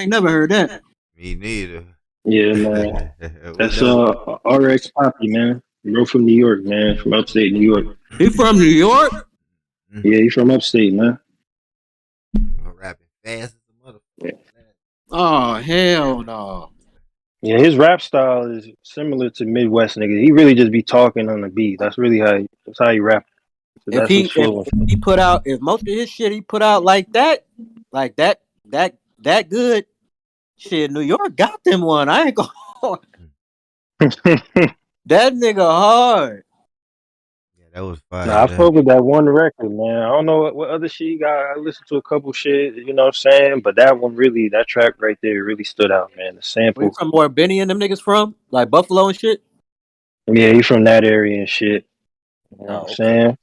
ain't never heard that. Me neither. Yeah, man. What's That's up? RX Poppy, man. Bro from New York, man. From upstate New York. He from New York? Yeah, he's from upstate, man. Rapping fast as a motherfucker. Yeah. Oh, hell no. Yeah, his rap style is similar to Midwest niggas. He really just be talking on the beat. That's really that's how he rap. So If that's his flow. he put out, if most of his shit he put out like that good shit, New York got them one. I ain't going. That nigga hard. Yeah, that was fire. Nah, I fuck with that one record, man. I don't know what other shit he got. I listened to a couple shit, you know what I'm saying? But that one really, that track right there really stood out, man. The sample. Where from where Benny and them niggas from? Like Buffalo and shit? Yeah, he from that area and shit. You know what I'm saying?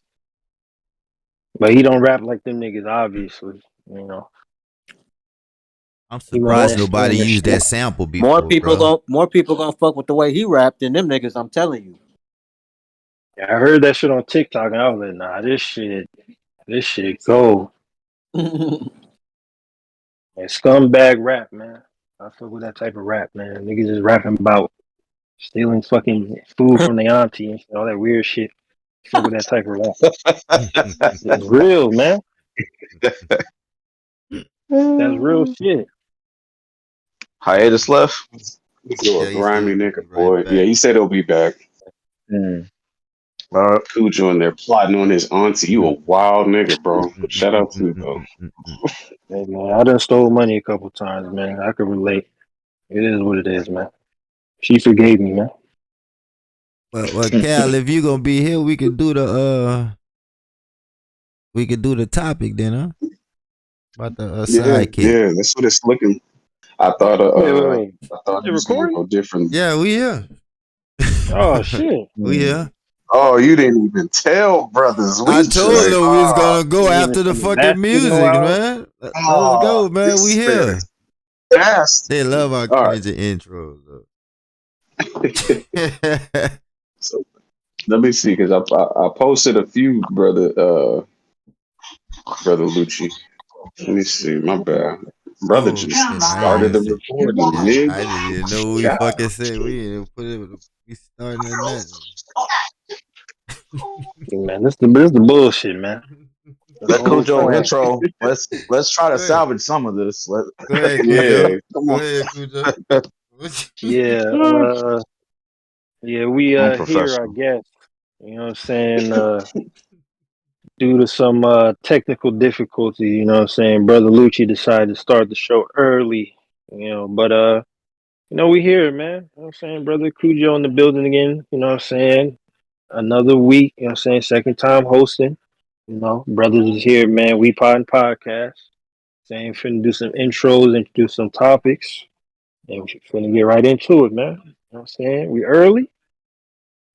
But he don't rap like them niggas, obviously. You know. I'm surprised nobody used that sample before. More people gonna fuck with the way he rapped than them niggas, I'm telling you. Yeah, I heard that shit on TikTok and I was like, nah, this shit go. And scumbag rap, man. I fuck with that type of rap, man. Niggas just rapping about stealing fucking food from the auntie and all that weird shit. Fuck with that type of rap. It's real, man. That's real shit. Hiatus left. You're a grimy nigga, boy. Yeah, he said he'll be back. Cujo in there plotting on his auntie. You a wild nigga, bro. Shout out to you, though. Hey, man, I done stole money a couple times, man. I could relate. It is what it is, man. She forgave me, man. Well, Cal, if you gonna be here, we could do the topic then, huh? About the sidekick. Yeah, that's what it's looking. I thought wait. I thought it was gonna go different. Yeah, we here. Oh shit. We here. Oh, you didn't even tell brothers. I told them we was gonna go after the fucking music, man. Let's go, man. We here. Yes. They love our crazy intros. So, let me see, because I posted a few, brother Lucci. Let me see, my bad. Brother just started the recording. I didn't even know what we fucking said. We didn't put it. We started at nothing. Man, this the bullshit, man. That Cujo intro. Let's try to salvage some of this. Go ahead, Cujo. Come on. Yeah, we here, I guess. You know what I'm saying? Due to some technical difficulty, you know what I'm saying, Brother Lucci decided to start the show early, you know, but we here, man. You know what I'm saying? Brother Cujo in the building again, you know what I'm saying? Another week, you know what I'm saying, second time hosting. You know, brothers is here, man. We Poddin podcast. Saying finna do some intros, introduce some topics. And we're finna get right into it, man. You know what I'm saying? We early,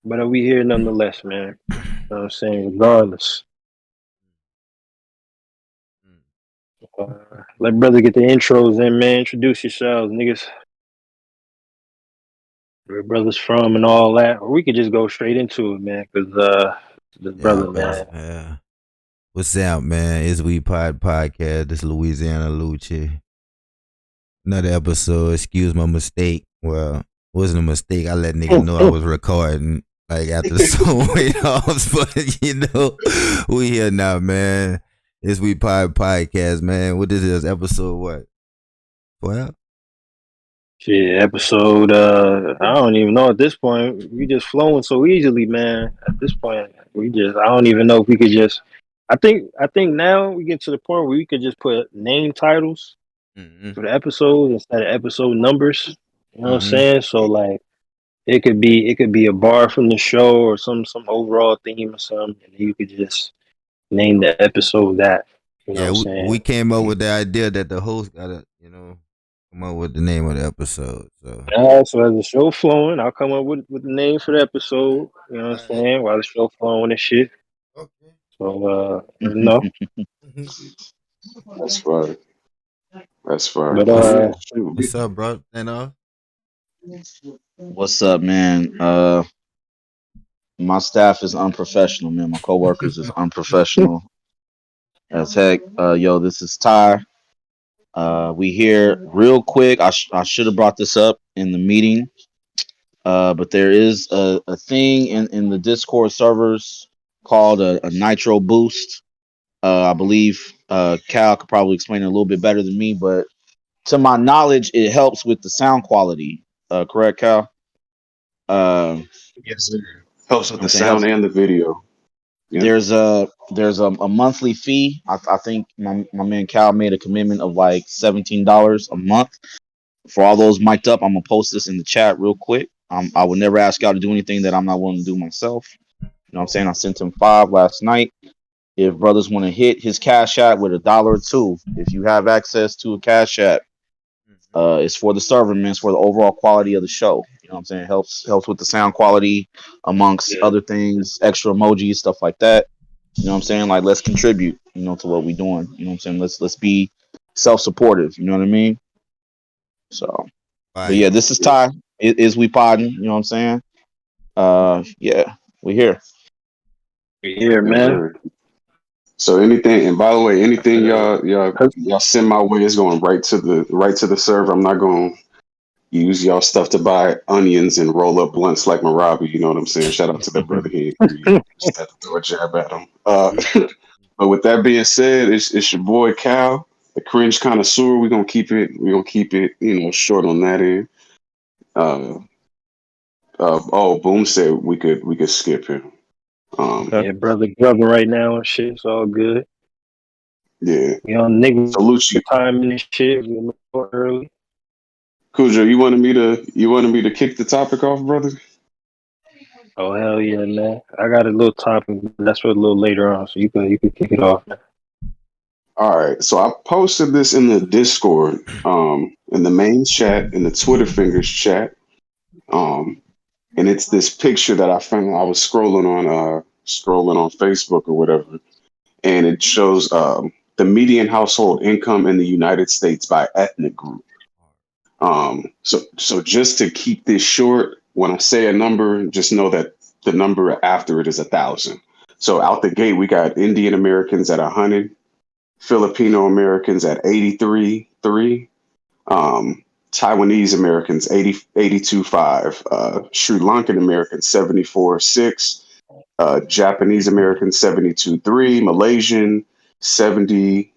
but we here nonetheless, man. You know what I'm saying? Regardless. Let brother get the intros in, man. Introduce yourselves, niggas. Where brothers from and all that. Or we could just go straight into it, man. Because this brother, man. Yeah. What's up, man? It's We Pod Podcast. This is Louisiana Lucci. Another episode. Excuse my mistake. Well, it wasn't a mistake. I let niggas know I was recording like after the song went off. But you know, we here now, man. It's We Pod Podcast, man. What this is, episode what? 12? Shit, episode, I don't even know at this point. We just flowing so easily, man. At this point, I don't even know if we could just, I think now we get to the point where we could just put name titles for the episodes instead of episode numbers. You know what I'm saying? So like, it could be a bar from the show or some overall theme or something, and you could just name the episode that. You know what I'm saying? We came up with the idea that the host gotta, come up with the name of the episode. So so as the show flowing, I'll come up with the name for the episode. You know what I'm saying? While the show flowing and shit. Okay. So That's right. That's right. But what's up, bro? What's up, man? My staff is unprofessional, man. My coworkers is unprofessional as heck. Yo, this is Ty. We here real quick. I should have brought this up in the meeting, but there is a thing in the Discord servers called a Nitro Boost. I believe Cal could probably explain it a little bit better than me, but to my knowledge, it helps with the sound quality. Correct, Cal? Yes, sir. Helps with I'm the saying sound helps. and the video. Yep. There's a monthly fee. I think my man Cal made a commitment of like $17 a month for all those mic'd up. I'm gonna post this in the chat real quick. I would never ask y'all to do anything that I'm not willing to do myself. You know what I'm saying? I sent him 5 last night. If brothers want to hit his cash app with $1 or $2, if you have access to a cash app, it's for the server, man. It's for the overall quality of the show. You know what I'm saying? Helps with the sound quality, amongst Yeah. other things, extra emojis, stuff like that. You know what I'm saying? Like, let's contribute, to what we doing. You know what I'm saying? Let's be self-supportive. You know what I mean? So, but yeah, this is Ty. It is we podding. You know what I'm saying? Yeah, we here. Yeah, Yes, man. sir. So anything, and by the way, anything y'all send my way is going right to the server. I'm not going to use y'all stuff to buy onions and roll up blunts like Marabi. You know what I'm saying? Shout out to that brother. He ain't greedy. Just had to throw a jab at him. But with that being said, it's your boy Cal, the cringe connoisseur. We're gonna keep it. Short on that end. Uh, Boom said we could skip him. Yeah, brother grubbing right now and shit. It's all good. Yeah. You know, nigga, So Lucci, time and shit. We a little early. Cujo, you wanted me to kick the topic off, brother? Oh hell yeah, man! I got a little topic, but that's for a little later on. So you could kick it off. All right. So I posted this in the Discord, in the main chat, in the Twitter fingers chat. And it's this picture that I found. I was scrolling on Facebook or whatever, and it shows the median household income in the United States by ethnic group. So just to keep this short, when I say a number, just know that the number after it is 1,000. So out the gate, we got Indian Americans at 100, Filipino Americans at 83.3, Taiwanese Americans 82.5, Sri Lankan Americans 74.6, Japanese Americans 72.3, Malaysian 70,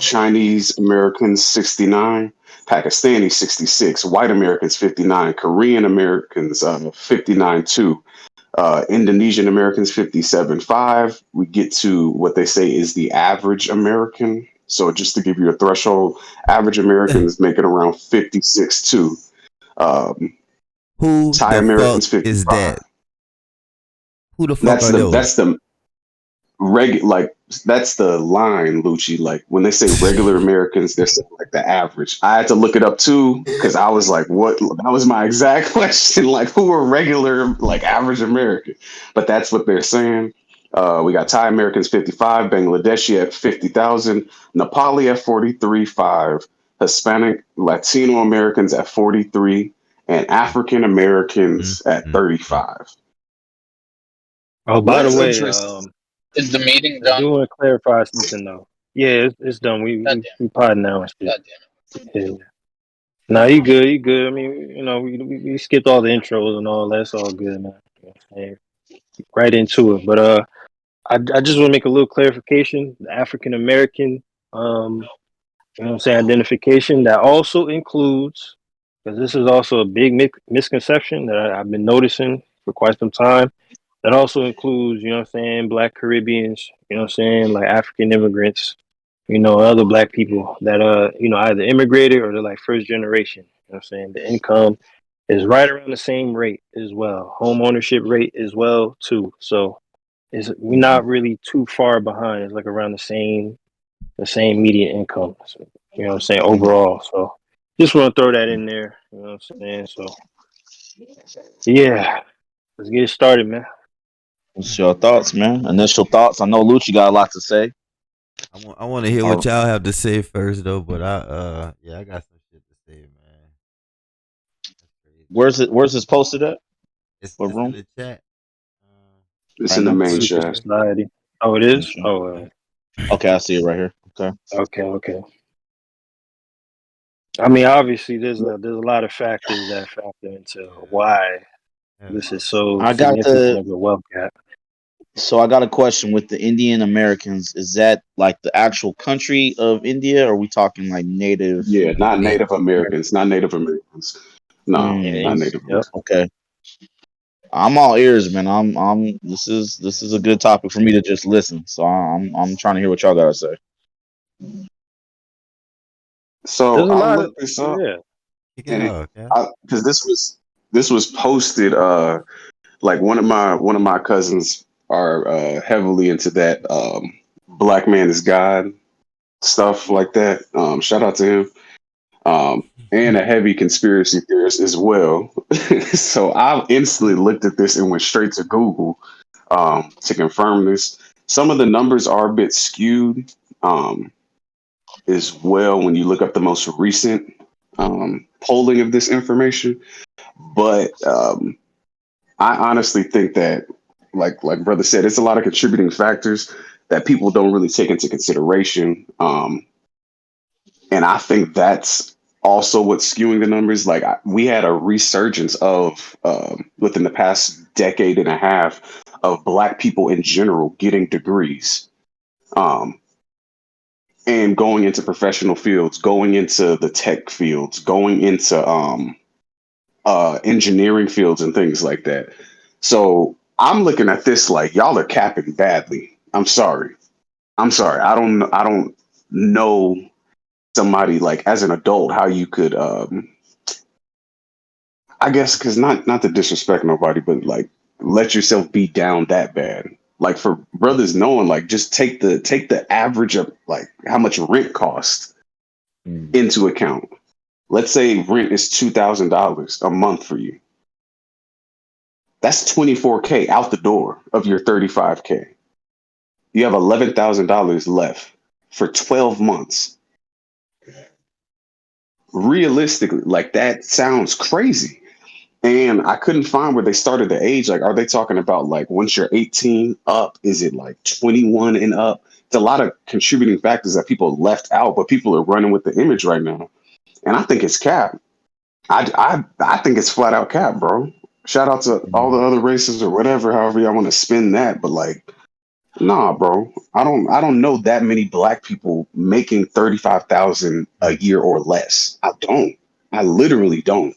Chinese Americans 69, Pakistani 66, white Americans 59, Korean Americans 59.2, Indonesian Americans 57.5. We get to what they say is the average American. So just to give you a threshold, average Americans make it around 56.2. Who Thai the fuck Americans is 55. that? Who the fuck That's are the those? that's the like that's the line, Lucci. Like when they say regular Americans, they're saying like the average. I had to look it up too because I was like, "What?" That was my exact question. Like, who are regular, like average American? But that's what they're saying. We got Thai Americans 55, Bangladeshi at 50,000, Nepali at 43.5, Hispanic Latino Americans at 43, and African Americans at 35. Oh, by What the is way, interesting? Is the meeting I done? do want to clarify something though. Yeah, it's done. God We pod now and shit. damn it. Yeah. Nah, you good. You good. I mean, we skipped all the intros and all that. It's all good, man. You know what I'm saying? Right into it. But I just want to make a little clarification. The African American, identification that also includes, because this is also a big misconception that I've been noticing for quite some time. That also includes, Black Caribbeans, like African immigrants, other Black people that either immigrated or they're like first generation. The income is right around the same rate as well. Home ownership rate as well too. So we're not really too far behind. It's like around the same median income. So, overall. So just want to throw that in there. You know what I'm saying? So yeah, let's get it started, man. What's your thoughts, man? Initial thoughts. I know Lucci got a lot to say. I want to hear what y'all have to say first though, but I got some shit to say, man. That's crazy. Where's this posted at? It's What in room? the chat. It's Right in the now? main Secret chat. society. Oh, it is. Okay. Oh, Okay, I see it right here. Okay. okay. I mean, obviously, there's a lot of factors that factor into why this is so I got significant the of a wealth gap. So I got a question with the Indian Americans. Is that like the actual country of India, or are we talking like native? Yeah, not Native. Native Americans, not Native Americans. No, Yeah, Mm, not Native yep. Americans. okay, I'm all ears, man. I'm. This is a good topic for me to just listen. So I'm trying to hear what y'all gotta say. So There's a I lot of looked this up, yeah. Kick it and off, yeah. because this was posted. Like one of my cousins are heavily into that black man is God stuff like that. Shout out to him. And a heavy conspiracy theorist as well. So I instantly looked at this and went straight to Google to confirm this. Some of the numbers are a bit skewed as well when you look up the most recent polling of this information. But I honestly think that, like brother said, it's a lot of contributing factors that people don't really take into consideration. And I think that's also what's skewing the numbers. Like we had a resurgence of within the past decade and a half of Black people in general getting degrees um, and going into professional fields, going into the tech fields, going into engineering fields and things like that. So I'm looking at this like y'all are capping badly. I'm sorry. I'm sorry. I don't know somebody like as an adult how you could I guess because not to disrespect nobody, but like let yourself be down that bad. Like for brothers knowing, like just take the average of like how much rent costs Mm. into account. Let's say rent is $2,000 a month for you. That's 24K out the door of your 35K. You have $11,000 left for 12 months. Realistically, like that sounds crazy. And I couldn't find where they started the age. Like, are they talking about like once you're 18 up? Is it like 21 and up? It's a lot of contributing factors that people left out, but people are running with the image right now. And I think it's cap. I think it's flat out cap, bro. Shout out to all the Mm. other races or whatever, however y'all want to spin that. But like, nah, bro. I don't know that many Black people making 35,000 a year or less. I don't. I literally don't.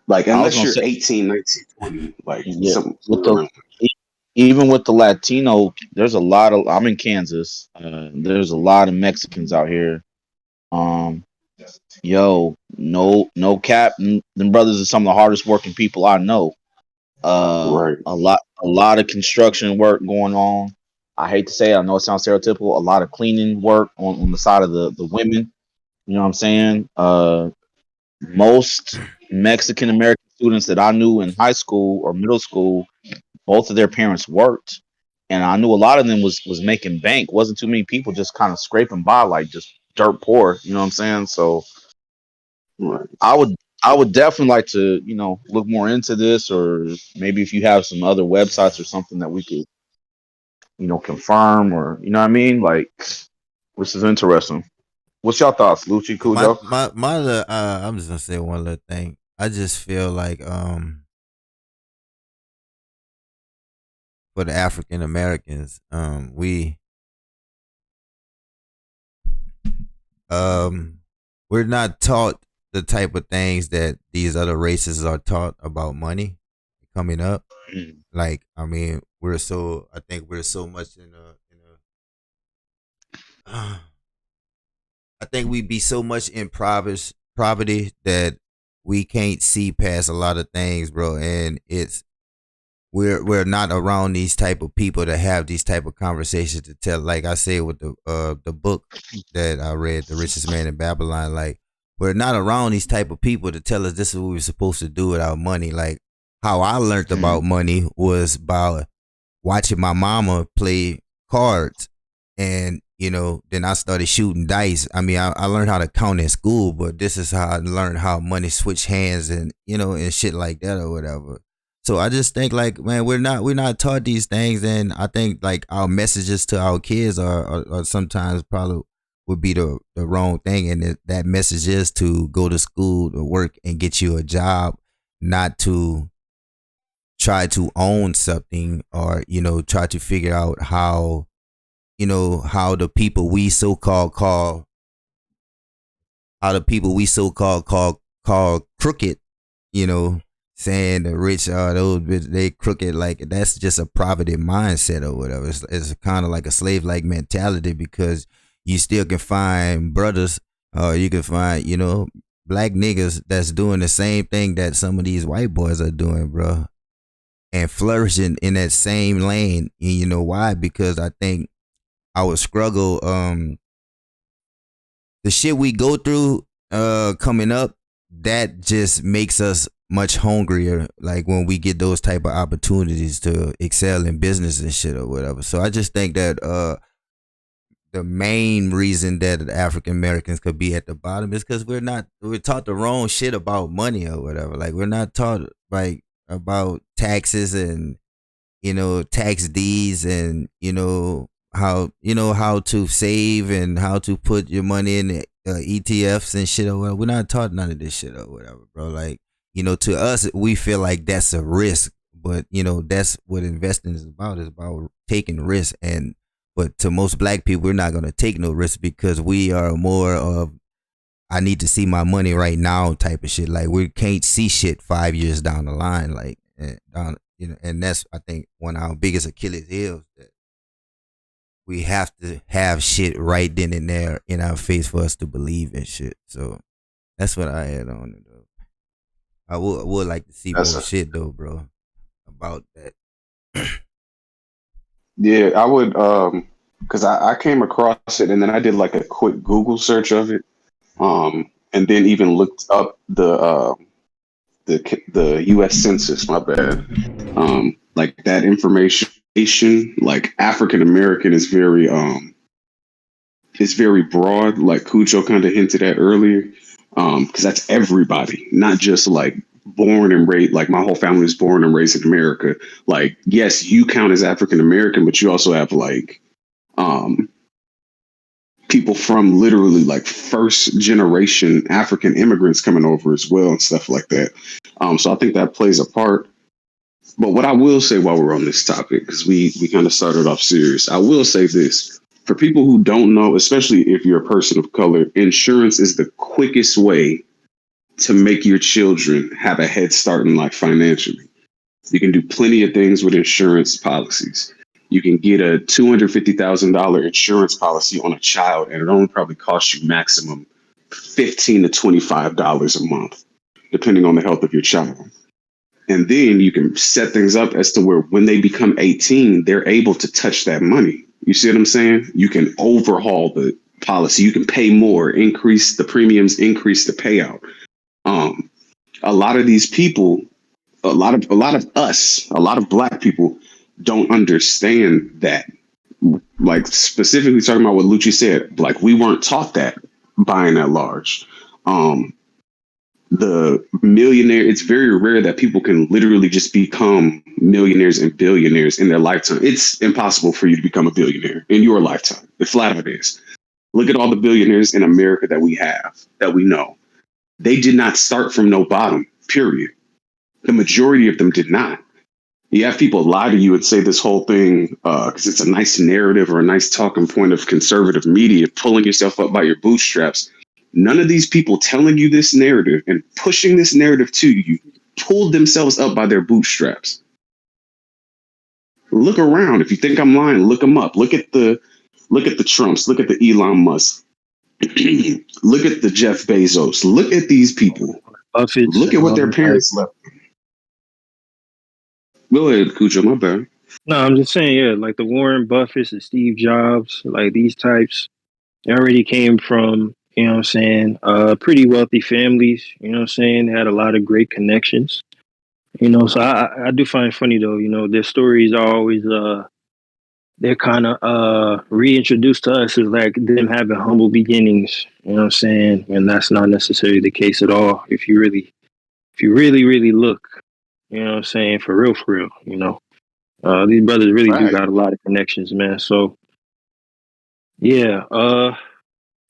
Like I was unless gonna you're say, 18, 19, 20, like yeah, something with the around. e- even with the Latino, there's a lot of. I'm in Kansas. There's a lot of Mexicans out here. Um, Yo, no cap. Them brothers are some of the hardest working people I know. Right. A lot of construction work going on. I hate to say it, I know it sounds stereotypical. A lot of cleaning work on the side of the women. You know what I'm saying? Most Mexican American students that I knew in high school or middle school, both of their parents worked, and I knew a lot of them was making bank. Wasn't too many people just kind of scraping by like just dirt poor. You know what I'm saying? So Right. I would I would definitely like to, look more into this, or maybe if you have some other websites or something that we could, confirm, or you know what I mean? Like, this is interesting. What's your thoughts, Lucci My Cujo? my my little, I'm just gonna say one little thing. I just feel like for the African Americans, um we're not taught the type of things that these other races are taught about money coming up. Mm, Like, I mean, I think we're so much I think we be so much in poverty that we can't see past a lot of things, bro. And we're not around these type of people to have these type of conversations to tell. Like I said with the book that I read, The Richest Man in Babylon. Like, we're not around these type of people to tell us this is what we're supposed to do with our money. Like, how I learned mm, about money was by watching my mama play cards, and then I started shooting dice. I mean, I learned how to count in school, but this is how I learned how money switch hands, and and shit like that or whatever. So I just think, like, man, we're not taught these things, and I think like our messages to our kids are sometimes probably would be the wrong thing. And that message is to go to school, to work, and get you a job, not to try to own something, or try to figure out how how the people we so called call crooked, saying the rich are those they crooked. Like, that's just a poverty mindset or whatever. It's kind of like a slave like mentality, because you still can find brothers, or you can find black niggas that's doing the same thing that some of these white boys are doing, bro, and flourishing in that same lane. And you know why? Because I think our struggle, the shit we go through coming up, that just makes us much hungrier, like when we get those type of opportunities to excel in business and shit or whatever. So I just think that the main reason that African Americans could be at the bottom is because we're taught the wrong shit about money or whatever. Like, we're not taught like about taxes and tax deeds, and how to save and how to put your money in ETFs and shit or whatever. We're not taught none of this shit or whatever, bro. Like, to us, we feel like that's a risk, but that's what investing is about taking risks. But to most black people, we're not gonna take no risk, because we are more of, I need to see my money right now type of shit. Like, we can't see shit 5 years down the line, like, and that's, I think, one of our biggest Achilles heels, that we have to have shit right then and there in our face for us to believe in shit. So that's what I had on it, though. I would like to see more shit though, bro, about that. Yeah, I would, because I came across it and then I did like a quick Google search of it, and then even looked up the U.S. Census. My bad. Like that information, like African American is very broad, like Cujo kind of hinted at earlier, because that's everybody, not just like born and raised. Like, my whole family is born and raised in America. Like, yes, you count as African American, but you also have like people from literally like first generation African immigrants coming over as well and stuff like that. So I think that plays a part. But what I will say while we're on this topic, because we kind of started off serious, I will say this. For people who don't know, especially if you're a person of color, insurance is the quickest way to make your children have a head start in life financially. You can do plenty of things with insurance policies. You can get a $250,000 insurance policy on a child, and it only probably costs you maximum $15 to $25 a month, depending on the health of your child. And then you can set things up as to where when they become 18, they're able to touch that money. You see what I'm saying? You can overhaul the policy. You can pay more, increase the premiums, increase the payout. A lot of these people, a lot of us, a lot of black people don't understand that. Like, specifically talking about what Lucci said, like, we weren't taught that buying at large. The millionaire, it's very rare that people can literally just become millionaires and billionaires in their lifetime. It's impossible for you to become a billionaire in your lifetime. It flat out is. Look at all the billionaires in America that we have, that we know. They did not start from no bottom, period. The majority of them did not. You have people lie to you and say this whole thing because it's a nice narrative or a nice talking point of conservative media, pulling yourself up by your bootstraps. None of these people telling you this narrative and pushing this narrative to you pulled themselves up by their bootstraps. Look around. If you think I'm lying, look them up. Look at the Trumps. Look at the Elon Musk. Look at the Jeff Bezos. Look at these people. Buffett's, look at what their parents left. Go ahead, Cujo. My bad. No, I'm just saying, yeah, like the Warren Buffetts and Steve Jobs, like these types, they already came from, you know what I'm saying, pretty wealthy families, you know what I'm saying, they had a lot of great connections, you know, so I do find it funny though, you know, their stories are always, they're kind of reintroduced to us as like them having humble beginnings, you know what I'm saying, and that's not necessarily the case at all if you really look, you know what I'm saying, for real, you know. These brothers really do got a lot of connections, man. So, yeah.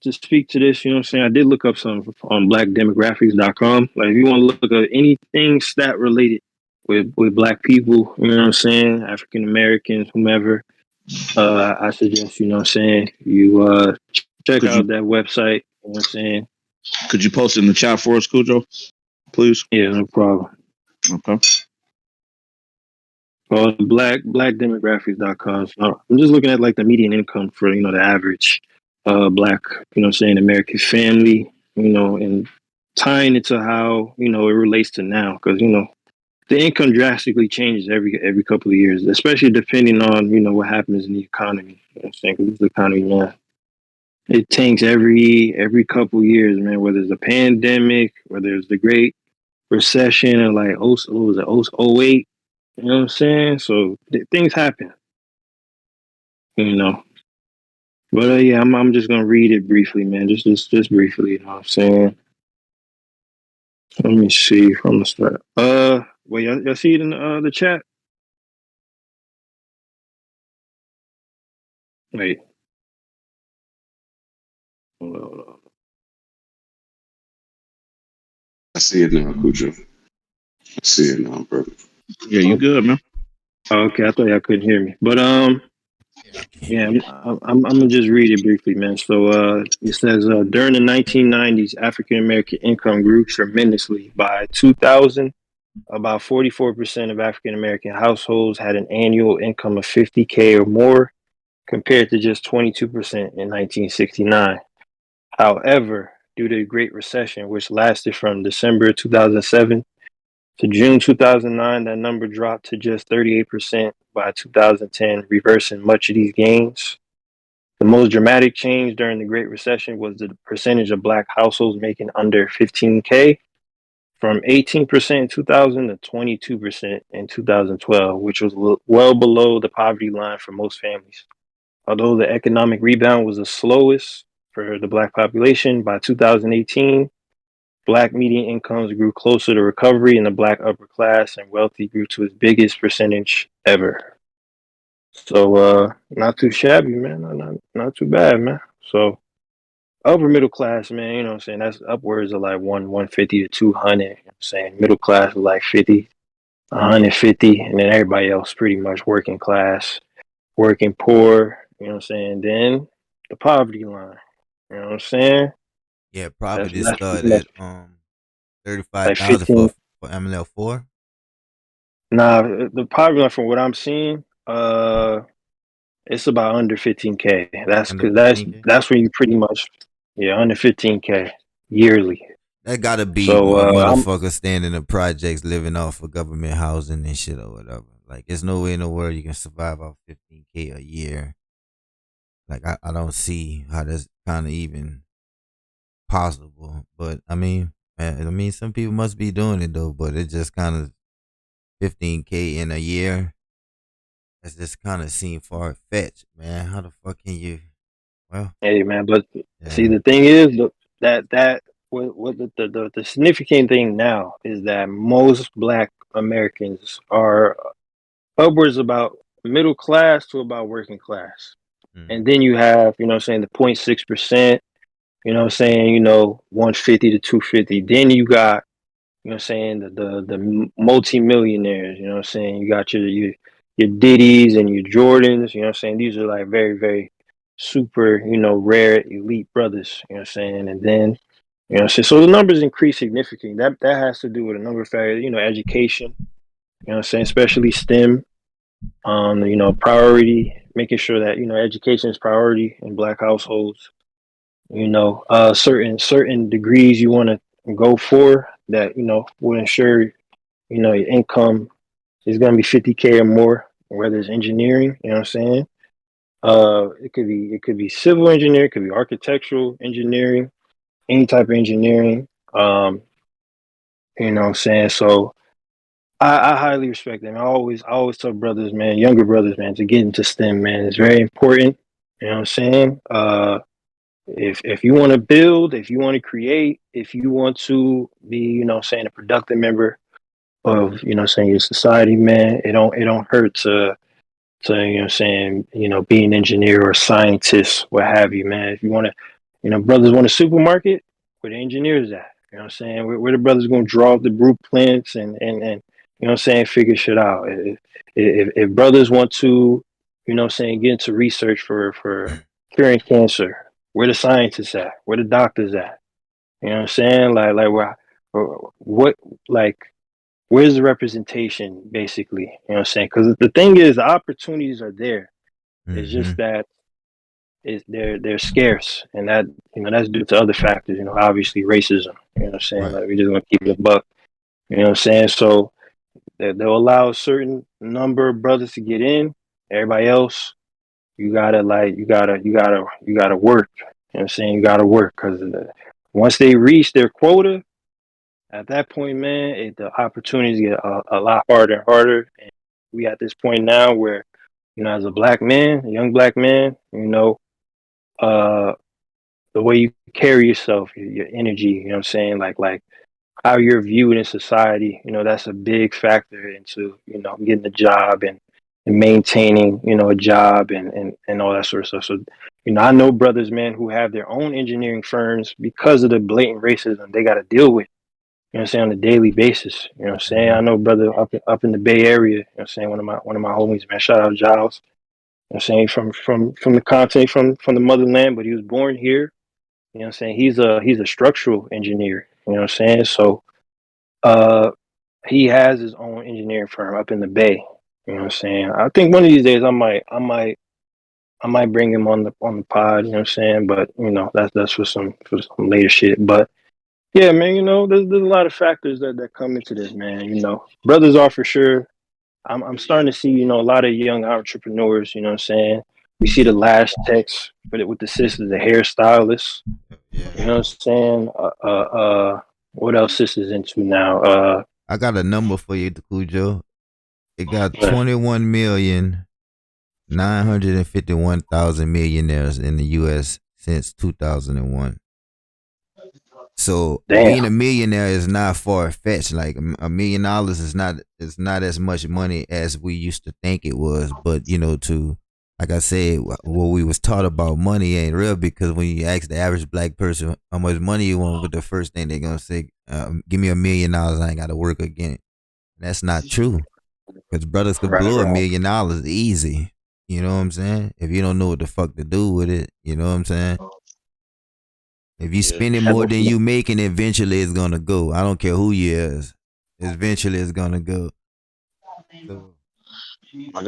to speak to this, you know what I'm saying, I did look up some on blackdemographics.com. Like, if you want to look at anything stat related with black people, you know what I'm saying, African Americans, whomever, I suggest, you know what I'm saying, you check Could you out that website, you know what I'm saying. could you post it in the chat for us, Cujo, please? Yeah, no problem. Okay. Well, blackdemographics.com. So I'm just looking at like the median income for, you know, the average black, you know what I'm saying, American family, you know, and tying it to how, you know, it relates to now. Because, you know, the income drastically changes every couple of years, especially depending on, you know, what happens in the economy. You know what I'm saying? Because this economy, man, it tanks every couple of years, man, whether it's a pandemic, whether it's the Great Recession or like, what was it, '08. You know what I'm saying? So things happen, you know. But yeah, I'm just gonna read it briefly, man. Just briefly, you know what I'm saying? Let me see from the start. Wait, y'all see it in the chat? Wait, hold on. I see it now, Cujo. I see it now, brother. Yeah, you good, man. Okay, I thought y'all couldn't hear me, but yeah, I'm gonna just read it briefly, man. So it says during the 1990s, African American income grew tremendously. By 2000, about 44% of African American households had an annual income of 50K or more, compared to just 22% in 1969. However, due to the Great Recession, which lasted from December 2007 to June 2009, that number dropped to just 38% by 2010, reversing much of these gains. The most dramatic change during the Great Recession was the percentage of Black households making under 15K, from 18% in 2000 to 22% in 2012, which was well below the poverty line for most families. Although the economic rebound was the slowest for the Black population, by 2018, Black median incomes grew closer to recovery, and the Black upper class and wealthy grew to its biggest percentage ever. So, not too shabby, man. Not too bad, man. So, upper middle class, man, you know what I'm saying? That's upwards of like 150 to 200. You know what I'm saying? Middle class was like 50, 150, and then everybody else pretty much working class, working poor, you know what I'm saying? Then the poverty line, you know what I'm saying? Yeah, That's property that's pretty started much at 35,000 like 15. for ML4. Nah, the poverty line from what I'm seeing, it's about under 15K. That's Under because 15K. that's when you pretty much, yeah, under 15K yearly. That gotta be So a I'm motherfucker standing in the projects living off of government housing and shit or whatever. Like, there's no way in the world you can survive off 15K a year. Like, I don't see how that's kind of even possible. But I mean, some people must be doing it though. But it just kind of 15K in a year. That's just kind of seem far fetched, man. How the fuck can you? Well, Hey man, but see yeah. the thing is that what the significant thing now is that most Black Americans are upwards about middle class to about working class. Mm. And then you have, you know what I'm saying, the 0.6%, you know what I'm saying, you know, 150 to 250. Then you got, you know what I'm saying, the multi-millionaires, you know what I'm saying? You got your Diddy's and your Jordans, you know what I'm saying? These are like very, very super, you know, rare elite brothers, you know what I'm saying? And then, you know what I'm saying? So the numbers increase significantly. That has to do with a number of factors, you know, education, you know what I'm saying, especially STEM, you know, priority, making sure that, you know, education is priority in Black households. You know, certain degrees you want to go for that, you know, will ensure, you know, your income is going to be 50K or more, whether it's engineering, you know what I'm saying? It could be civil engineering, it could be architectural engineering, any type of engineering. You know what I'm saying? So I highly respect them. I always tell brothers, man, younger brothers, man, to get into STEM, man. It's very important. You know what I'm saying? If you want to build, if you want to create, if you want to be, you know what I'm saying, a productive member of, you know what I'm saying, your society, man, it don't hurt to, you know what I'm saying, you know, be an engineer or a scientist, what have you, man. If you want to, Brothers want a supermarket, where the engineers at? You know what I'm saying? Where the brothers gonna draw up the blueprints and you know what I'm saying, figure shit out. If brothers want to, you know what I'm saying, get into research for curing cancer, where the scientists at? Where the doctors at? You know what I'm saying? What like where's the representation basically? You know what I'm saying? Because the thing is, the opportunities are there. It's just that they're scarce, and that that's due to other factors. Obviously racism. You know what I'm saying? Right. Like we just want to keep it a buck. You know what I'm saying? So they'll allow a certain number of brothers to get in. Everybody else, you gotta work. You know what I'm saying? You gotta work because once they reach their quota, at that point, man, the opportunities get a lot harder and harder. And we at this point now where, as a black man, a young black man, uh, the way you carry yourself, your energy, you know what I'm saying? Like how you're viewed in society, that's a big factor into, getting a job and maintaining, a job and all that sort of stuff. So, I know brothers, man, who have their own engineering firms because of the blatant racism they got to deal with. You know what I'm saying, on a daily basis. You know what I'm saying? I know brother up in the Bay Area, you know what I'm saying, one of my homies, man, shout out Giles. You know what I'm saying, from the continent, from the motherland, but he was born here. You know what I'm saying? He's a structural engineer, you know what I'm saying? So he has his own engineering firm up in the Bay. You know what I'm saying? I think one of these days I might bring him on the pod, you know what I'm saying? But that's for some later shit. But yeah, man, there's a lot of factors that come into this, man. Brothers are for sure. I'm starting to see, a lot of young entrepreneurs, you know what I'm saying? We see the last text with the sisters, the hairstylists, you know what I'm saying? What else sisters into now? I got a number for you, Cujo. It got But 21,951,000 millionaires in the U.S. since 2001. So damn. being a millionaire is not far fetched. Like $1 million is not as much money as we used to think it was. But to like I said, what we was taught about money ain't real, because when you ask the average black person how much money you want, with the first thing they're gonna say, give me $1 million, I ain't gotta work again. That's not true, because brothers could blow $1 million easy. You know what I'm saying? If you don't know what the fuck to do with it, you know what I'm saying? If you spend it more than you making, eventually it's gonna go. I don't care who you is. Eventually it's gonna go. So, I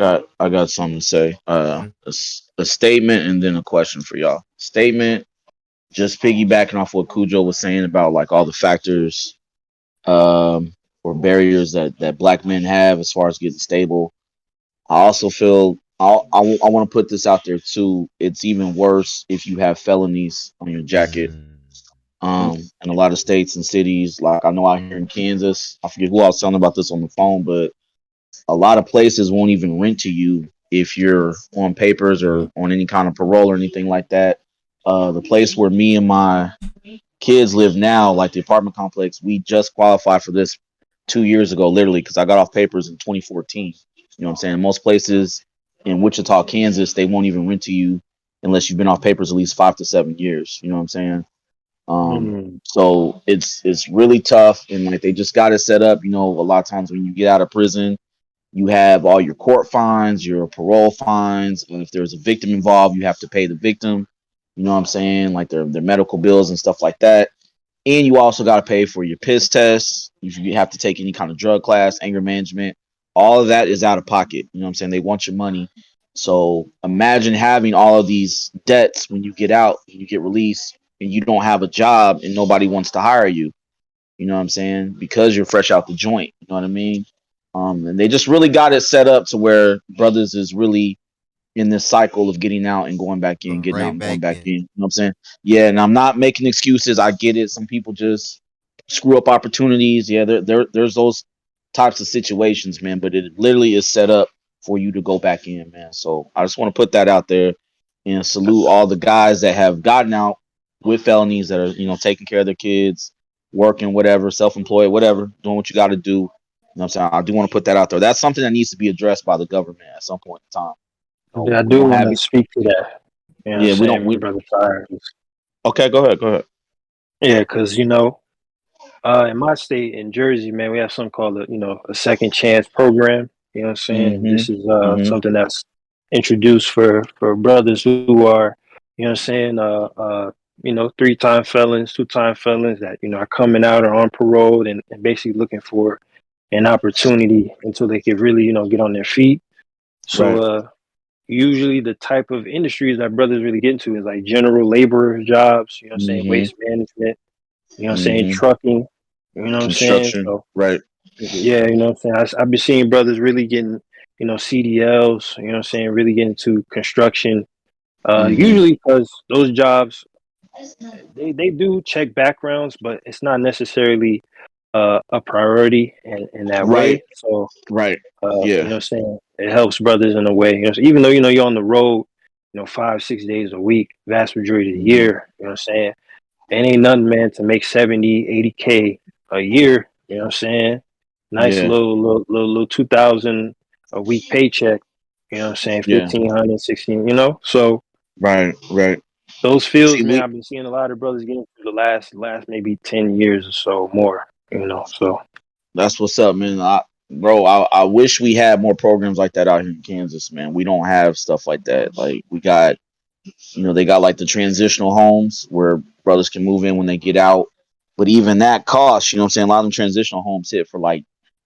got something to say. A statement and then a question for y'all. Statement, just piggybacking off what Cujo was saying about like all the factors or barriers that black men have as far as getting stable. I also feel I want to put this out there too. It's even worse if you have felonies on your jacket. In a lot of states and cities, like I know out here in Kansas, I forget who I was telling about this on the phone, but a lot of places won't even rent to you if you're on papers or on any kind of parole or anything like that. The place where me and my kids live now, like the apartment complex, we just qualified for this 2 years ago, literally, because I got off papers in 2014. You know what I'm saying? Most places in Wichita, Kansas, they won't even rent to you unless you've been off papers at least 5 to 7 years. You know what I'm saying? So it's really tough, and like they just got it set up. A lot of times when you get out of prison, you have all your court fines, your parole fines, and if there's a victim involved, you have to pay the victim. You know what I'm saying? Like their medical bills and stuff like that. And you also got to pay for your piss tests. If you have to take any kind of drug class, anger management, all of that is out of pocket. You know what I'm saying? They want your money. So imagine having all of these debts when you get out, when you get released, and you don't have a job and nobody wants to hire you. You know what I'm saying? Because you're fresh out the joint. You know what I mean? And they just really got it set up to where brothers is really in this cycle of getting out and going back in, going getting out right and going back back in. in. You know what I'm saying? Yeah, and I'm not making excuses. I get it. Some people just screw up opportunities. Yeah, there's those types of situations, man. But it literally is set up for you to go back in, man. So I just want to put that out there and salute all the guys that have gotten out with felonies, that are taking care of their kids, working, whatever, self-employed, whatever, doing what you got to do. You know what I'm saying? I do want to put that out there. That's something that needs to be addressed by the government at some point in time. I We do don't want have to it. speak to that. You know what I'm Yeah, we don't. saying, We Brother Tyrus. Okay, go ahead. Go ahead. Yeah, because in my state, in Jersey, man, we have something called a second chance program. You know what I'm saying? Mm-hmm. This is Mm-hmm. something that's introduced for brothers who are, you know what I'm saying, 3-time felons, 2-time felons that, are coming out or on parole and basically looking for an opportunity until they could really, get on their feet. So Right. usually the type of industries that brothers really get into is like general labor jobs, you know what I'm saying, Mm-hmm. waste management, you know what I'm saying, Mm-hmm. trucking, you know what I'm saying? Construction. So Right. yeah, you know what I'm saying. I've been seeing brothers really getting, CDLs, you know what I'm saying, really getting into construction. Mm-hmm. Usually because those jobs they do check backgrounds, but it's not necessarily a priority in that Right. way. So Right. you Yeah. know what I'm saying, it helps brothers in a way. So even though you're on the road, 5-6 days a week, vast majority of the Mm-hmm. year, you know what I'm saying. It ain't nothing, man, to make 70, 80K a year. You know what I'm saying? Nice Yeah. little 2,000 a week paycheck. You know what I'm saying? Yeah. 1,500, 16. So Right. Right. those See, fields, man, we I've been seeing a lot of brothers getting through the last maybe 10 years or so more. So That's what's up, man. I wish we had more programs like that out here in Kansas, man. We don't have stuff like that. Like we got, they got like the transitional homes where brothers can move in when they get out. But even that cost, you know what I'm saying? A lot of them transitional homes hit for like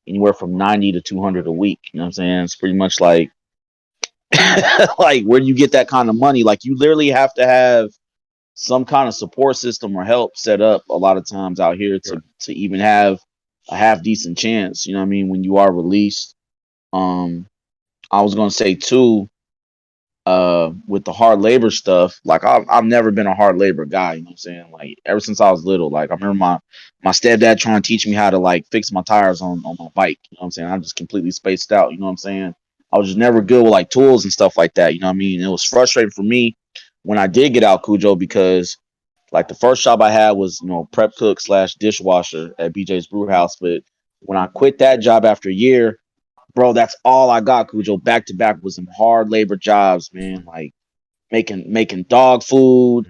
anywhere from 90 to 200 a week. You know what I'm saying? It's pretty much like like where do you get that kind of money? Like you literally have to have some kind of support system or help set up a lot of times out here to even have a half decent chance, you know what I mean, when you are released. Um I was gonna say too, with the hard labor stuff, like I've never been a hard labor guy, you know what I'm saying? Like ever since I was little, like I remember my stepdad trying to teach me how to like fix my tires on my bike, you know what I'm saying? I'm just completely spaced out, you know what I'm saying? I was just never good with like tools and stuff like that, you know what I mean? It was frustrating for me when I did get out, Cujo, because like the first job I had was, prep cook slash dishwasher at BJ's Brew House. But when I quit that job after a year, bro, that's all I got, Cujo. Back to back was some hard labor jobs, man. Like making dog food,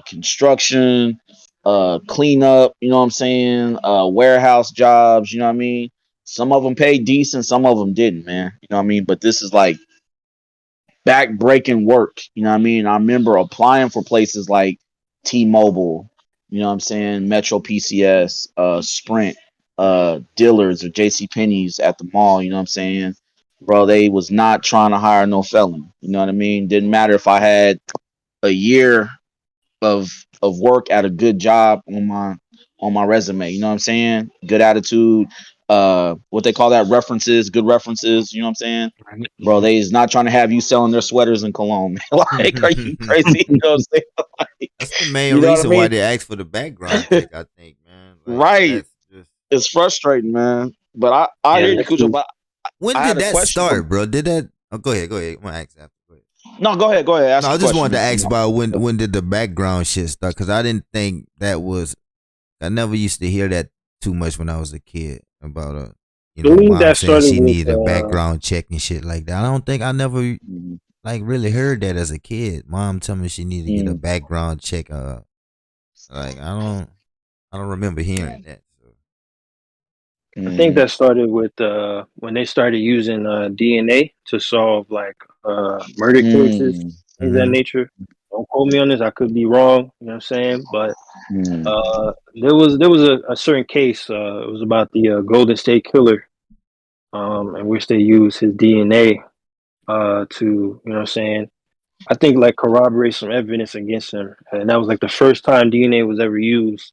construction, cleanup, you know what I'm saying? Warehouse jobs, you know what I mean? Some of them paid decent, some of them didn't, man. You know what I mean? But this is like back breaking work. You know what I mean? I remember applying for places like T-Mobile, you know what I'm saying, Metro PCS, Sprint, Dillard's or JC Penney's at the mall, you know what I'm saying? Bro, they was not trying to hire no felon. You know what I mean? Didn't matter if I had a year of work at a good job on my resume. You know what I'm saying? Good attitude. What they call that, references, good references. You know what I'm saying? Bro, they is not trying to have you selling their sweaters in Cologne. Like, are you crazy? You know what I'm saying? Like, That's the main you know what I reason why mean? they ask for the background check, I think, man. Like Right. that's just It's frustrating, man. But I yeah, hear you, that's Cujo. But when I had did a that question for. start, bro? Did that go ahead, go ahead. I'm gonna ask after. Go ahead. No, go ahead. Go ahead. No, Ask I your just question, wanted to man. ask about when did the background shit start? Cause I didn't think that was I never used to hear that too much when I was a kid about I believe mom that saying started she with needed a background check and shit like that. I don't think I never Mhm. like really heard that as a kid. Mom tell me she needed to get a Mhm. background check. Like I don't remember hearing that. So. I think Mhm. that started with when they started using DNA to solve like murder cases, Mhm. things of that Mm-hmm. nature. Don't quote me on this; I could be wrong. You know what I'm saying? But Mhm. there was a certain case. It was about the Golden State Killer, in which they used his DNA to, what I'm saying, I think like corroborate some evidence against him, and that was like the first time DNA was ever used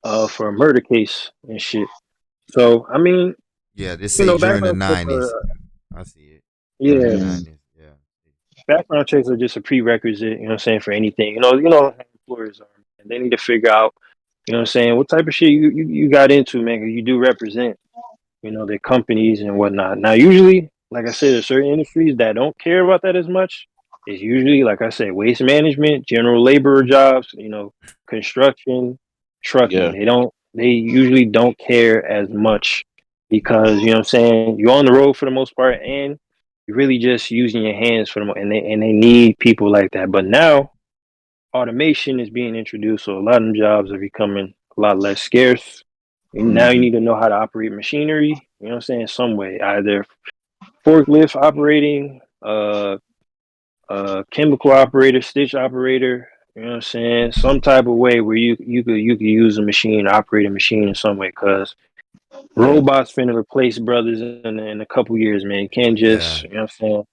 for a murder case and shit. So I mean, Yeah, they say during the background checks '90s. are I see it. During yeah, the Mhm. '90s. Yeah. background checks are just a prerequisite. You know what I'm saying, for anything. How employers are. Man. They need to figure out, what I'm saying, what type of shit you got into, man. 'Cause you do represent, their companies and whatnot. Now, usually, like I said, there's certain industries that don't care about that as much. It's usually, like I said, waste management, general labor jobs, construction, trucking. Yeah. They usually don't care as much because, what I'm saying, you're on the road for the most part and you're really just using your hands for them and they need people like that. But now, automation is being introduced, so a lot of them jobs are becoming a lot less scarce. And now you Mhm. need to know how to operate machinery. You know what I'm saying? Some way, either forklift operating, chemical operator, stitch operator. You know what I'm saying? Some type of way where you could use a machine, operate a machine in some way, because Yeah. robots finna replace brothers in a couple years, man. You can't just, Yeah. you know what I'm saying?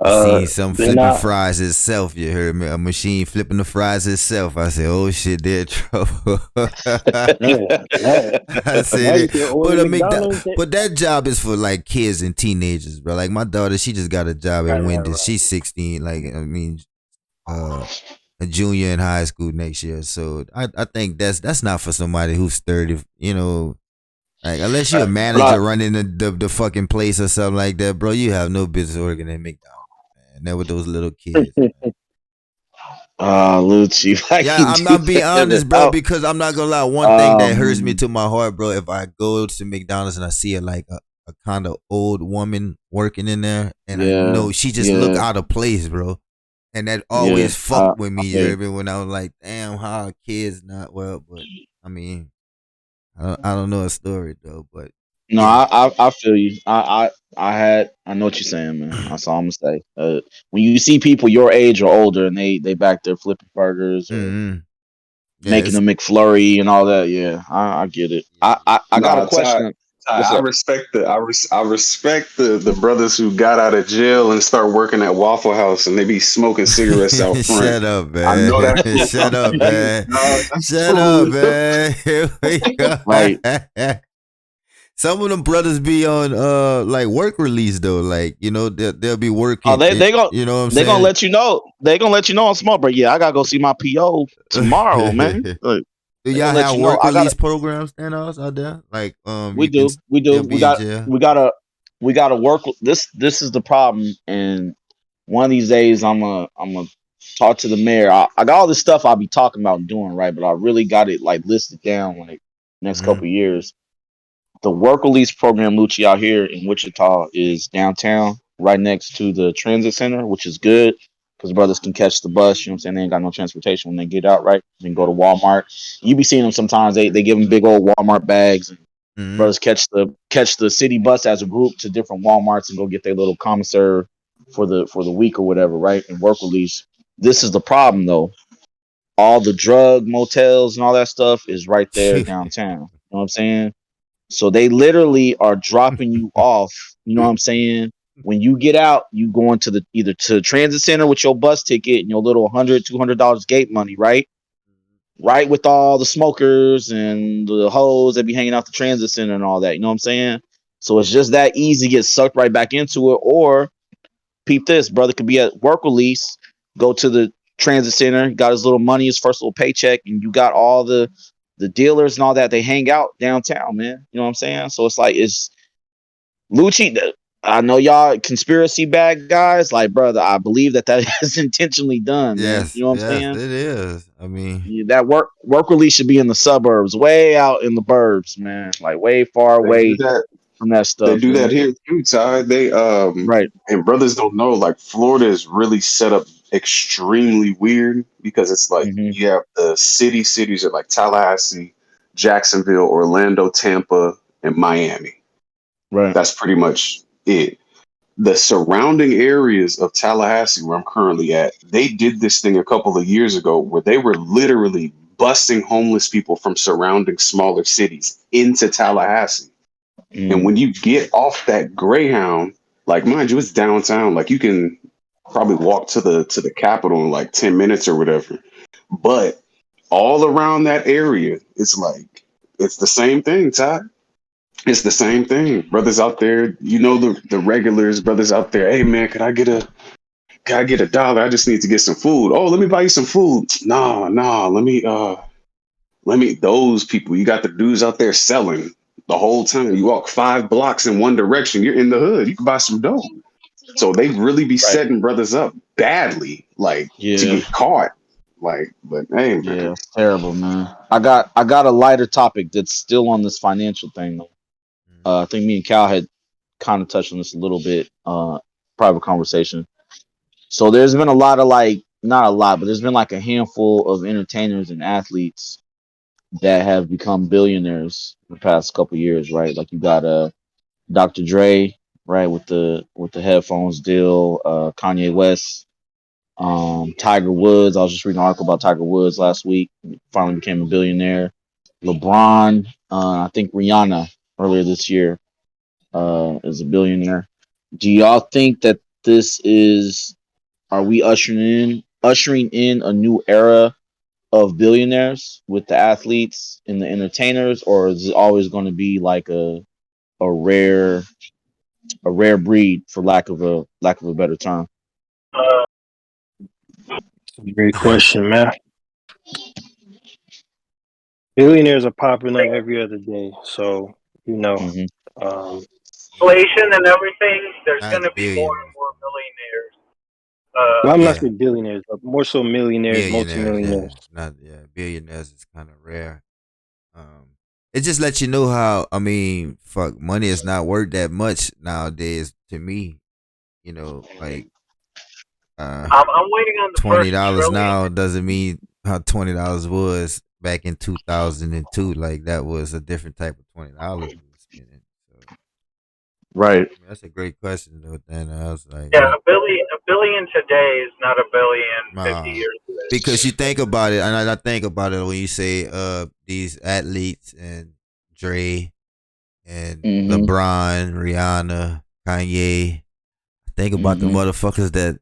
I seen some They're flipping not. fries itself. You heard me? A machine flipping the fries itself. I said, "Oh shit, they're in trouble." Yeah, yeah. I said Now you it, can order McDonald's. but that job is for like kids and teenagers, bro. Like my daughter, she just got a job at Wendy's. Right. She's 16. Like I mean, a junior in high school next year. So I think that's not for somebody who's 30. You know, like unless you're a But manager running the fucking place or something like that, bro. You have no business working at McDonald's, man. Not with those little kids. Lucci, why Yeah, you I'm do not being that? honest, bro, because I'm not gonna lie. One thing that hurts me to my heart, bro, if I go to McDonald's and I see a kind of old woman working in there, and I yeah, know she just look yeah, out of place, bro, and that yeah. always fucked with I me. feel you. When I was like, damn, how are kids not well? But I mean, I don't know a story though, but No, yeah. I feel you. I know what you're saying, man. That's all I'm gonna say. When you see people your age or older and they back there flipping burgers or Mm-hmm. Yeah, making a it's McFlurry and all that, yeah, I get it. I got a Nah, Ty, question. Ty, What's I up? respect I respect the brothers who got out of jail and start working at Waffle House and they be smoking cigarettes out front. Shut up, I know man. that's Shut up, hey, man. that's Shut for up, real. man. Here we go. Right. Some of them brothers be on like work release though. Like, you know, they'll be Oh, working you know what I'm they gonna saying? let you know. They gonna let you know on small break. Yeah, I gotta go see my PO tomorrow, man. Like, Do they y'all gonna let have you know. work release programs stand out there? Like We you can do. We do. still be in jail. We gotta work with this. This is the problem. And one of these days, I'm a talk to the mayor. I got all this stuff I'll be talking about and doing, right? But I really got it like listed down like next Mm-hmm. couple of years. The work release program, Lucci, out here in Wichita is downtown, right next to the transit center, which is good because brothers can catch the bus. You know what I'm saying? They ain't got no transportation when they get out, right? They can go to Walmart. You be seeing them sometimes. They give them big old Walmart bags, and Mm-hmm. brothers catch the city bus as a group to different WalMarts and go get their little commissary for the week or whatever, right? And work release. This is the problem though. All the drug motels and all that stuff is right there downtown. You know what I'm saying? So they literally are dropping you off. You know what I'm saying? When you get out, you go into the either to the transit center with your bus ticket and your little $100, $200 gate money, right? Right with all the smokers and the hoes that be hanging out the transit center and all that. You know what I'm saying? So it's just that easy to get sucked right back into it. Or peep this, brother could be at work release, go to the transit center, got his little money, his first little paycheck, and you got all the dealers and all that. They hang out downtown, man. You know what I'm saying? So it's like it's Lucci. I know y'all conspiracy bag guys, like brother. I believe that is intentionally done, man. You Yes, know what I'm yes, saying? it is. I mean, Yeah, that work release should be in the suburbs, way out in the burbs, man. Like way far They do away that. from that They stuff. do Yeah. that here too, Ty. They Right. and brothers don't know, like Florida is really set up extremely weird because it's like Hmm. you have the cities are like Tallahassee, Jacksonville, Orlando, Tampa, and Miami. Right. That's pretty much it. The surrounding areas of Tallahassee, where I'm currently at, they did this thing a couple of years ago where they were literally busing homeless people from surrounding smaller cities into Tallahassee. And Mm. when you get off that Greyhound, like mind you, it's downtown. Like you can probably walk to the Capitol in like 10 minutes or whatever. But all around that area, it's like it's the same thing, Ty. It's the same thing. Brothers out there, you know the regulars, brothers out there, hey man, can I get $1? I just need to get some food. Oh, let me buy you some food. Nah, let me those people. You got the dudes out there selling the whole time. You walk 5 blocks in one direction, you're in the hood. You can buy some dope. So they really be Right. setting brothers up badly, like to Yeah. get caught. Like, but hey Yeah. man. It's terrible, man. I got a lighter topic that's still on this financial thing though. I think me and Cal had kind of touched on this a little bit. Private conversation. So there's been a lot of like not a lot, but there's been like a handful of entertainers and athletes that have become billionaires in the past couple years, right? Like you got Dr. Dre, right, with the headphones deal, Kanye West, Tiger Woods. I was just reading an article about Tiger Woods last week. Finally became a billionaire. LeBron, I think Rihanna earlier this year is a billionaire. Do y'all think that this is? Are we ushering in a new era of billionaires with the athletes and the entertainers, or is it always going to be like a rare a rare breed, for lack of a better term? Great question, man. Billionaires are popping up every other day, so you know. Mm-hmm. Inflation and everything, there's going to Not be more billionaires, and more millionaires. Well, I'm not yeah, saying billionaires, but more so millionaires, millionaires, yeah, multimillionaires. not yeah, billionaires is kind of rare. Um, it just lets you know how I mean, fuck, money is not worth that much nowadays to me. You know, like uh, I'm waiting on the first $20 trillion. now doesn't mean how $20 was back in 2002. Like that was a different type of $20 we were spending. So Right. I mean, that's a great question though. Then I was like, Yeah, a billion today is not a billion 50 uh, years ago. because you think about it, and I think about it when you say these athletes and Dre and Mm-hmm. LeBron, Rihanna, Kanye. Think about the Mm-hmm. motherfuckers that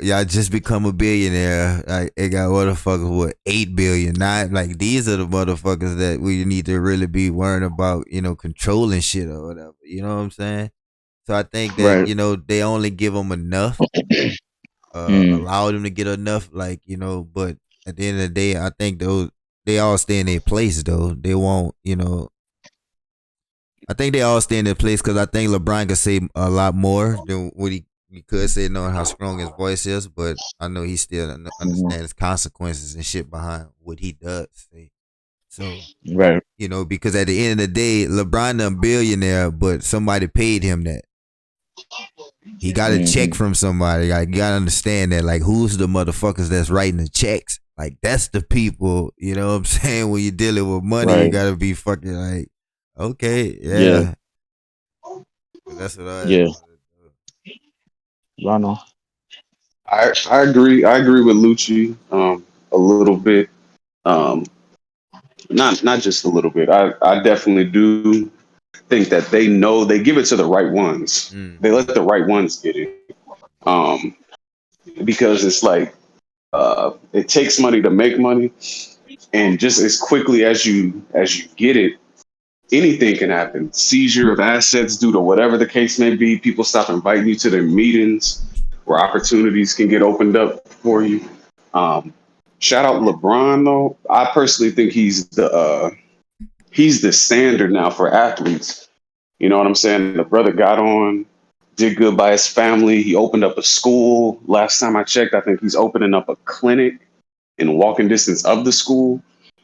y'all just become a billionaire. Like it got motherfuckers with 8 billion. Not like these are the motherfuckers that we need to really be worrying about. Controlling shit or whatever. You know what I'm saying? So I think that Right. they only give them enough, Mm. allow them to get enough. Like but at the end of the day, I think those they all stay in their place though. They won't. I think they all stay in their place because I think LeBron could say a lot more than what he could say, knowing how strong his voice is. But I know he still Mm-hmm. understands consequences and shit behind what he does say. So Right. because at the end of the day, LeBron a billionaire, but somebody paid him that. He got a check Mm-hmm. from somebody. Like you gotta understand that. Like who's the motherfuckers that's writing the checks? Like that's the people. You know what I'm saying? When you're dealing with money, you Right. gotta be fucking like, okay, Yeah. yeah. That's what I Yeah. wanted to I know. I agree. I agree with Lucci a little bit. Um, not just a little bit. I definitely do think that they know they give it to the right ones. do. They let Mm-hmm. the right ones get it. Um, because it's like it takes money to make money, and just as quickly as you get it, anything can happen. Seizure of assets due to whatever the case may be. People stop inviting you to their meetings where opportunities can get opened up for you. Um, Shout out LeBron though. I personally think he's the standard now for athletes. You know what I'm saying? The brother got on, did good by his family. He opened up a school. Last time I checked, I think he's opening up a clinic in walking distance of the school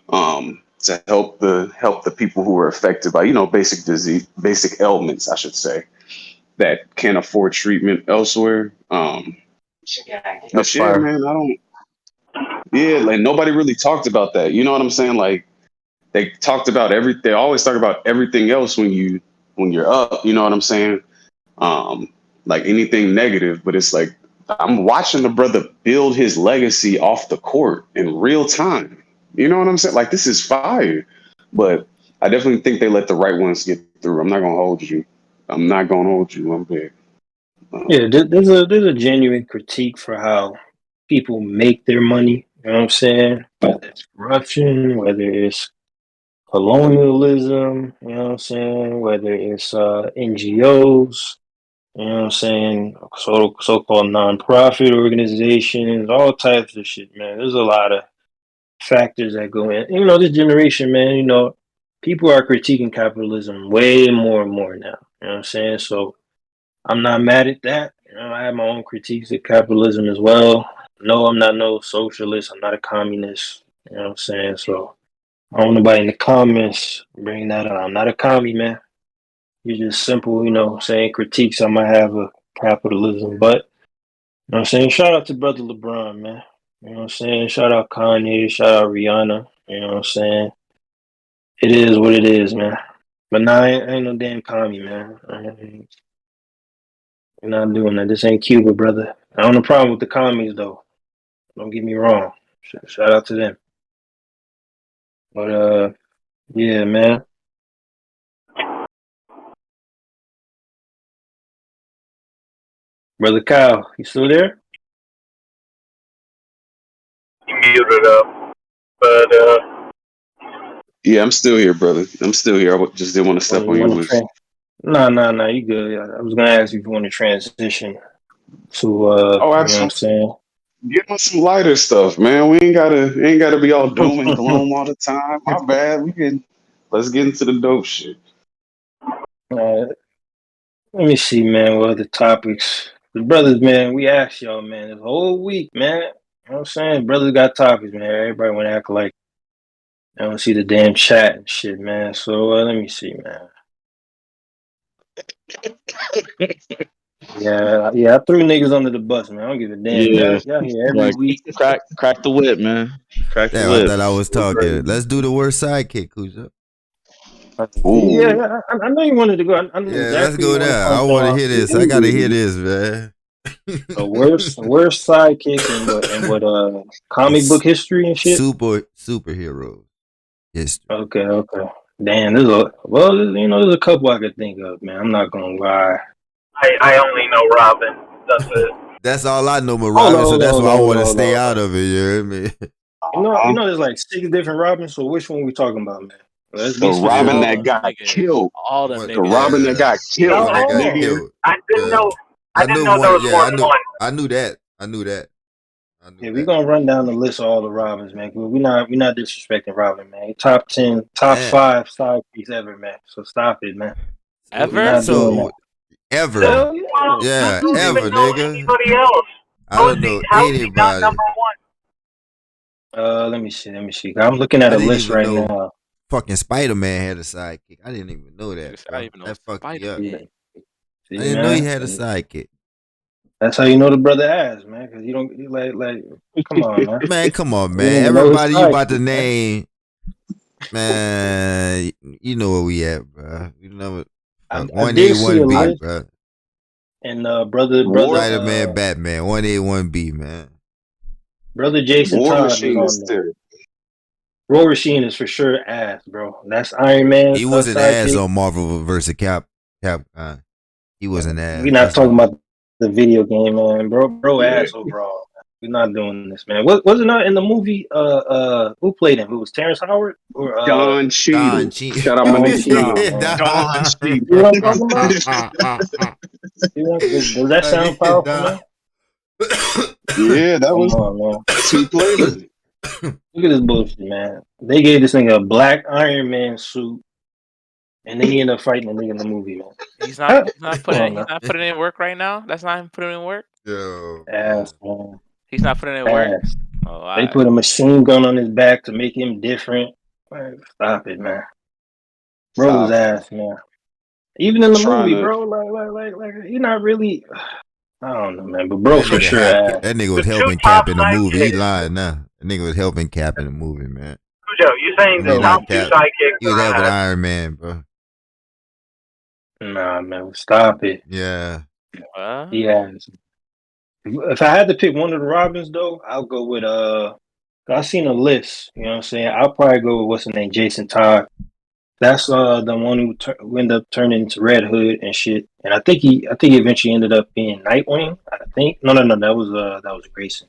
to help the people who are affected by basic disease, basic ailments, I should say, that can't afford treatment elsewhere. That's But yeah, fire. man, I don't. Yeah, like nobody really talked about that. You know what I'm saying? Like they talked about they always talk about everything else when you're up. You know what I'm saying? Like anything negative, but it's like I'm watching the brother build his legacy off the court in real time. You know what I'm saying? Like this is fire. But I definitely think they let the right ones get through. I'm not gonna hold you. I'm not gonna hold you. I'm big. Yeah, there's a genuine critique for how people make their money. You know what I'm saying? Whether it's corruption, whether it's colonialism, you know what I'm saying? Whether it's NGOs, you know what I'm saying? So-called nonprofit organizations, all types of shit, man. There's a lot of factors that go in. This generation, man, people are critiquing capitalism way more and more now. You know what I'm saying? So I'm not mad at that. I have my own critiques of capitalism as well. No, I'm not no socialist. I'm not a communist. You know what I'm saying? So I don't want nobody in the comments bring that up. I'm not a commie, man. It's just simple, saying critiques I might have of capitalism. But know what I'm saying? Shout out to brother LeBron, man. You know what I'm saying? Shout out Kanye, shout out Rihanna. You know what I'm saying? It is what it is, man. But nah, I ain't no damn commie, man. We're not doing that. This ain't Cuba, brother. I don't have a problem with the commies, though. Don't get me wrong. Shout out to them. But, yeah, man. Brother Kyle, you still there? He muted up. But, Yeah, I'm still here, brother. I'm still here. Just didn't want to step on your wish. Nah, you good. I was gonna ask you if you want to transition to Oh, you know what I'm absolutely. saying? Give us some lighter stuff, man. We ain't gotta be all doom and gloom all the time. My bad. Let's get into the dope shit. Let me see, man, what other topics. The brothers, man, we asked y'all, man, this whole week, man. You know what I'm saying? Brothers got topics, man. Everybody wanna act like I don't see the damn chat and shit, man. So let me see, man. Yeah, I threw niggas under the bus, man. I don't give a damn. Yeah, Y'all here every like week. crack the whip, man. Crack the Damn, I whip. thought I was talking. Let's do the worst sidekick, Cujo. Ooh. Yeah, I know you wanted to go. I know Yeah, let's exactly go you want to there. come I want to from. hear this. I gotta hear this, man. The worst sidekick in what comic book history and shit. Superhero history. Okay. Damn, there's a couple I could think of, man. I'm not gonna lie. I only know Robin. That's it. That's all I know, Hold Robin. on, So that's why I want to hold stay on. out of it. You hear me? You know, there's like 6 different Robins. So which one we talking about, man? Let's The be Robin specific. that got killed. All them The niggas. Robin that got The killed, one that got nigga. killed. I didn't Yeah. know. I didn't know one. there was Yeah, more than one. I knew that. Yeah, we're gonna run down the list of all the Robins, man. We're not disrespecting Robin, man. Top 10, top 5 sidekicks ever, man. So stop it, man. We're not doing that. Ever. Hell yeah. Well, Yeah, I don't ever, even know nigga. anybody else. I don't know How is he not anybody. number one? Let me see. I'm looking at I a didn't list even right know now. fucking Spider-Man had a sidekick. I didn't even know that, bro. That fucked me up. Yeah. See, I didn't know he man. had a sidekick. That's how you know the brother ass, man. Because you don't like. Come on, man. Man, come on, You man. don't even know his Everybody you about to sidekick, man. name, man, you know where we at, bro. You know, I 1A, did see a 1B, list, bro. and brother, Spider-Man, Batman, 1A, 1B, man. brother Jason War Todd was Machine on is there. there. War Machine is for sure ass, bro. That's Iron Man's He was an ass sidekick. on Marvel vs. Capcom. He was an ass. We're not talking about the video game, man. Bro, Yeah. ass overall. We're not doing this, man. Wasn't that in the movie? Who played him? Who was Terrence Howard or Don Cheadle. Shout out my Don nigga Cheadle? Don You Cheadle. know what I'm talking about? Does that sound powerful, man? Yeah, that was Come on, man. two players. Look at this bullshit, man. They gave this nigga a black Iron Man suit, and then he ended up fighting the nigga in the movie, man. He's not putting in work right now. That's not him putting in work. Yo, Ass, man. He's not putting in work. Ass. Oh, They put a machine gun on his back to make him different. Man, stop it, man. Bro was ass, man. Even in the movie, bro, like he not really. I don't know, man, but bro for sure ass. That nigga was helping Cap in the movie. He lying now. That nigga was helping Cap in the movie, man. Cujo, you saying the top two sidekicks He was are helping ass? Iron Man, bro. Nah, man, stop it. Yeah. Yeah. If I had to pick one of the Robins, though, I'll go with I seen a list. You know what I'm saying? I'll probably go with what's the name, Jason Todd. That's the one who ended up turning into Red Hood and shit. And I think he eventually ended up being Nightwing. I think no, that was Grayson.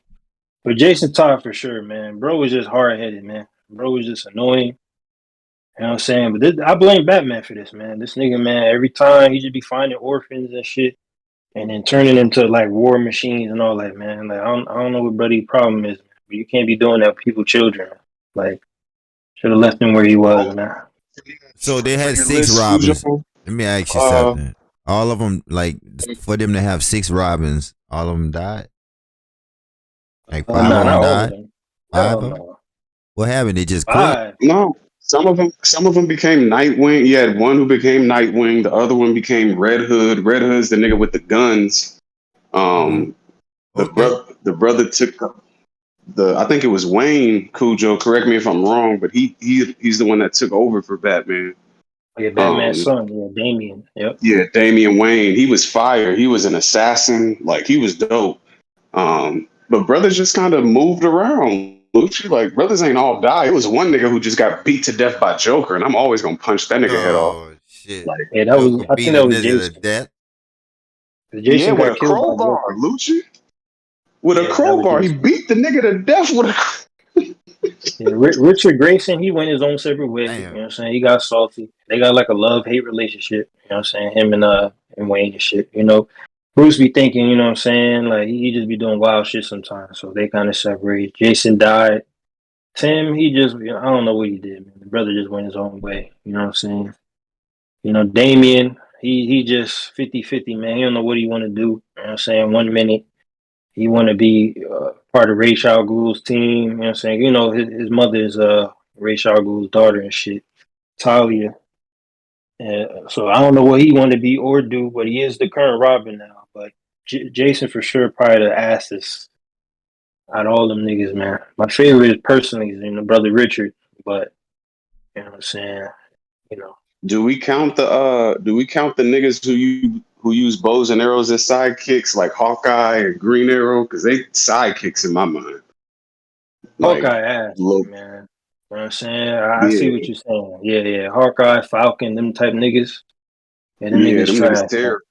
But Jason Todd for sure, man. Bro was just hard headed, man. Bro was just annoying. You know what I'm saying? But I blame Batman for this, man. This nigga, man, every time he just be finding orphans and shit, and then turning into like war machines and all that, man. Like I don't know what Buddy's problem is, man. But you can't be doing that with people's children. Like should have left him where he was, man. So they had 6 Robins. Let me ask you something. All of them, like, for them to have 6 Robins, all of them died? Like 5 of them died? 5 of them? What happened? They just quit? No. Some of them became Nightwing. You had one who became Nightwing. The other one became Red Hood. Red Hood's the nigga with the guns. The brother took I think it was Wayne Cujo. Correct me if I'm wrong, but he's the one that took over for Batman. Yeah, Batman's son, yeah, Damian. Yep. Yeah, Damian Wayne. He was fire. He was an assassin. Like he was dope. But brothers just kind of moved around. Lucci, like brothers ain't all die. It was one nigga who just got beat to death by Joker, and I'm always gonna punch that nigga head off. Oh shit! Like, yeah, that was. Joker I beat think a that was nigga to Jason. death. Jason with got a killed by crowbar, Joker. Lucci. With a Yeah, that was crowbar, he Jason. beat the nigga to death with a. Yeah, Richard Grayson, he went his own separate way. Damn. You know what I'm saying? He got salty. They got like a love-hate relationship. You know what I'm saying? Him and Wayne and shit. You know, Bruce be thinking, you know what I'm saying? Like he just be doing wild shit sometimes. So they kind of separate. Jason died. Tim, he just, you know, I don't know what he did, man. The brother just went his own way. You know what I'm saying? You know, Damien, he just 50-50, man. He don't know what he want to do. You know what I'm saying? 1 minute he want to be part of Ra's al Ghul's team. You know what I'm saying? You know, his mother is Ra's al Ghul's daughter and shit, Talia. And so I don't know what he want to be or do, but he is the current Robin now. But Jason for sure probably the asses out of all them niggas, man. My favorite personally is brother Richard, but you know what I'm saying? You know. Do we count the niggas who use bows and arrows as sidekicks like Hawkeye and Green Arrow? Because they sidekicks in my mind. Like, Hawkeye ass, look, man. You know what I'm saying? I see yeah, what you're saying. Yeah. Hawkeye, Falcon, them type niggas. Yeah, them yeah, niggas them niggas trash, man. terrible.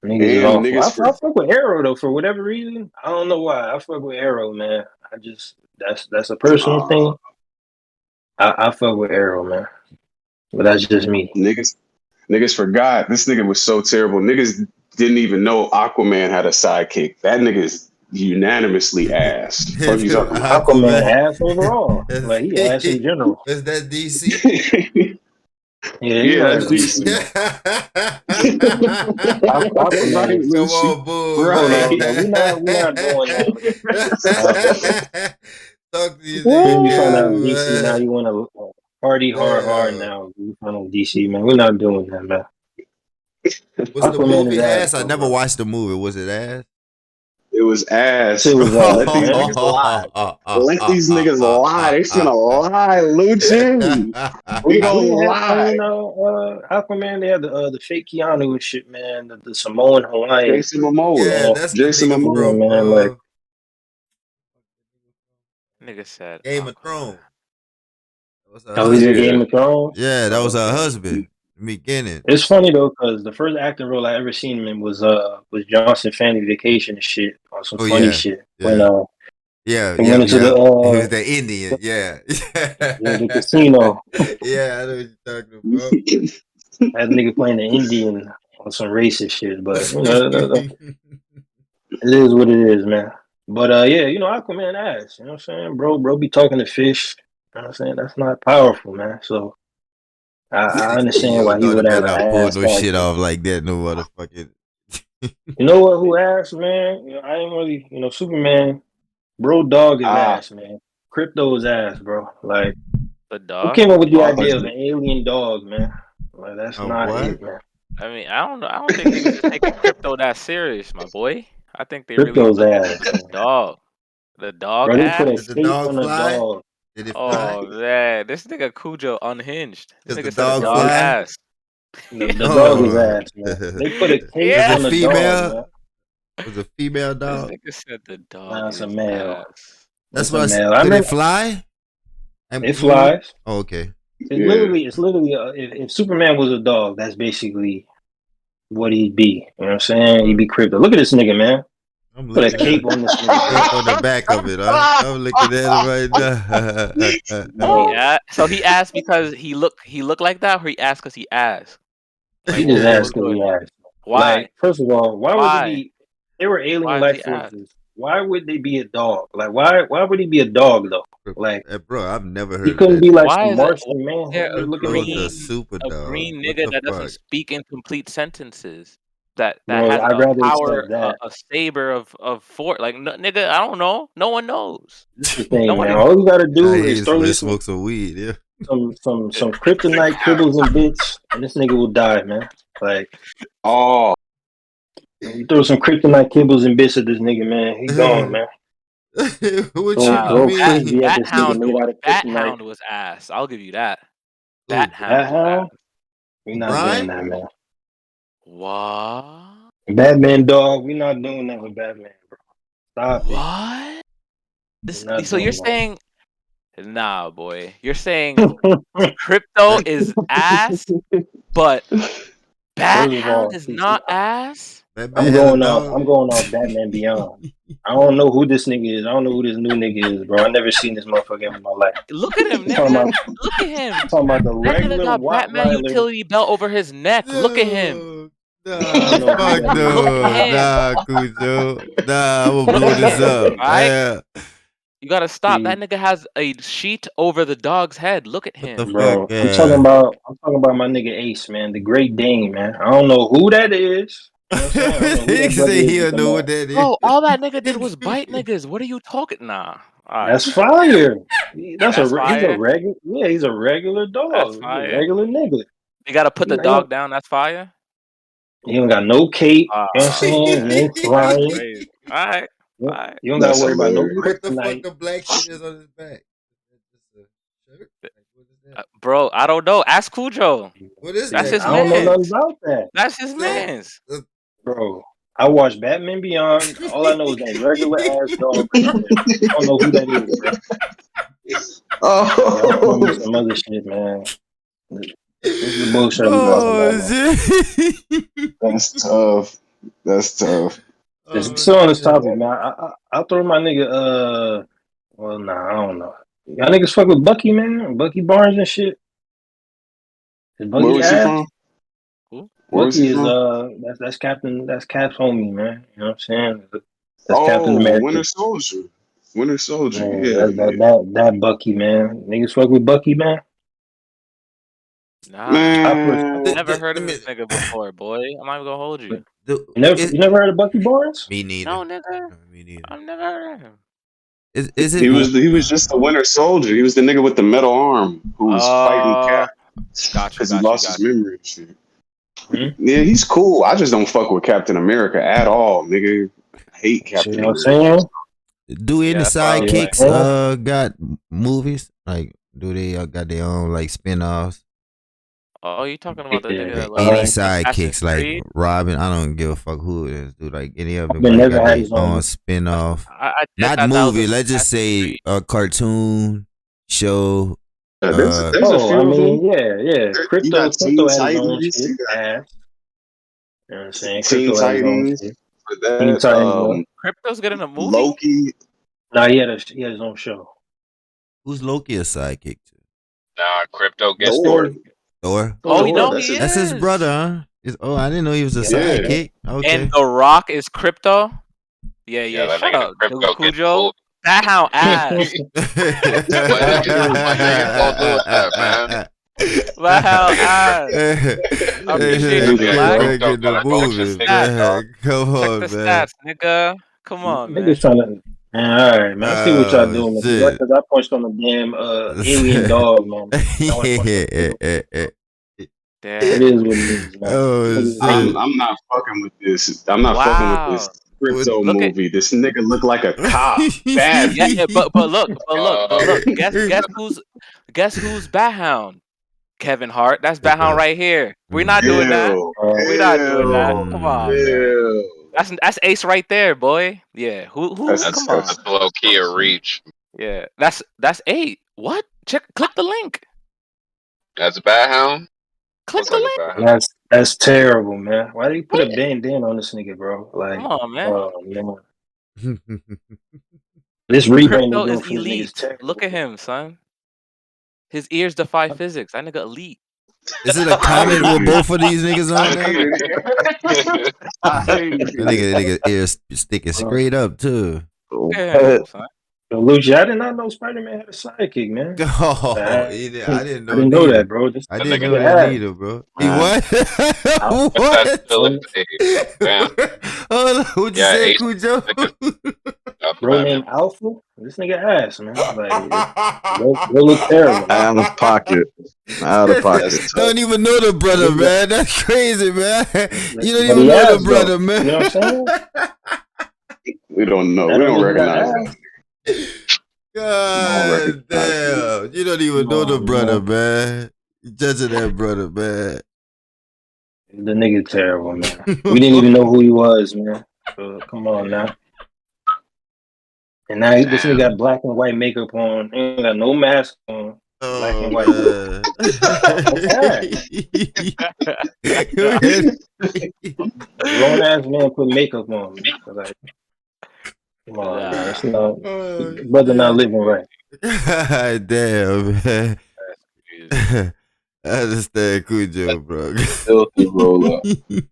Niggas is And awful. I niggas for fuck with Arrow though for whatever reason. I don't know why. I fuck with Arrow, man. I just that's a personal thing. I fuck with Arrow, man. But that's just me. niggas forgot this nigga was so terrible. Niggas didn't even know Aquaman had a sidekick. That nigga's unanimously ass. Fuck you talking about? Aquaman Aquaman. ass overall. Like he ass in general. Is that DC? Yeah, you Yeah, know that's that's DC. DC. Right, Aquaman. Come Lucy. on, bull. Hold Right. on, no, we not doing that with DC. Talk to you, Then you find out nigga. DC now you want to party hard Damn. now. You find out DC, man. We're not doing that, man. Was the Aquaman is movie ass, ass? I though, never bro. watched the movie. Was it ass? It was ass. Shit was ass, Let these man. niggas lie. Let these niggas lie. They finna lie, Lucci. We We gonna didn't have, lie. Aquaman. They had the fake Keanu and shit, man. The Samoan Hawaiian. Jason Momoa. Yeah, Man, that's the Jason nigga Momoa. yeah, from man. Like Nigga said Game of Aquaman. Thrones. That was her how he's in husband. Yeah. Game of Thrones. Yeah, that was her Okay. husband. Beginning. It's funny though, because the first acting role I ever seen him in was Johnson Family Vacation and shit on some Oh funny yeah, shit when yeah, yeah, he yeah, went into yeah. He was the the Indian. Yeah, the casino. yeah. I know what you're talking about. That nigga playing the Indian on some racist shit, but you know, it is what it is, man. But yeah, Aquaman ass, you know what I'm saying? Bro be talking to fish. You know what I'm saying? That's not powerful, man. So I understand Yo, why he no, the would have better an not pull ass no shit sidekick. off like that. No motherfucking. You know what? Who ass, man? I ain't really, Superman. Bro, dog is Ah, ass, man. Crypto is ass, bro. Like, The who dog. came up with the oh, I thought idea of you. an alien dog, man? Like, that's not What? it, man. I mean, I don't know. I don't think niggas is taking crypto that serious, my boy. I think they really Crypto's looking at ass, the man. dog. The dog Bro, they put a ass. Did the cape dog on a fly? dog. Did it fly? Oh man, this nigga Cujo unhinged. This Does the nigga said a dog Bro, dog fly? ass. the dog is Oh, ass, man. They put a cape was Yeah. it on a dog, female? man. Was it female This dog? nigga said the dog Nah, it's a is male. ass. That's It's what a I said. male. I Did it remember fly? it And move? flies. Oh, okay. Yeah. It's literally, if Superman was a dog, that's basically what he'd be. You know what I'm saying? He'd be crypto. Look at this nigga, man. I'm Put a looking at cape it. on this nigga, bro. Cape on the back of it, huh? I'm looking at it right now. Bro, So he asked because he looked like that, or he asked because he asked. Like he just what's asked because going he on? asked. Why? Like, first of all, why would they Why? be? They were alien Why is he life asked? forces. Why would they be a dog? Like, why would he be a dog though? Like, Bro, I've never he heard of couldn't that be like shit. Why some is it? Martian Why is there manhunter looking Crypto the nigga. super a dog. green What nigga the that doesn't fuck? speak in complete sentences? That Bro, has I'd a rather power, accept that. a saber of four. Like nigga, I don't know. No one knows. This is the No thing, one man. even All you gotta Nah, do he is needs throw to you smoke some weed, yeah. some kryptonite kibbles and bits, and this nigga will die, man. Like, Oh, you You throw some kryptonite kibbles and bits at this nigga, man. He gone, man. What you Nah, Throw Bat, mean? frisbee at Bat this nigga Hound, made out of Bat kryptonite. Hound was ass. I'll give you that. Ooh, Bat That Hound was ass. hound? We not doing Brian? that, man. What? Batman dog, we not doing that with Batman, bro. Stop it. What? We're not So you're doing saying, nah, boy. You're saying that. Crypto is ass, but Bat First of Hound all, is see, not ass? That I'm man had a going off. dog. I'm going off Batman Beyond. I don't know who this nigga is. I don't know who this new nigga is, bro. I never seen this motherfucker in my life. Look at him, I'm talking nigga. about, Look at him. I'm talking about the That nigga regular got Batman Rottweiler. utility belt over his neck. Look at him. No, I nah, don't know who fuck that is. Look no, at him. nah, Cujo. Nah, I'm gonna Look blow at this him. up. Right? Yeah. You gotta stop. See, That nigga has a sheet over the dog's head. Look at What the him. fuck? bro, I'm talking about my nigga Ace, man, the Great Dane, man. I don't know who that is. You know what I'm saying? I don't know who He that brother say is he with don't the know what mouth. that is. Bro, all that nigga did was bite niggas. What are you talking? Nah. Alright, That's man. fire. That's That's he's a fire. regular. Yeah, he's a regular That's dog. He's a fire. regular nigga. You gotta put He, the dog down. That's fire. he don't got no cape. You know what I'm Ah, saying? He man. ain't That's flying. crazy. Alright. You Alright. you don't gotta That's worry about no hilarious. What the fuck kryptonite. the black shit is on his back? Is a shirt? Like, what is that? Bro, I don't know. Ask Cujo. What is That's See, that his I don't shit? know nothing man's. about that, That's his So, man's. bro. I watched Batman Beyond. All I know is that regular ass dog right there. I don't know who that is, bro. Y'all tell me Oh, some other shit, man. This is the bullshit I be talking about, man. oh shit. that's tough. That's tough. Just Oh still on this shit. topic, man. I'll throw my nigga. Well, nah, I don't know. Y'all niggas fuck with Bucky, man. Bucky Barnes and shit. Is Where Bucky was he ass? from? Who? Where was he Bucky is from? that's Cap's homie, man. You know what I'm saying? That's Captain Oh, America. Winter Soldier. Winter Soldier. Man, Yeah, yeah. that Bucky, man. Niggas fuck with Bucky, man. Nah, I man. first Man, Never heard Let of me, this nigga before, boy. I'm not even gonna hold you. it, you never heard of Bucky Barnes? me neither. No, nigga. No, me neither. I've never heard of him. Is it? he was just the Winter Soldier. He was the nigga with the metal arm who was fighting Cap Got you, because he got you, lost his got you. memory and shit. Hmm? Yeah, he's cool. I just don't fuck with Captain America at all, nigga. I hate See Captain what I'm America. saying? Do any Yeah, that's what I was See what saying. sidekicks I'm saying? got movies? Like, do they got their own like spin-offs? Oh, you talking about the nigga Yeah. that Any like Assassin's sidekicks like Creed? Robin? I don't give a fuck who it is. Do like any of them But like never got had their his own own. spin-off? I just Not thought that was movie. a Let's just Assassin's say Creed. a cartoon show. There's a Oh, I few of them. mean, yeah. You got Crypto Teen had his own Titans. shit. You got Ass. You know what I'm saying? Teen Crypto had his own Titans shit. for Teen that. Titans, yeah. Crypto's getting a movie? Loki. Nah, he had his own show. Who's Loki a sidekick to? Nah, crypto That's getting Thor. movie. Thor. Thor. Oh, you Thor. know That's he his. That's his is. brother, huh? I didn't know he was a Yeah. Yeah. sidekick. Okay. And The Rock is Crypto? Yeah, Yeah, that shut nigga up, dude, crypto getting Cujo. That how ass. what niggas gonna do with that, man? That how ass. I appreciate That you, nigga Black. crypto Get the gonna go to Check the movies, stats. niggas, dog. man. Come Check on, the man. stats, nigga. Come on, man. Niggas trying to. Man, all right, man. I see what y'all Oh doing, man. shit. Because I punched on the damn alien dog, man. Now I punched on the crypto. It Damn. is what it is, man. Oh Niggas shit. I'm not fucking with this. I'm not fucking with this Wow. What? crypto Look at movie. This nigga look like a cop. Bad. yeah, but look. Guess who's Bathound? Kevin Hart. That's Bathound right here. We're not doing that. Ew. We're not doing that. Ew. Come on, man. Ew. That's Ace right there, boy. Yeah. Who? That's Come on. That's disgusting. low key a reach. Yeah. That's 8. What? Click the link. That's a bad hound. Click Looks the like a link. bad hound. That's terrible, man. Why do you put a What? bandana on this nigga, bro? Like, Come on, man. oh man, this rebrand they Crypto doing is for this nigga is elite. Look terrible. at him, son. His ears defy physics. That nigga elite. Is it a I comment hate with you. both of these niggas I on there? hate it. I hate That you. nigga ear sticking straight up too. Look at him, son. Yo, Luigi, I did not know Spider-Man had a sidekick, man. Oh, I didn't I know didn't know neither. that, bro. This I That didn't nigga know nigga that ass. neither, bro. He what? that's still What? damn. Hold on, what you Yeah, say, Ace Cujo? niggas up Bro Batman. named Alpha. This nigga ass, man. Like, bro look terrible, man. Out of pocket. Out of pocket. That's tough. Don't even know the brother, Nigga, man. That's crazy, man. You don't but even he know the ass brother, though. man. You know what I'm saying? We don't know. That We don't don't mean he got recognize that. ass. We don't God recognize that. damn. You don't even Come know the on, brother, man. man. You judging that brother, man. The nigga terrible, man. We didn't even know who he was, man. So come on now. And now this nigga got black and white makeup on. He ain't got no mask on. Black Oh and white. man. That's ass. Go ahead. A grown ass man put makeup on, man. So, like, come on, man. It's Nah, not Oh brother not shit. living right. God damn, man. that's crazy. I understand That's Cujo, bro. a filthy roll up.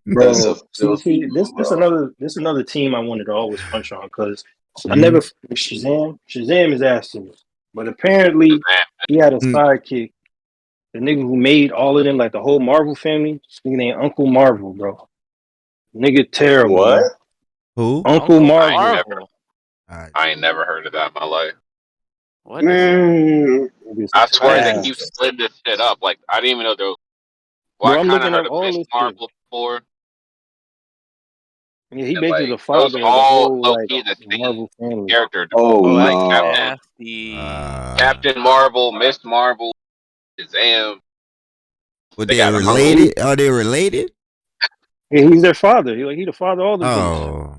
That's a Bro, filthy this roll up. another team I wanted to always punch on because I Mhm. never Shazam is ass to me. But apparently he had a Mm. sidekick. The nigga who made all of them, like the whole Marvel family, this nigga named Uncle Marvel, bro. Nigga terrible, What? man. Who? Uncle Uncle Marvel. Marvel. Alright. I ain't never heard of that in my life. What is it? Man, Nigga's I swear they ass. keep splitting this shit up. Like I didn't even know there was. Well, I Bro, I'm kind of looking heard up of all Miss this shit. Marvel before, Yeah, he and basically like the those father of the all whole low like key the same Marvel family. character. oh Oh, Like that's no. Nasty. Captain Marvel, Miss Marvel, Shazam. Were They they got an uncle. related? Are they related? yeah, he's their father. He the father of all the beasts. Oh.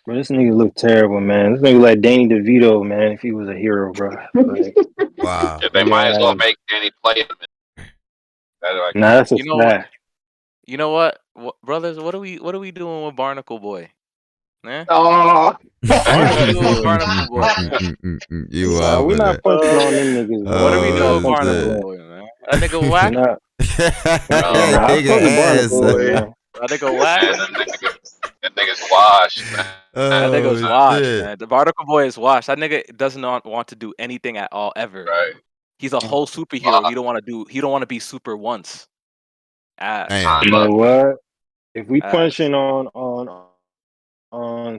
Bro, this nigga look terrible, man. This nigga like Danny DeVito, man, if he was a hero, bro. Like, Wow. If they might as well yeah, make Danny play him. That's like, nah, that's a You know what? fact. You know what? Brothers, what are we doing with Barnacle Boy? Eh? Oh. What are we Barnacle doing with Boy. Barnacle Boy, man? You Nah, are we for not that. punching on them niggas, What are man. we We doing not Oh with punching Barnacle on shit. them. Boy, man? That nigga We whack. not. Nah, I fuck Nigga with ass. Barnacle, Boy. man. That nigga whack. man, them niggas washed, man. That nigga's Oh washed, shit. man. The Barnacle Boy is washed. That nigga does not want to do anything at all ever. Right. He's a whole superhero. He don't want to do. He don't want to be super once. Ass. Damn. You know what? If we Ass. punching on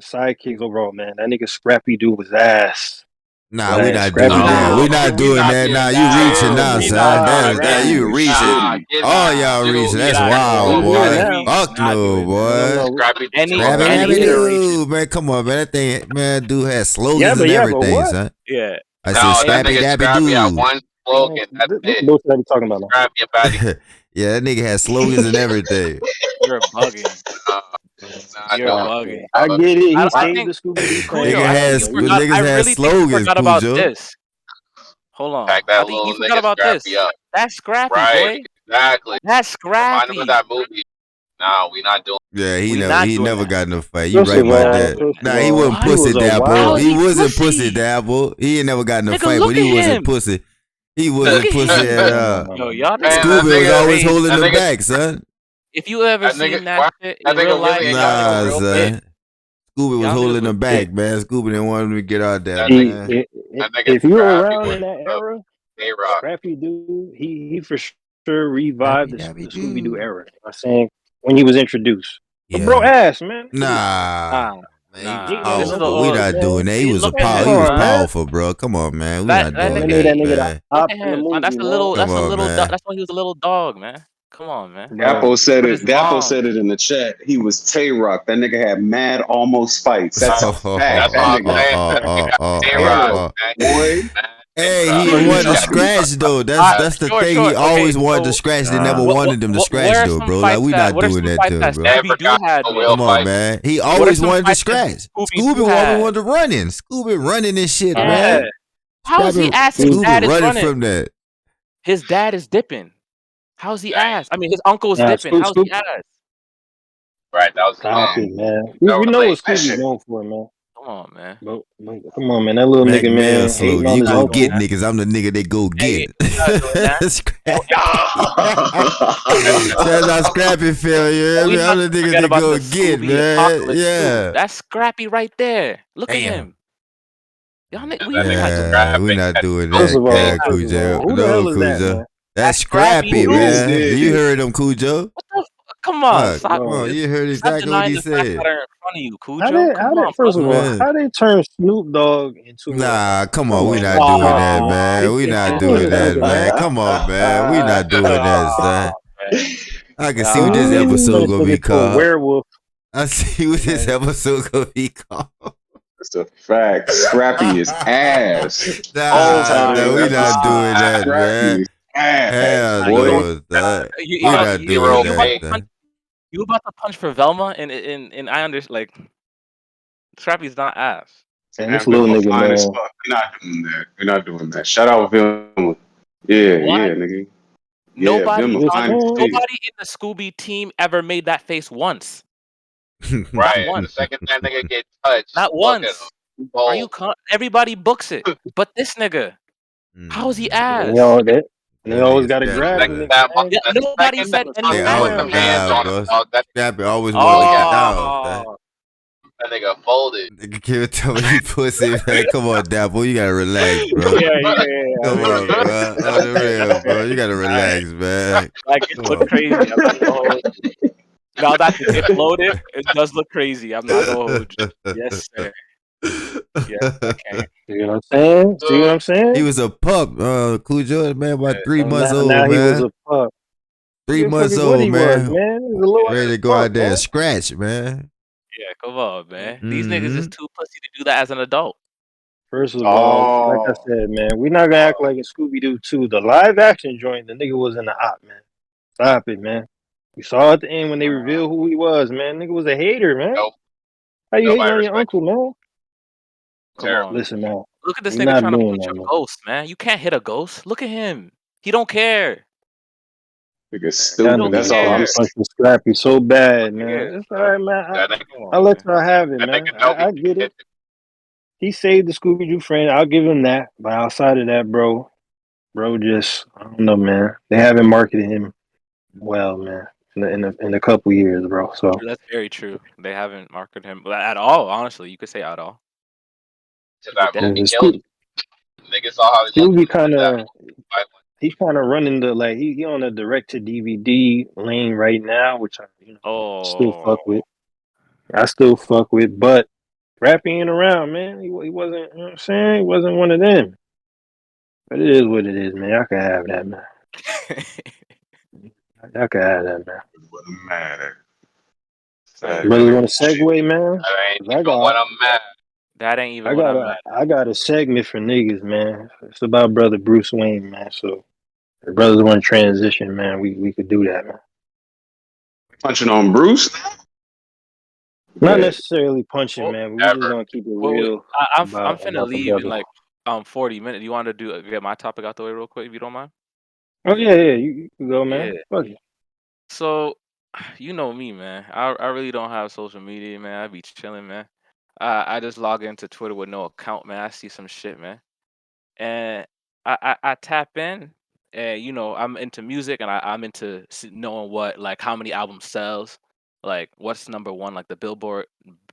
sidekicks overall, man, that nigga Scrappy Doo was ass. Nah, we Like not Scrappy doing that. Doo. We No, not we doing not that. Nah, doing you that. reaching Chill, now, We man. son. not Nah, doing That that that. you nigga reaching. Nah, shitty. get All nah, y'all dude. reaching. We That's not doing We wild, that. here boy. now. Fuck Not no, doing that. No, boy. Scrappy Doo Any was Rabbit, not any rabbit, shit. iteration. doo. Man, come on, man. That thing, man, dude has yeah, slogans and but everything, what? son. Yeah. I said, No, that Scrappy nigga Dappy Scrappy had Doo. one slogan. That's What it. bullshit are we talking about now? Scrappy about it. Yeah, that nigga has slogans and everything. You're bugging. Uh, nah, You're don't. bugging. I get it. He I saved think the Scooby Doo Cujo, Nigga I think franchise. you has I get forgot. it. niggas I has really think you slogans, forgot about Cujo. this. Hold on. Pack that I think you little forgot nigga about Scrappy this. up. That's Scrappy, Right. boy. Exactly. That's Remind him of Scrappy. that movie. Nah, we not doing. Yeah, We not he doing never that. got in a fight. You First right of We about not all, that. doing first that. of Nah, he all, wasn't he What? pussy was a dabble. How is He wild. he wasn't pussy pussy? dabble. He ain't never got in a Nigga, fight, but look he at wasn't him. pussy. He Look wasn't at pussy him. at Yo, y'all Man, niggas that Scooby is was nigga, always holding crazy. that the nigga, back, son. If you ever that nigga, seen that why- shit that in real nigga life, really ain't got y'all no Nah, niggas real would back. get. son. Scooby was Y'all niggas holding the would If, back, get. man. Scooby didn't want him to get out there, That nigga, man. that nigga if you were Scrappy around was in that era, A-Rock. Scrappy Doo, he for sure revived Dappy the dappy Scooby Doo doo. era. You know what I'm saying when he was introduced. But bro, Yeah. ass man. Nah. Nah, Man, he was He ain't nah. never This is the powerful. We nothing, old. not doing man. that. He was a Look at power. Come He him, was on, son. man. powerful, bro. Come on, man. We That not that Man, doing they nigga. made that, that nigga the man. Look op at in the him, son. movie, That's a man. little. Come That's a on, little. man. That's when he was a little dog, man. Come on, man. Bro, Dapo said With it. his Dapo mom. said it in the chat. He was Tay Rock. That nigga had mad almost fights. That's a fact. That's what That I'm nigga saying. That nigga got A-Rock, killer, Oh. man. boy. Man, Hey, A-Rock. he bro, wanted to That's what I'm scratch talking though. about. That's the Short, thing. He short. Okay, always wanted to so scratch. They never nah. wanted him to what scratch are though, some bro. Like fights we that? not What are doing some that fights to him, that bro. Never Scooby Doo got had no though? will Come on, fight. man. He What are always some wanted to fights that scratch. Scooby Scooby Doo always had? wanted to running. Scooby running this shit, Yeah. man. How is he ass? His dad Scooby is running running. from that. His dad is dipping. How's he Dang. ass? I mean, his uncle is Nah, dipping. How's he Scoop, ass? Right, that was his stop mom. it, Man, man. That We know relate. what that Scooby shit. known for, man. Come on, man. But come on, man. That little Mac nigga, Mill man, hating slogan. on You his go Not doing get uncle. that. niggas. I'm the nigga they go Hey, get. we're not doing that. Scrappy. That's how Scrappy feel, you hear And we me? I'm not the to nigga forget they about go the get, Scooby man. apocalypse too. Yeah. That's Scrappy right there. Look at Damn. him. Y'all, That we nigga not doing Yeah, we scrapping. not doing First that, of all, Cujo. who the No, hell is that, Cujo. man? That's Scrappy Scrappy, too. Who is man. You this? heard him, Cujo. What the? Come on, Fuck, stop. come on. Bro, You heard Stop exactly what denying he the facts said. that are in front of you, Cujo. Come how they on, first of all, Man. how they turn Snoop Dogg into Nah, come on. come We on, not man. doing Like, that, man. We not explain doing this that, nigga, man. man. Come on, man. We not doing that, son. I can see what this Turn episode this gonna nigga be to a called. werewolf. I see what this Like, episode gonna be called. That's a fact. Scrappy is ass. I'm Nah, tired of no, this we Episode. not doing that, Scrappy man. is ass, Hell You gonna, boy. no, son. you We about not you, doing you that, about to punch son. you about to punch for Velma and I understand like Scrappy's not ass. man, Man, this little Vilma nigga, fine as man. fuck. We're not doing that. We're not doing that. Shout out Vilma. Yeah, What? nigga. Yeah, Nobody Vilma Just on fine as saying. shit. nobody in the Scooby team ever made that face once. Not Right. The once. second that nigga get touched, Not look at him. once. Are you Bold. everybody books it. But this nigga, how is he And ass? y'all that they That always nigga got to Scrappy, grab the Second man. nigga, that, man. Yeah, the nobody second said that Turn They anything. put always the around, man. hands nah, on him, bro. dog, Scrappy always want to look get at him. down, son. Oh, That nigga folded. Nigga can't tell me he pussy, man. Come on, Dapple. You gotta relax, bro. Yeah. Come on, bro. On the real, bro. You gotta alright. relax, man. Like it Come look on. crazy. I'm not gonna hold you. Now that the dip loaded, it does look crazy. I'm not gonna hold you. Yes, sir. Yes, I can. See what I'm saying? See what I'm He saying? was a pup, Cujo, man, about 3 And months now old, he was man. a pup. 3 months What old, he was, man. man. He was a little Ready ass to go pup, out there man. and scratch, man. Yeah, come on, man. These niggas Mm-hmm. is too pussy to do that as an adult. First of all, like I Oh, said, man, we not gonna act like in Scooby Doo 2. The live action joint, the nigga was in the op, man. Stop it, man. We saw at the end when they revealed who he was, man. Nigga was a hater, man. Nope. How you hating Nobody on your respects uncle, man? Come on. Listen, man. Look at this We nigga not trying to doing punch that, a man. ghost, man. You can't hit a ghost. Look at him. He don't care. nigga He Y'all stupid. don't niggas That's all want to I'm care. get saying. punched and Scrappy so bad, Look man. at It's all bro. right, man. That nigga, Come I'll on, let man. y'all have it, that man. nigga know he I can get it. hit. He saved the Scooby Doo friend. I'll give him that. But outside of that, bro, just I don't know, man. They haven't marketed him well, man, in a couple years, bro. So That's very true. They haven't marketed him at all. Honestly, you could say at all. To They that movie definitely. killed him. Nigga saw how he looked Scooby when he kind did that of movie. he's kind of running the like he on a direct to DVD lane right now, which I still Oh, fuck with. I still fuck with, but Rappy ain't around, man. He wasn't. You know what I'm saying? He wasn't one of them. But it is what it is, man. Y'all can have that, man. Y'all can have that, man. It wouldn't matter. Hey, Sad Brothers man. want to shit. segue, man? That ain't 'Cause even what I'm mad. That ain't even what I'm mad I got a segment for niggas, man. It's about brother Bruce Wayne, man. So if brothers want to transition, man, we could do that, man. Punching on Bruce. Not Bet. necessarily punching, at. man. But we just Ever. gonna keep it Well, real I'm about finna the leave in brother. like 40 minutes. You want to get my topic out the way real quick if you don't mind? Oh yeah. You can go, Yeah. man. Fuck it. So, you know me, man. I really don't have social media, man. I be chilling, man. I just log into Twitter with no account, man. I see some shit, man, and I tap in, and I'm into music, and I'm into knowing what like how many albums sells, like what's number one, like the Billboard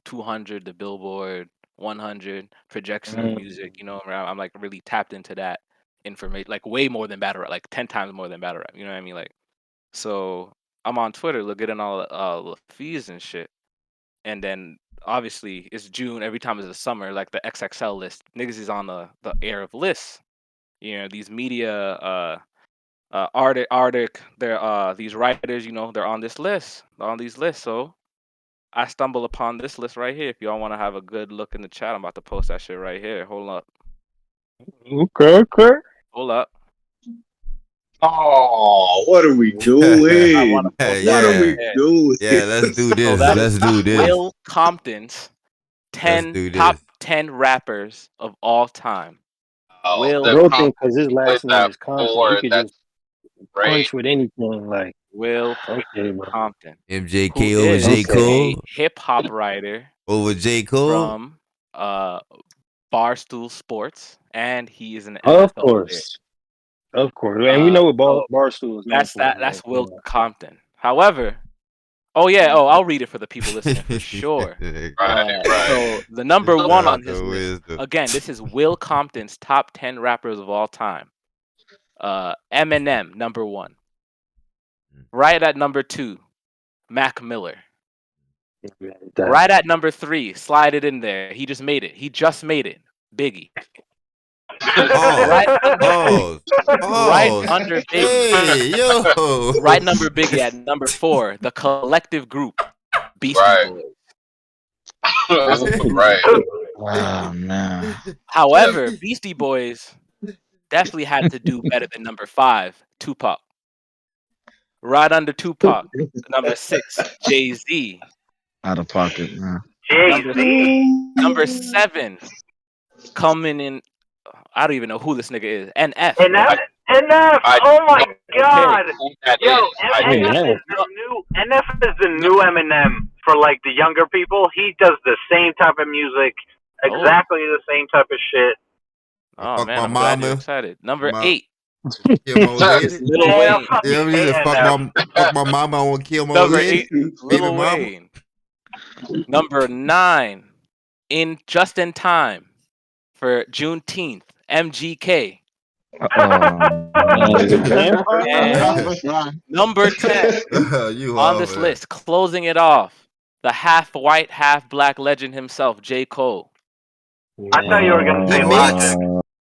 200, the Billboard 100 projections of music. I'm like really tapped into that information, like way more than battle rap, like 10 times more than battle rap. You know what I mean? Like, so I'm on Twitter, looking at all the fees and shit. And then obviously it's June. Every time it's the summer, like the XXL list, niggas is on the air of lists. These media Arctic, they're these writers, they're on this list. They're on these lists. So I stumble upon this list right here. If y'all want to have a good look in the chat, I'm about to post that shit right here. Hold up. Okay. Hold up. Oh, what are we I want doing? to post that What are right we Yeah. there. doing? Yeah, let's do So this. that is Let's do this. Will Compton's Let's 10 do top this. 10 rappers of all time. Oh, Will the Bro think because his company with last name that is Compton, he board, could just that's great. punch with anything. Like, Will okay, bro. Compton, who MJK over J. is Okay. a Cole. hip hop writer Over J. Cole. from uh Barstool Sports, and he is an Of NFL player. course. And we know what So Barstool is known that's for, that. man. That's Will Compton. However, Oh yeah. Oh, I'll read it for the people listening for sure. So the number one on his list again. This is Will Compton's top 10 rappers of all time. Eminem number 1. Right at number 2, Mac Miller. Right at number 3, slide it in there. He just made it. Biggie. Right under Biggie. Hey, yo. Right number Biggie at number 4, the collective group, Beastie Boys. Right. Oh man. However, Beastie Boys definitely had to do better than number 5, Tupac. Right under Tupac, number 6, Jay-Z. Out of pocket, man. Number 7, coming in. I don't even know who this nigga is. NF. NF. Oh my god. Yo, NF is the new Eminem for like the younger people. He does the same type of music, exactly the same type of shit. Oh man, I'm glad you're excited. Number 8. Kill my old lady. Lil Wayne. Yeah, he said, fuck my mama, I want to kill my old Number lady. 8, Lil Wayne. Number 9, just in time for Juneteenth, MGK. Number 10 on this list, closing it off, the half white, half black legend himself, J. Cole. I thought you were gonna say Logic.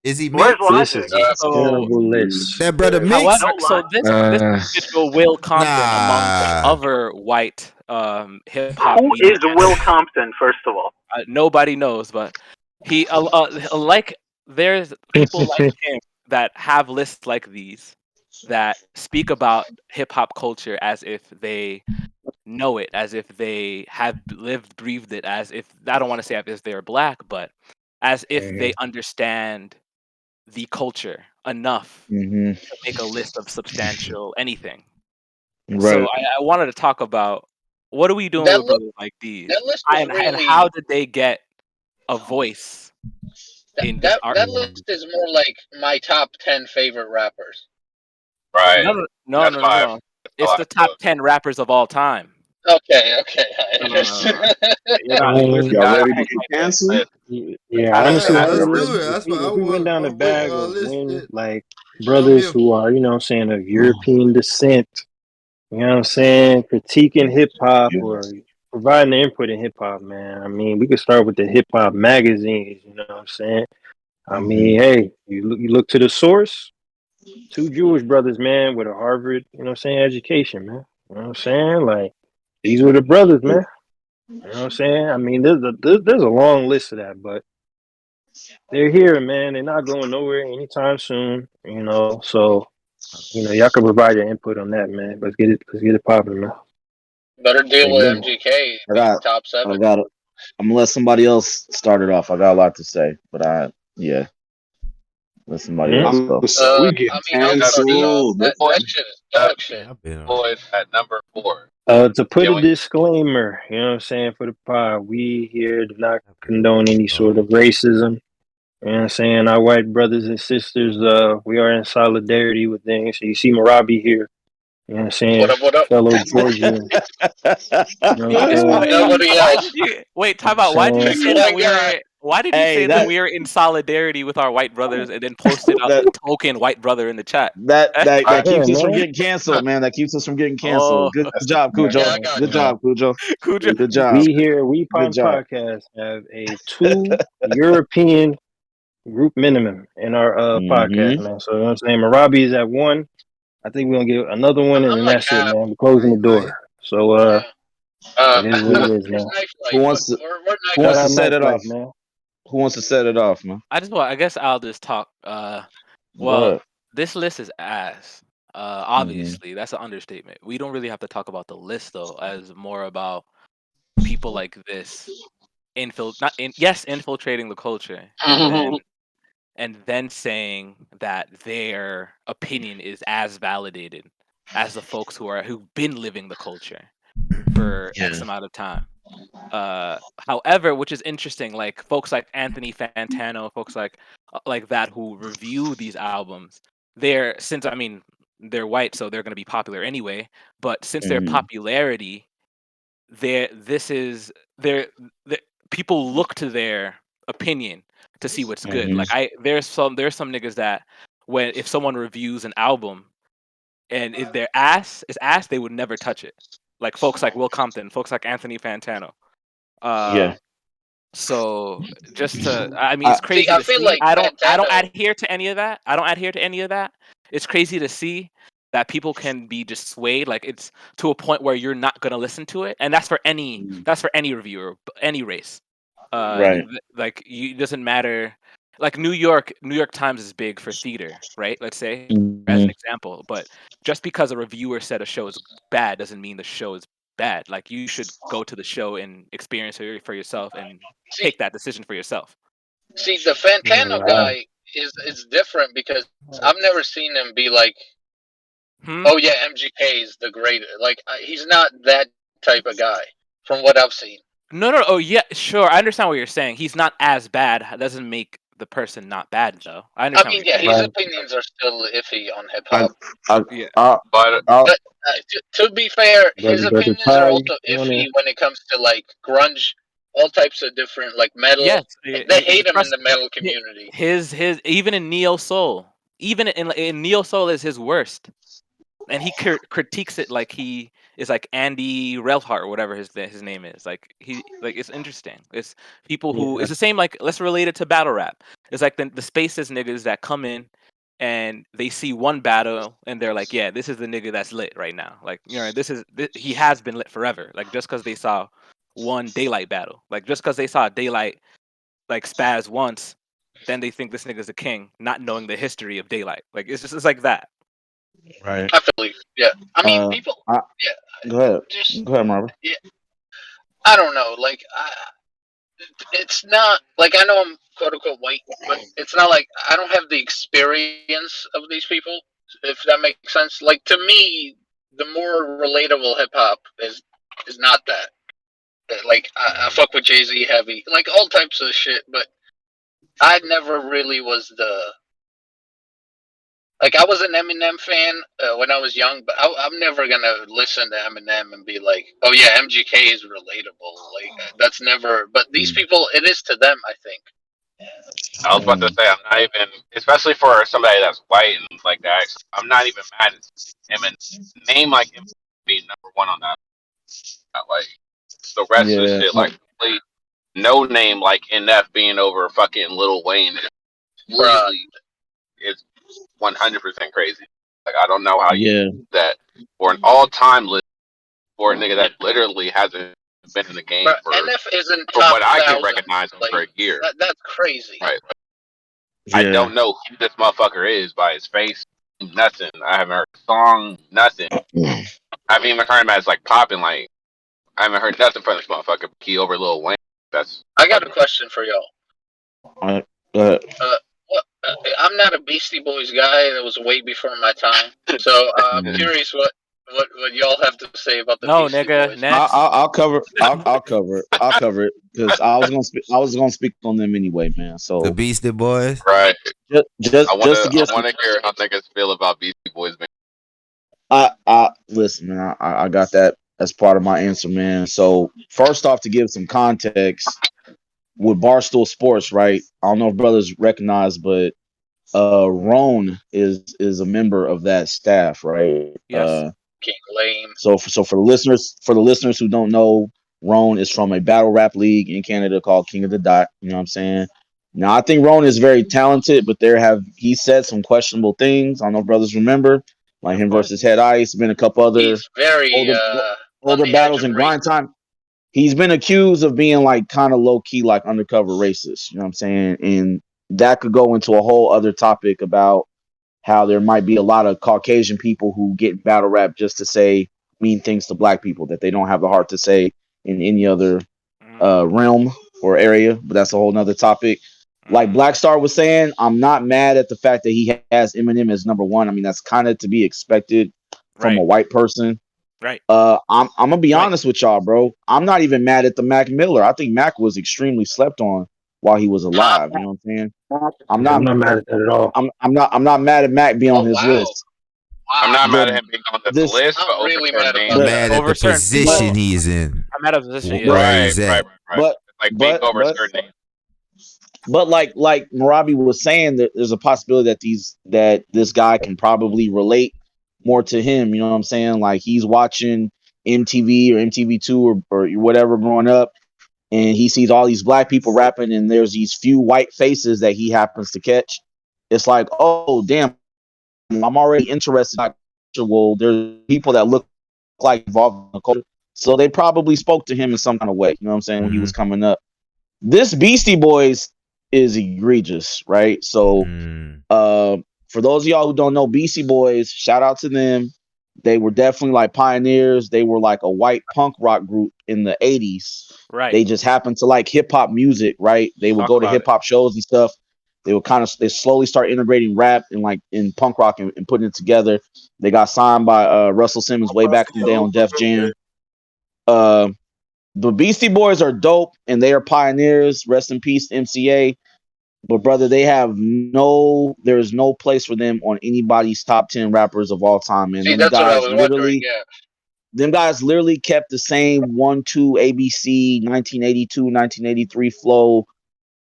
Is he Where's mixed? Logic? Terrible list. That brother mixed. However, so this individual Will Compton among other white hip hop. Who is Will Compton? First of all, nobody knows, but he like there's people like him that have lists like these that speak about hip hop culture as if they know it, as if they have lived, breathed it, as if I don't want to say as if they're black, but as if they understand the culture enough to make a list of substantial anything. Right. So I wanted to talk about what are we doing with brothers like these, and how did they get a voice in this art? That list is more like my top 10 favorite rappers. Right. No. It's the top 10 rappers of all time. Okay. Y'all ready to get canceled? Yeah, honestly, That's if we went down the bag of when, like, brothers who are, of European descent, critiquing hip hop or providing input in hip hop, man. I mean, we could start with the hip hop magazines, you know what I'm saying? I mean, hey, you look to the source, 2 Jewish brothers, man, with a Harvard, education, man. You know what I'm saying? Like, these were the brothers, man. You know what I'm saying? I mean, there's a long list of that, but they're here, man. They're not going nowhere anytime soon, So, y'all can provide your input on that, man. Let's get it popping, man. Better deal with MGK. Top 7. I'm gonna let somebody else start it off. I got a lot to say, but let somebody else go. We get canceled. That shit is dog shit. Boys at number 4. To put a disclaimer, you know what I'm saying, for the pod, we here do not condone any sort of racism. You know what I'm saying? Our white brothers and sisters, we are in solidarity with things. So you see Marabi here. You know what I'm saying? What up? Fellow Georgian. Wait, time out. Why did you say that we are? Why did you say that we are in solidarity with our white brothers and then posted out the token white brother in the chat? That keeps us from getting canceled, man. That keeps us from getting canceled. Good job, Cujo. Good job, Cujo. Good job. We podcast have a 2 European group minimum in our podcast, man. So you know what I'm saying? Marabi is at 1. I think we're gonna get another one, and then that's it, man. We're closing the door. So it is what it is, man. Who wants to set it off, man? Who wants to set it off, man? I guess I'll just talk. This list is ass. Obviously, that's an understatement. We don't really have to talk about the list though, as more about people like this infiltrating the culture, and then saying that their opinion is as validated as the folks who've been living the culture for X amount of time. However, which is interesting, like folks like Anthony Fantano, folks like that who review these albums, they're white, so they're going to be popular anyway. But since their popularity people look to their opinion to see what's good. Like there's some niggas that if someone reviews an album and if their ass is ass, they would never touch it. Like folks like Will Compton, folks like Anthony Fantano. So just it's crazy I to feel see. like I don't Fantano. adhere to any of that. It's crazy to see that people can be just swayed. Like it's to a point where you're not gonna listen to it, and that's for any reviewer, any race. Right. It doesn't matter. Like New York Times is big for theater, right? Let's say as an example, but just because a reviewer said a show is bad doesn't mean the show is bad. Like you should go to the show and experience it for yourself and take that decision for yourself. See, the Fantano guy is different because I've never seen him be like, "Oh yeah, MGK is the greatest." Like he's not that type of guy, from what I've seen. No. Oh yeah, sure. I understand what you're saying. He's not as bad. That doesn't make the person not bad, though. I understand. I mean, yeah, his opinions are still iffy on hip hop. But to be fair, his opinions are also iffy when it comes to like grunge, all types of different like metal. Yes, they hate him in the metal community. His even in neo soul, even in neo soul is his worst, and he critiques it like he is like Andy Relhart or whatever his name is. Like it's interesting. It's people who it's the same. Like let's relate it to battle rap. It's like the spaces niggas that come in and they see one battle and they're like, yeah, this is the nigga that's lit right now. Like he has been lit forever. Like just because they saw one Daylight battle, like just because they saw Daylight like spaz once, then they think this nigga's a king, not knowing the history of Daylight. Like it's like that. Right. I feel yeah. I mean, people. Go ahead. Go ahead, Marvin. Yeah. I don't know. Like, it's not like I know I'm quote unquote white, but it's not like I don't have the experience of these people. If that makes sense. Like to me, the more relatable hip hop is not that. Like I fuck with Jay-Z heavy, like all types of shit, but I never really was I was an Eminem fan when I was young, but I'm never gonna listen to Eminem and be like, "Oh yeah, MGK is relatable." Like that's never. But these people, it is to them, I think. I was about to say, I'm not even, especially for somebody that's white and like that. I'm not even mad at him and name like him being number one on that. Like the rest of the shit, like complete no name like NF being over fucking Lil Wayne is 100% crazy. Like I don't know how you do that for an all-time list for a nigga that literally hasn't been in the game for NF isn't from top what I can 1,000, recognize like, for a year. That's crazy. Right. I don't know who this motherfucker is by his face. Nothing. I haven't heard a song. Nothing. I haven't even heard him as like popping. Like I haven't heard nothing from this motherfucker. He over Lil Wayne. I got a question for y'all. All right. Go ahead. I'm not a Beastie Boys guy. That was way before my time. So I'm curious what y'all have to say about the Beastie Boys. Next. I'll cover it because I was gonna speak on them anyway, man. So the Beastie Boys, right? Just I want to hear how niggas feel about Beastie Boys, man. I listen, man. I got that as part of my answer, man. So first off, to give some context, with Barstool Sports, right? I don't know if brothers recognize, but Roan is a member of that staff, right? Yes. King Lame. So for the listeners who don't know, Roan is from a battle rap league in Canada called King of the Dot. You know what I'm saying? Now I think Roan is very talented, but he said some questionable things. I don't know if brothers remember, like him versus Head Ice. Been a couple other He's very older battles in grind time. He's been accused of being like kind of low key, like undercover racist. You know what I'm saying? And that could go into a whole other topic about how there might be a lot of Caucasian people who get battle rap just to say mean things to black people that they don't have the heart to say in any other realm or area. But that's a whole nother topic. Like Black Star was saying, I'm not mad at the fact that he has Eminem as number one. I mean, that's kind of to be expected from a white person. Right. I'm gonna be honest with y'all, bro. I'm not even mad at the Mac Miller. I think Mac was extremely slept on while he was alive. You know what I'm saying? I'm not mad at that at all. I'm not mad at Mac being on his list. I'm not mad at him being on the list, but I'm over really certain mad names. about Mad that. at the position people, he's in. I'm out of position. Yeah. Where he's at. But Like being over but certain names. but like Marabi was saying, that there's a possibility that this guy can probably relate more to him. You know what I'm saying? Like he's watching MTV or MTV2 or whatever growing up, and he sees all these black people rapping, and there's these few white faces that he happens to catch. It's like, oh damn, I'm already interested in that culture. Well, there's people that look like involved in the culture, so they probably spoke to him in some kind of way. You know what I'm saying? When he was coming up. This Beastie Boys is egregious, right? So, for those of y'all who don't know Beastie Boys, shout out to them. They were definitely like pioneers. They were like a white punk rock group in the 80s. Right. They just happened to like hip hop music, right? They would Talk go to about hip hop shows and stuff. They would they slowly start integrating rap and like in punk rock and putting it together. They got signed by Russell Simmons way back in the day on Def Jam. The Beastie Boys are dope and they are pioneers. Rest in peace, MCA. But brother, there's no place for them on anybody's top 10 rappers of all time, man. See, that's what I was wondering. Yeah. Them guys literally kept the same 1-2 ABC 1982, 1983 flow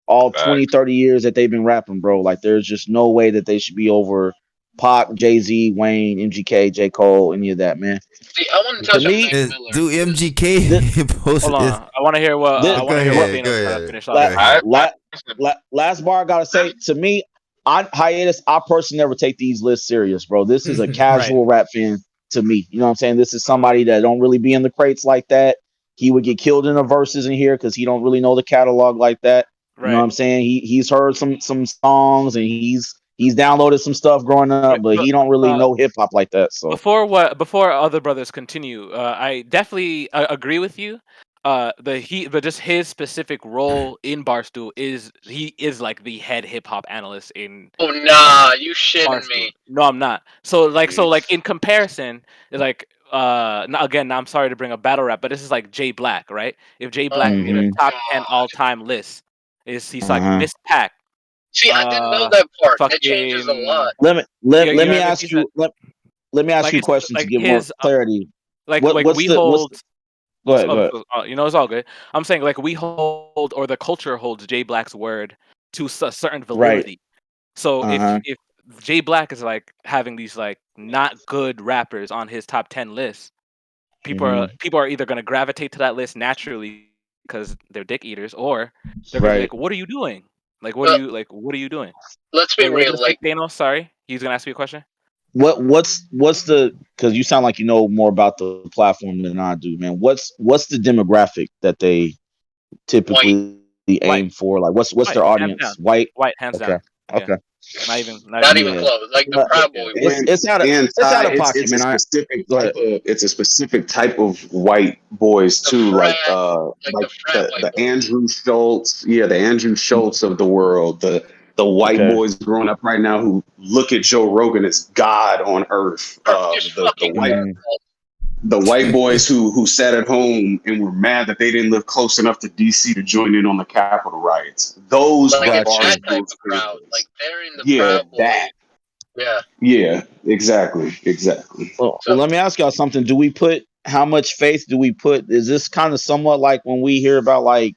all 20, 30 years that they've been rapping, bro. Like there's just no way that they should be over Pac, Jay-Z, Wayne, MGK, J. Cole, any of that, man. See, I want to touch on Mac Miller. Do MGK hold on. I want to hear what Dano's trying to finish off. Last bar I gotta say, to me, I personally never take these lists serious, bro. This is a casual rap fan to me. You know what I'm saying? This is somebody that don't really be in the crates like that. He would get killed in the verses in here because he don't really know the catalog like that. You know what I'm saying? He's heard some songs and he's downloaded some stuff growing up, but he don't really know hip hop like that. So before other brothers continue, I definitely agree with you. But just his specific role in Barstool is he is like the head hip hop analyst in. Oh nah, you shitting me? No, I'm not. So like in comparison, like now I'm sorry to bring a battle rap, but this is like Jay Black, right? If Jay Black made a top 10 all time list, he's like Miss Pac. See, I didn't know that part. That changes a lot. Let me ask you a question to get more clarity. Go ahead. It's all good. I'm saying like we hold, or the culture holds Jay Black's word to a certain validity. Right. So if Jay Black is like having these like not good rappers on his top 10 list, people are either going to gravitate to that list naturally because they're dick eaters, or they're going to be like, "What are you doing? Like, what are you doing?" Let's be real. Like Dano, sorry, he's gonna ask me a question. What's the, because you sound like you know more about the platform than I do, man. What's the demographic that they typically aim for? Like what's their audience? White, hands down. Okay. Okay. Not even close. Like the Proud Boy. It's out of pocket, man. It's a specific type of white boys too, like the Andrew Schultz, the Andrew Schultz of the world, the white boys growing up right now who look at Joe Rogan as God on earth. The white boys who sat at home and were mad that they didn't live close enough to DC to join in on the Capitol riots. Those like it's that type of crowd. Like they're in the Proud Boys. That. Yeah, exactly. Well, let me ask y'all something. How much faith do we put? Is this kind of somewhat like when we hear about, like,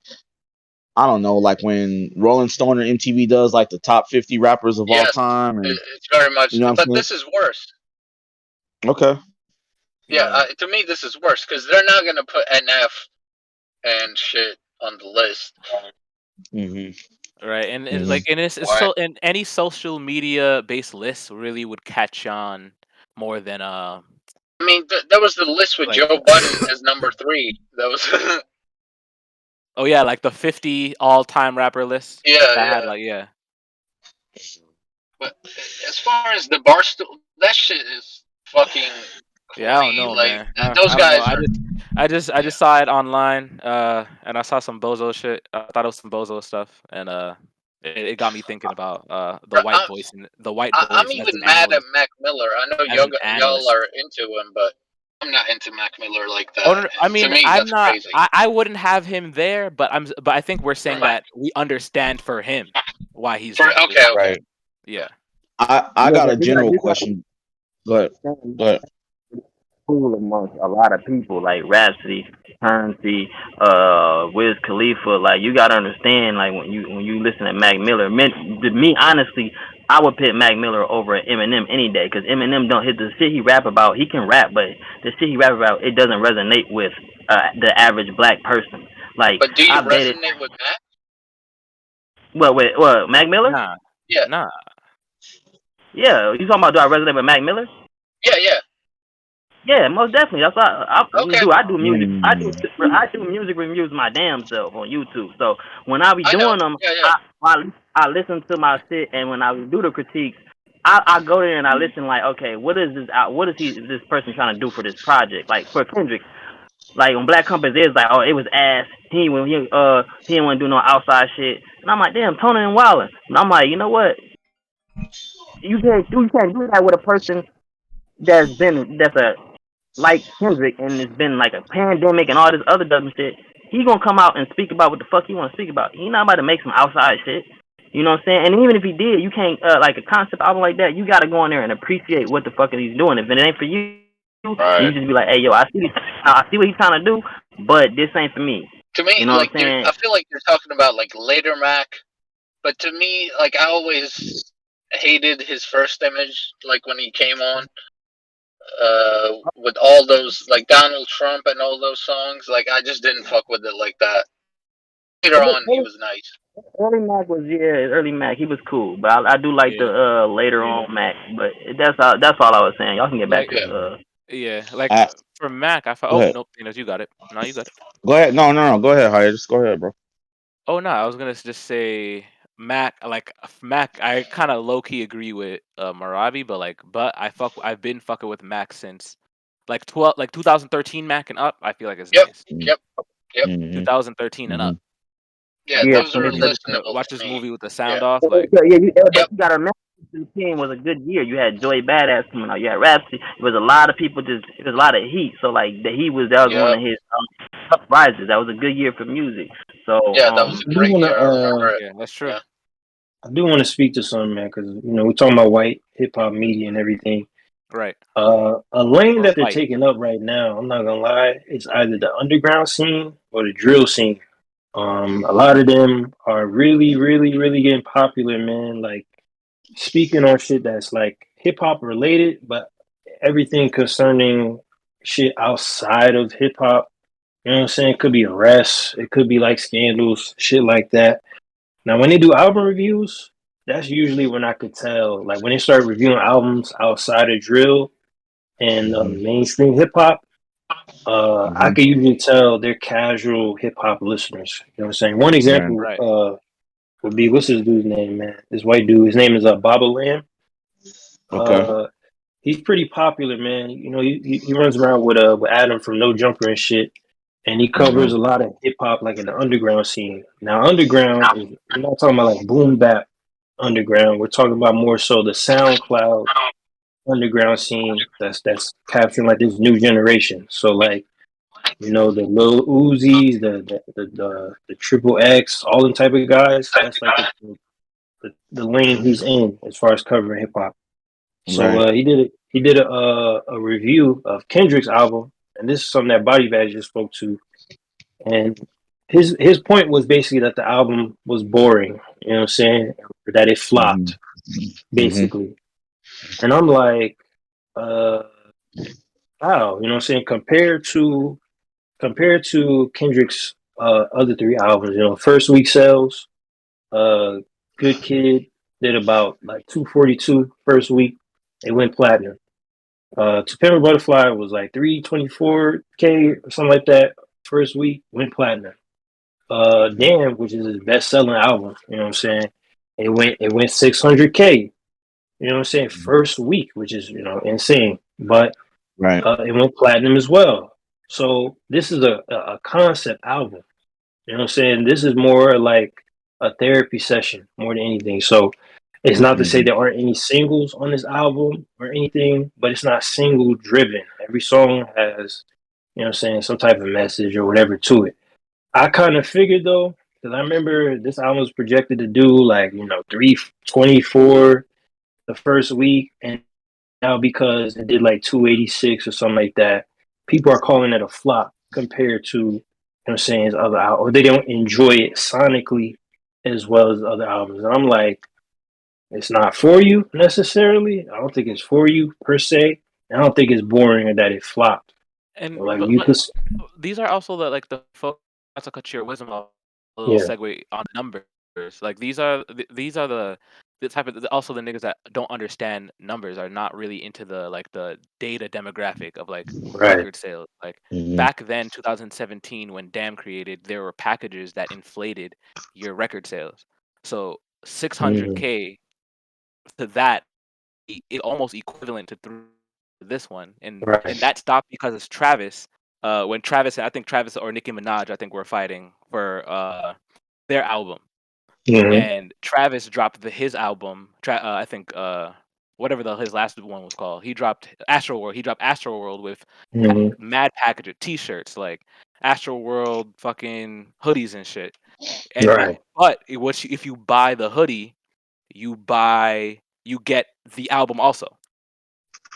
I don't know, like when Rolling Stone or MTV does like the top 50 rappers of all time? And, it's very much, but this is worse. Okay. Yeah, to me this is worse because they're not gonna put NF and shit on the list. Right, and and any social media based list really would catch on more than I mean, that was the list with Joe Budden as number 3. That was. Oh yeah, like the 50 all time rapper list. Yeah. But as far as the Barstool, that shit is fucking. Yeah, I don't know, like, man. Those guys. I just saw it online, and I saw some bozo shit. I thought it was some bozo stuff, and it got me thinking about the white voice and the white voice. I'm even mad at Mac Miller. I know y'all are into him, but I'm not into Mac Miller like that. Oh, no, I mean, to me, I'm that's not. crazy. I wouldn't have him there, but I think we're saying that we understand for him why he's there. Okay. Yeah. I got a general question. Go ahead. Go ahead. Cool amongst a lot of people like Rhapsody, Currency, Wiz Khalifa. Like you gotta understand, like when you listen to Mac Miller, to me honestly, I would pick Mac Miller over Eminem any day because Eminem don't hit the shit he rap about. He can rap, but the shit he rap about it doesn't resonate with the average black person. Like But do you I've dated. resonate with Mac? What Mac Miller? Nah, Yeah, nah. Yeah, you talking about do I resonate with Mac Miller? yeah. Yeah, most definitely. That's why Okay, I do music. Mm. I do music reviews my damn self on YouTube. So when I be I know. doing them, Yeah. I listen to my shit, and when I do the critiques, I go there and I listen like, okay, what is this person trying to do for this project? Like for Kendrick, like on Black Compass, it's like, oh, it was ass. He didn't want to do no outside shit, and I'm like, damn, Tony and Wilder. And I'm like, you know what? You can't do that with a person that's a like Kendrick, and it's been like a pandemic and all this other dumb shit. He gonna come out and speak about what the fuck he want to speak about. He not about to make some outside shit. You know what I'm saying? And even if he did, you can't like a concept album like that. You gotta go in there and appreciate what the fuck he's doing. If it ain't for you, then you Right. just be like, hey yo, I see what he's trying to do, but this ain't for me. To me, You know what like, I'm saying? I feel like you're talking about like later Mac, but to me, like, I always hated his first image, like when he came on, with all those like Donald Trump and all those songs. Like, I just didn't fuck with it like that. Later on, he was nice. Early Mac he was cool, but I do like Yeah, the later on Mac. But that's all I was saying. Y'all can get back like to Yeah. yeah, like Uh, for Mac, I thought. go Oh ahead. nope, Enos, you got it. No, you got it. Go ahead. No. Go ahead, Haya. Just go ahead, bro. Oh no, I was gonna just say Mac. Like Mac, I kind of low key agree with Maravi, but I've been fucking with Mac since like 2013 Mac and up. I feel like it's Yep. nice. Yep. Yep. Mm-hmm. 2013 and up. Yeah. yeah, Those are 2013. listenable Watch for this me. movie with the Yeah. sound off. Yeah, Like but Yep. you gotta remember, 2010 was a good year. You had Joey Badass coming out. You had Rhapsody. It was a lot of people. It was a lot of heat. So like that was one Yep. of his top rises. That was a good year for music. So Yeah. That was a I do great want year. I to remember it. yeah, that's true. Yeah. I do want to speak to something, man, because we're talking about white hip hop media and everything. Right. A lane Or that they're fight. taking up right now, I'm not gonna lie, it's either the underground scene or the drill scene. A lot of them are really, really, really getting popular, man. Like speaking on shit that's like hip hop related, but everything concerning shit outside of hip hop. You know what I'm saying? It could be arrests, it could be like scandals, shit like that. Now, when they do album reviews, that's usually when I could tell. Like when they start reviewing albums outside of drill and Mm-hmm. mainstream hip hop, I Mm-hmm. could usually tell they're casual hip hop listeners. You know what I'm saying? One Right. example Right. would be what's this dude's name, man? This white dude. His name is Baba Lamb. Okay. Uh, he's pretty popular, man. You know, he runs around with Adam from No Jumper and shit, and he Mm-hmm. covers a lot of hip hop like in the underground scene. Now, underground is we're not talking about like boom bap underground. We're talking about more so the SoundCloud underground scene that's capturing like this new generation. So like the Lil Uzis, the Triple X, all them type of guys. That's like the lane he's in as far as covering hip hop. So Right. he did a review of Kendrick's album, and this is something that Body Bag just spoke to. And his point was basically that the album was boring. You know what I'm saying? That it Mm-hmm. flopped Mm-hmm. basically. And I'm like, uh, wow, you know what I'm saying? Compared to Kendrick's other three albums, First Week Sales, uh, Good Kid did about like 242 first week. It went platinum. To Pimp a Butterfly was like 324K or something like that. First week went platinum. Damn, which is his best selling album, you know what I'm saying? It went 600K, you know what I'm saying? First week, which is insane. But Right. it went platinum as well. So this is a concept album. You know what I'm saying? This is more like a therapy session more than anything. So it's not to say Mm-hmm. there aren't any singles on this album or anything, but it's not single driven. Every song has, what I'm saying, some type of message or whatever to it. I kind of figured though, because I remember this album was projected to do like, 324 the first week, and now because it did like 286 or something like that, people are calling it a flop compared to, you know what I'm saying, his other albums, or they don't enjoy it sonically as well as other albums. And I'm like, it's not for you necessarily. I don't think it's for you per se. I don't think it's boring or that it flopped. And Like you could, these are also the folks to cut your wisdom a little yeah, segue on numbers. Like these are the type of also the niggas that don't understand numbers are not really into the data demographic of like right. record sales. Like Mm-hmm. back then, 2017, when Damn created, there were packages that inflated your record sales. So 600K to that it almost equivalent to this one, and Right. that stopped because it's Travis. When Travis, I think Travis or Nicki Minaj, I think were fighting for their album, Mm-hmm. and Travis dropped his album. I think whatever his last one was called. He dropped Astro World. He dropped Astro World with Mm-hmm. mad packages, T-shirts like Astro World, fucking hoodies and shit. Right. If you buy the hoodie, you get the album also.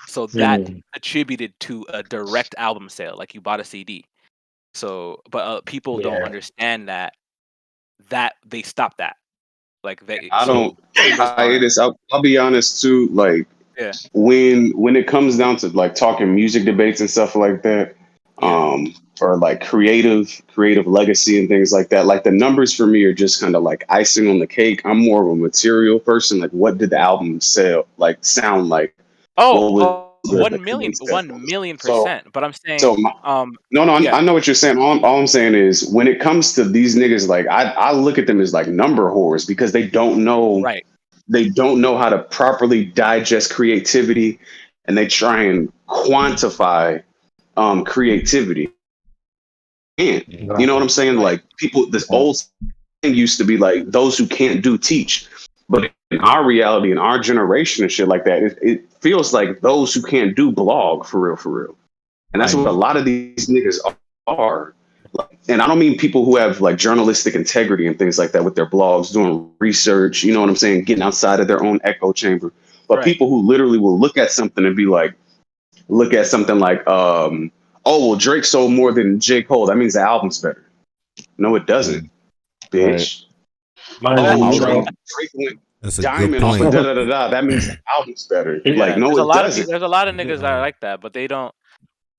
So that Mm-hmm. attributed to a direct album sale, like you bought a CD. So, but people don't Yeah. understand that they stopped that. Like they I so don't. niggas aren't. I'll be honest too. Like Yeah, when it comes down to like talking music debates and stuff like that, yeah, or like creative legacy and things like that, like the numbers for me are just kind of like icing on the cake. I'm more of a material person. Like, what did the album sell like sound like? What was oh, the 1 million, concept? 1 million So percent. But I'm so saying, my, no, no, yeah. I know what you're saying. All I'm saying is when it comes to these niggas, like I look at them as like number whores because Right. they don't know how to properly digest creativity, and they try and quantify creativity. And you know what I'm saying? Right. Like people, this old thing used to be like those who can't do teach, but in our reality, in our generation and shit like that, it feels like those who can't do blog for real, for real. And that's Right. what a lot of these niggas are. Like, and I don't mean people who have like journalistic integrity and things like that with their blogs, doing research, you know what I'm saying, getting outside of their own echo chamber. But Right. people who literally will look at something and be like, look at something like, oh, well, Drake sold more than J. Cole. That means the album's better. No, it doesn't, Right. bitch. Mind Oh, you, I you was know, Drake went That's a good diamond off of point. da da da da. That means the album's better. it, Like, Yeah. no, There's a it lot of people. doesn't. There's a lot of niggas that are Yeah. like that, but they don't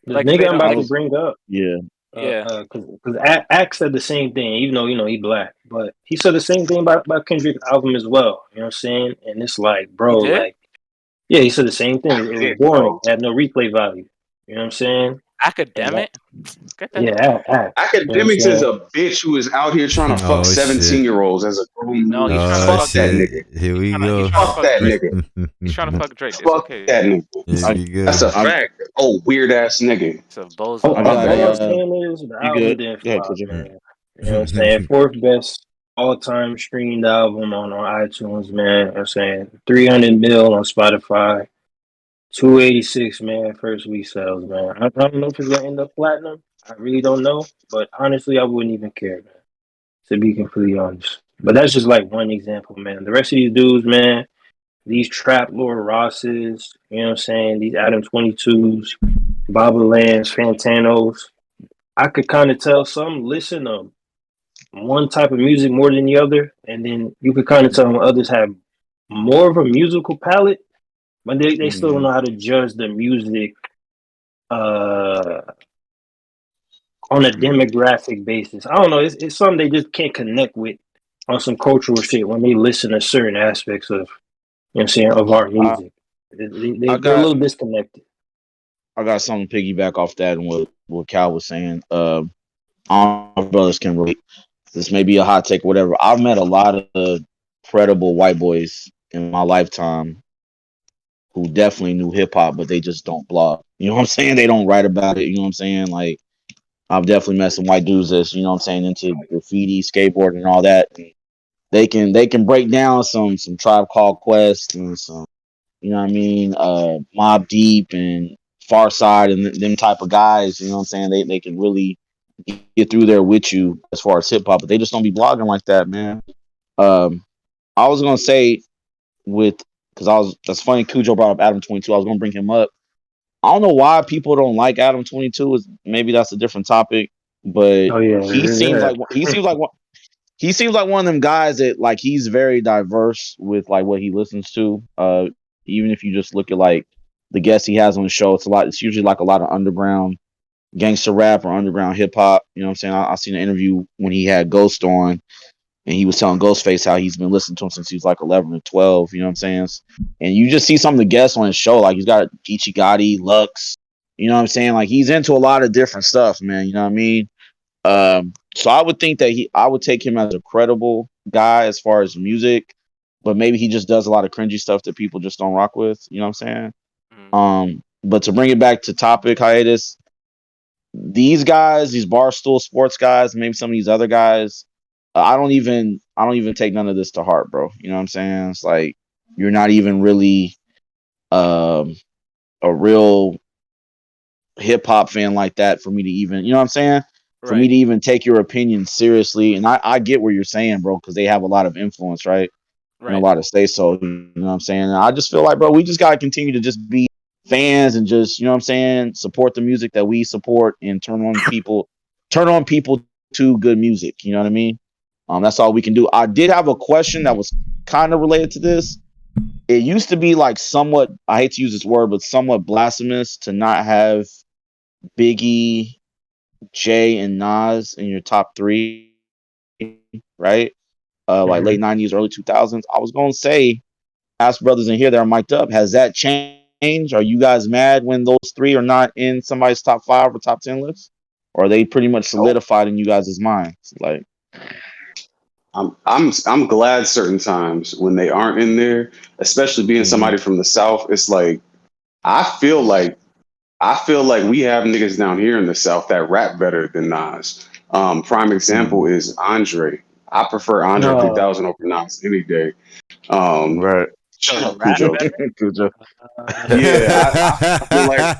the like they nigga I'm don't about I to like. was bring up, yeah. Yeah. because Axe said the same thing, even though he black, but he said the same thing about Kendrick's album as well. You know what I'm saying? And it's like, He bro, did like, yeah, he said the same thing. It was Yeah, boring. bro. It had no replay value. You know what I'm saying? And that, academic. Get that. yeah, Axe. You know what I'm Academics is saying? a bitch who is out here trying to fuck Oh 17 shit. year olds as a grown No, he's man. trying to Oh Fuck fuck that Drake. nigga. shit. Here we He's go. trying to Fuck fuck that Drake. nigga. He's trying to fuck Drake. It's Fuck okay. that nigga. Here I we go. That's a I fact. Oh, weird ass nigga. It's a All, bozo. I all, got all a I'm saying is the you album good? didn't Go ahead, flop, Kojo. man. You know what I'm saying? Fourth best all-time streamed album on iTunes, man. You know what I'm saying 300 mil on Spotify, 286, man. First week sales, man. I don't know if it's gonna end up platinum. I really don't know, but honestly, I wouldn't even care, man. To be completely honest, but that's just like one example, man. The rest of these dudes, man. These Trap Lord Rosses, you know what I'm saying? These Adam 22s, Baba Lands, Fantanos. I could kind of tell some listen to one type of music more than the other, and then you could kind of tell when others have more of a musical palette, but they still don't Mm-hmm. know how to judge the music uh, on a demographic basis. I don't know. It's something they just can't connect with on some cultural shit when they listen to certain aspects of, you know what I'm saying, of our I music. I They're a got little disconnected. something to piggyback off that and what Cal was saying. All my brothers can relate. This may be a hot take, whatever. I've met a lot of credible white boys in my lifetime who definitely knew hip hop, but they just don't blog. You know what I'm saying? They don't write about it. You know what I'm saying? Like I've definitely met some white dudes that's, you know what I'm saying, into graffiti, skateboarding and all that. And they can break down some Tribe Called Quest and some, you know what I mean, Mob Deep and Far Side and them type of guys, you know what I'm saying? They can really get through there with you as far as hip hop, but they just don't be blogging like that, man. Um I was gonna say with because that's funny. Cujo brought up Adam 22. I was gonna bring him up. I don't know why people don't like Adam 22. Maybe that's a different topic, but Oh yeah, he seems like one of them guys that like he's very diverse with like what he listens to. Even if you just look at like the guests he has on the show, it's usually like a lot of underground gangster rap or underground hip hop. You know what I'm saying? I seen an interview when he had Ghost on, and he was telling Ghostface how he's been listening to him since he was like 11 or 12. You know what I'm saying? And you just see some of the guests on his show, like he's got Geechee Gotti, Lux. You know what I'm saying? Like he's into a lot of different stuff, man. You know what I mean? So I would think that I would take him as a credible guy as far as music, but maybe he just does a lot of cringy stuff that people just don't rock with. You know what I'm saying? But to bring it back to topic hiatus, these guys, these barstool sports guys, maybe some of these other guys, I don't even take none of this to heart, bro. You know what I'm saying? It's like you're not even really a real hip hop fan like that for me to even, you know what I'm saying? For me to even take your opinion seriously. And I get what you're saying, bro, because they have a lot of influence, right? And a lot of say so. You know what I'm saying? And I just feel like, bro, we just gotta continue to just be fans and just, you know what I'm saying, support the music that we support and turn on people to good music. You know what I mean? That's all we can do. I did have a question that was kind of related to this. It used to be like somewhat, I hate to use this word, but somewhat blasphemous to not have Biggie, Jay, and Nas in your top three, right? Like late 90s, early 2000s. I was gonna say, ask brothers in here that are mic'd up, has that changed? Are you guys mad when those three are not in somebody's top 5 or top 10 list? Or are they pretty much solidified in you guys' minds? Like, I'm glad certain times when they aren't in there, especially being somebody from the South. It's like I feel like we have niggas down here in the South that rap better than Nas. Prime example is Andre. I prefer Andre 3000 over Nas any day. right. Cujo. Yeah, I feel like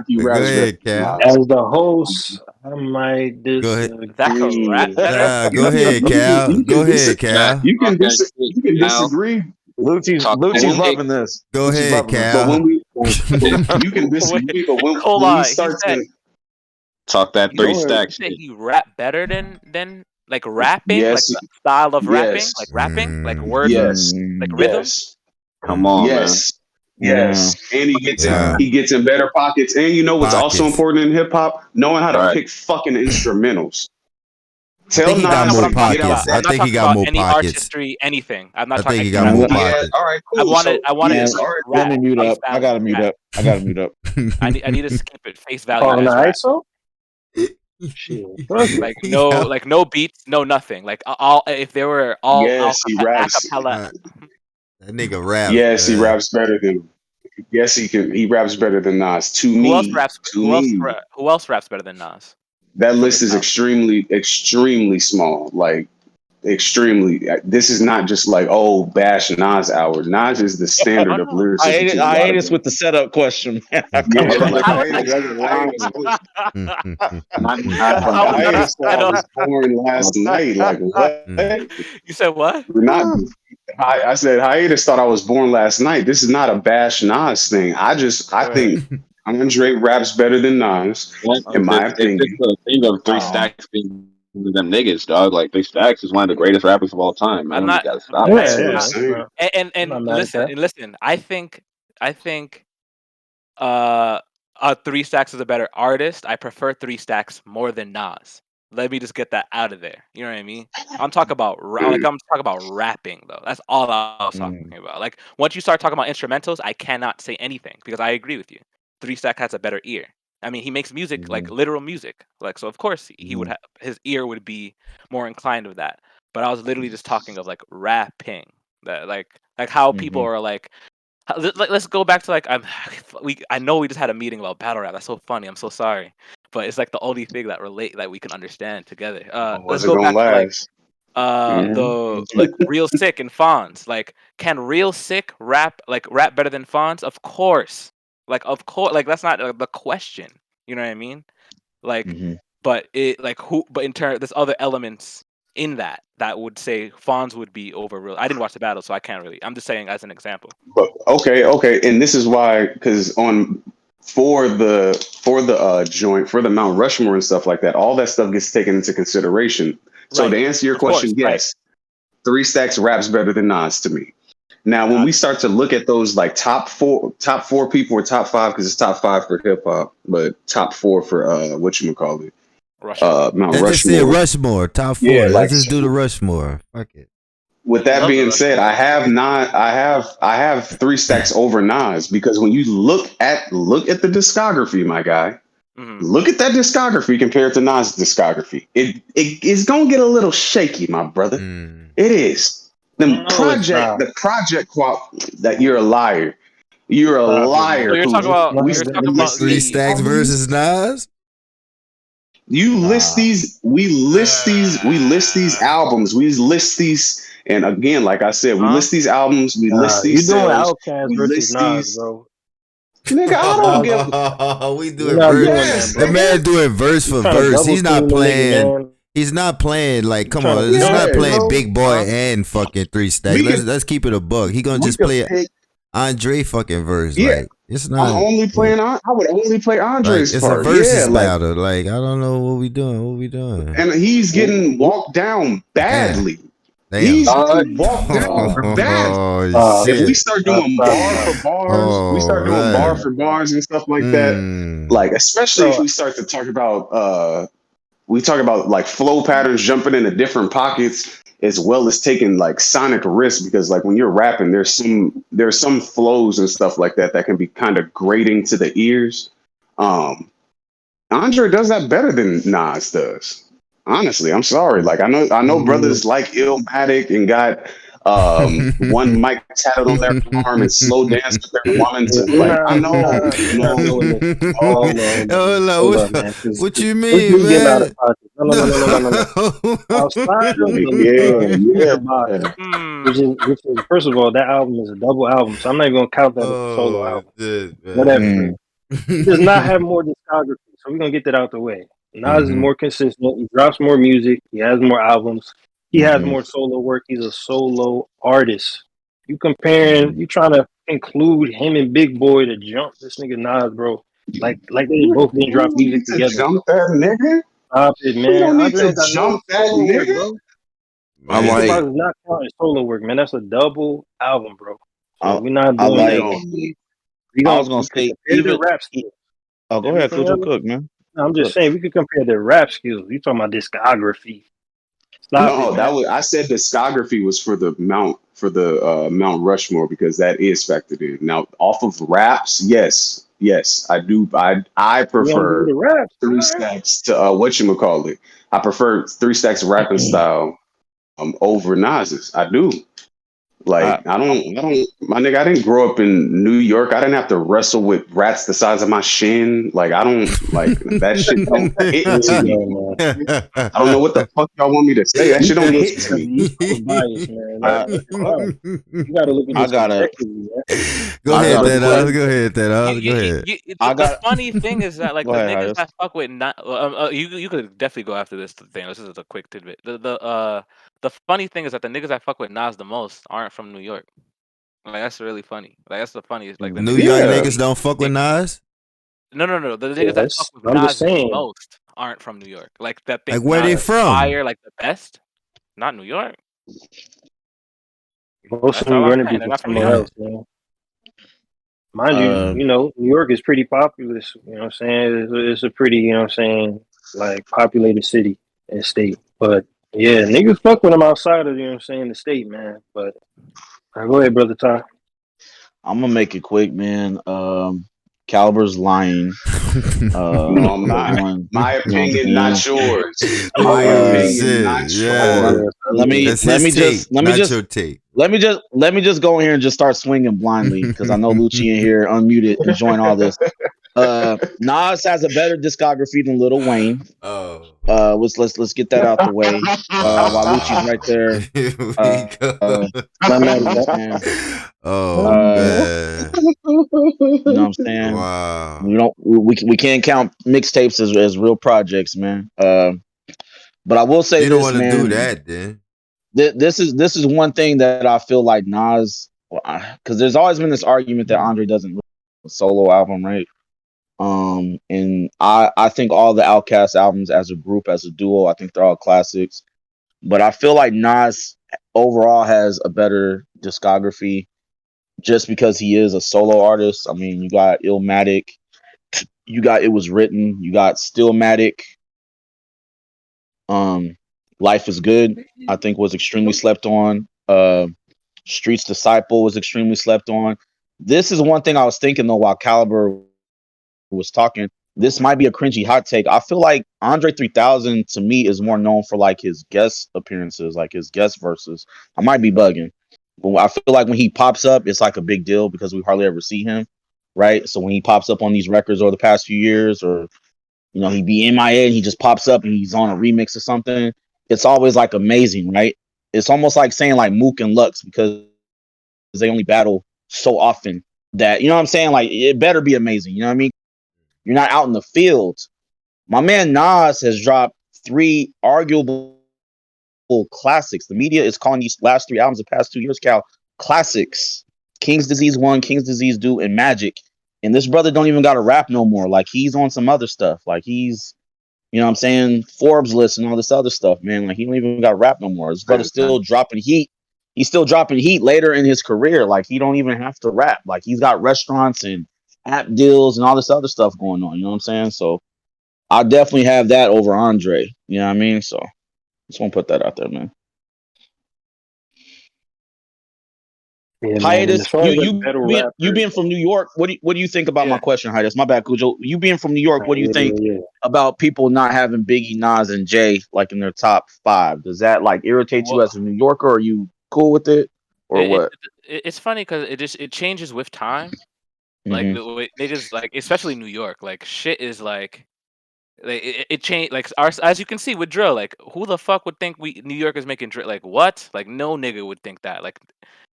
he Go raps better ahead, than Cal. Nas. As the host, I might disagree. Zach can rap better. Go ahead, Cal. Go ahead, Cal. You can disagree. Lucci's loving this. Go ahead, But when Cal. we, you can disagree, but when Hold we on. He start said to talk that you three said stacks, he rap better than like rapping, like yes, the style of rapping, yes, like rapping, like words, yes, like rhythm. yes, come on, man. yes, and he gets in better pockets. And you know what's also Pockets. important in hip hop? Knowing how to Right. pick fucking instrumentals. I think he got That's not what more I'm talking about. pockets. I I'm not think he talking got about more any pockets. artistry, anything. I'm not I talking. think he got more Yeah, pockets. all right, cool. I wanted Yeah, to all right. rap Let me mute face up. I value. gotta mute up. I need to skip it face value On the as rap. ISO? Shit, fuck it. Like no beats, no nothing. Like all if there were all Yes, he raps. acapella. That nigga raps. Yes, he raps better than. Yes, he can. He raps better than Nas. To Who else me, raps? Who else raps better than Nas? that From the list is South. extremely small. Like extremely. This is not just like bash Nas hours. Nas is the standard of lyricism to a lot of hiatus them. with the setup question, man. Yeah, like How is hiatus. Hiatus thought I that? was born last night. Like what? You said what? We're not. I said hiatus thought I was born last night. This is not a bash Nas thing. I think Andre raps better than Nas, in my opinion. It's just a thing of three stacks being them niggas, dog. Like Three Stacks is one of the greatest rappers of all time, man. I'm You not. gotta stop. And listen. I think Three Stacks is a better artist. I prefer Three Stacks more than Nas. Let me just get that out of there. You know what I mean? I'm talking about rapping though. That's all I was talking about. Like once you start talking about instrumentals, I cannot say anything because I agree with you. Three Stack has a better ear. I mean, he makes music like literal music. Like so, of course he would have his ear would be more inclined of that. But I was literally just talking of like rapping. That like how people are like. Let's go back to like I know we just had a meeting about battle rap. That's so funny. I'm so sorry, but it's like the only thing that we can understand together. Let's Was it go gonna back to like last? the like Real Sick and Fonz. Like, can Real Sick rap better than Fonz? Of course. Like that's not the question. You know what I mean? Like, but it like who? But in turn, there's other elements in that would say Fonz would be over real. I didn't watch the battle, so I can't really. I'm just saying as an example. But okay, and this is why, because for the joint, for the Mount Rushmore and stuff like that, all that stuff gets taken into consideration. So Right. to answer your Of course, question, yes, 3 Stacks raps better than Nas to me. Now, when we start to look at those like top four people or top 5, because it's top 5 for hip hop, but top 4 for whatchamacallit, Mount Let's just say Rushmore. Rushmore, top 4. Yeah, Let's just do the Rushmore. Fuck it. With that being said, I have 3 Stacks over Nas, because when you look at the discography, my guy, look at that discography compared to Nas' discography. It is gonna get a little shaky, my brother. It is. The project that you're a liar. You're a liar. So you're talking about 3 Stacks versus Nas? You list these, we list these albums, we list these, and again, like I said, we list these albums, we list these You doing sales, Outkast we versus list Nas, these. bro. Nigga, I don't give. We doing not doing verse. that, bro. The man doing verse for trying to verse. double He's not team the nigga, playing. man. He's not playing like. Come trying on, to- he's not Yeah, playing bro. Big Boy and fucking 3 Stacks. We can- Let's keep it a buck. He gonna we just can play pick- Andre fucking verse. Yeah. Like it's not. I'm only playing. I would only play Like Andre's it's part. a versus yeah, like, battle. Like I don't know what we doing. and he's getting walked down badly. Damn. He's getting walked down badly. Oh If we shit. start doing bar for bars, we start doing man. bar for bars and stuff like that. Like, especially if we start to talk about like flow patterns, jumping into different pockets, as well as taking like sonic risks, because like when you're rapping, there's some flows and stuff like that that can be kind of grating to the ears. Andre does that better than Nas does. Honestly, I'm sorry. Like I know brothers like Illmatic and got one mic tatted on their arm and slow dance with their woman to like I know. What you mean, getting out man? of pocket. No. Outside of the body, which is first of all, that album is a double album, so I'm not even gonna count that as a solo album. Whatever. He does not have more discography, so we're gonna get that out the way. Nas is more consistent. He drops more music. He has more albums. He has more solo work. He's a solo artist. You comparing, you trying to include him and Big Boy to jump this nigga Nas, bro. Like they both didn't drop music together. Jump that nigga. Stop it, man. We don't need Andre to got jump no that solo work, nigga. bro. I'm like, It's not counting solo work, man. That's a double album, bro. So we're not doing that. I was gonna say even rap skills. Oh, go ahead, Cook, man. I'm just saying we could compare the rap skills. You talking about discography? Stop it, I said discography was for the Mount Mount Rushmore, because that is factored in. Now, off of raps, yes, I do. I prefer the raps, 3 Stacks to whatchamacallit. I prefer 3 Stacks rapping style over Nas's. I do. Like I don't, my nigga. I didn't grow up in New York. I didn't have to wrestle with rats the size of my shin. Like I don't like that shit. Don't hit to me. I don't know what the fuck y'all want me to say. That shit don't hit to me. You gotta look at this objectively, man. Go ahead, The funny thing is that like the niggas that fuck with you could definitely go after this thing. This is a quick tidbit. The funny thing is that the niggas that fuck with Nas the most aren't from New York. Like that's really funny. Like that's the funniest. Like the New York niggas don't fuck with Nas. No. The niggas that fuck with Nas the most aren't from New York. Like that. Like where they from? Fire, like the best. Not New York. Most of them are gonna be from somewhere else, man. Mind you, you know, New York is pretty populous. You know what I'm saying? It's a pretty, you know what I'm saying, like populated city and state. But yeah, niggas fuck with them outside of, you know what I'm saying, the state, man. But go ahead, brother Ty. I'm gonna make it quick, man. Caliber's lying. No, I'm not. My opinion, not yours. My opinion, not yours. Let me just go in here and just start swinging blindly, because I know Lucci in here unmuted and join all this. Nas has a better discography than Lil Wayne. Let's get that out the way. While Lucci's right there. Man. You know what I'm saying? Wow. We can't count mixtapes as real projects, man. But I will say You don't this, want to do man. that, then. This is one thing that I feel like Nas, because there's always been this argument that Andre doesn't release a solo album, right? And I think all the Outkast albums as a group, as a duo, I think they're all classics. But I feel like Nas overall has a better discography just because he is a solo artist. I mean, you got Illmatic, you got It Was Written, you got Stillmatic. Life is Good, I think, was extremely slept on. Streets Disciple was extremely slept on. This is one thing I was thinking though while Caliber was talking. This might be a cringy hot take. I feel like Andre 3000 to me is more known for like his guest appearances, like his guest verses. I might be bugging, but I feel like when he pops up, it's like a big deal because we hardly ever see him, right? So when he pops up on these records over the past few years, or he be MIA and he just pops up and he's on a remix or something, it's always like amazing, right? It's almost like saying like Mook and Lux because they only battle so often that, you know what I'm saying? Like, it better be amazing. You know what I mean? You're not out in the field. My man Nas has dropped 3 arguable classics. The media is calling these last 3 albums the past 2 years, Cal, classics. King's Disease 1, King's Disease 2, and Magic. And this brother don't even got to rap no more. Like, he's on some other stuff. Like, he's, you know what I'm saying, Forbes list and all this other stuff, man. Like, he don't even got to rap no more. This brother's still dropping heat. He's still dropping heat later in his career. Like, he don't even have to rap. Like, he's got restaurants and app deals and all this other stuff going on. You know what I'm saying? So I definitely have that over Andre. You know what I mean? So just want to put that out there, man. Yeah, man. Hiatus, As far as like battle rappers, you being from New York, what do you think about Yeah. my question, Hiatus? My bad, Cujo. You being from New York, what do you think about people not having Biggie, Nas, and Jay like in their top 5? Does that like irritate you as a New Yorker? Or are you cool with it, or what? It's funny because it changes with time. Like Mhm. the way niggas, like especially New York, like shit is like it changed. Like as you can see with drill, like who the fuck would think New York is making drill? Like what? Like no nigga would think that. Like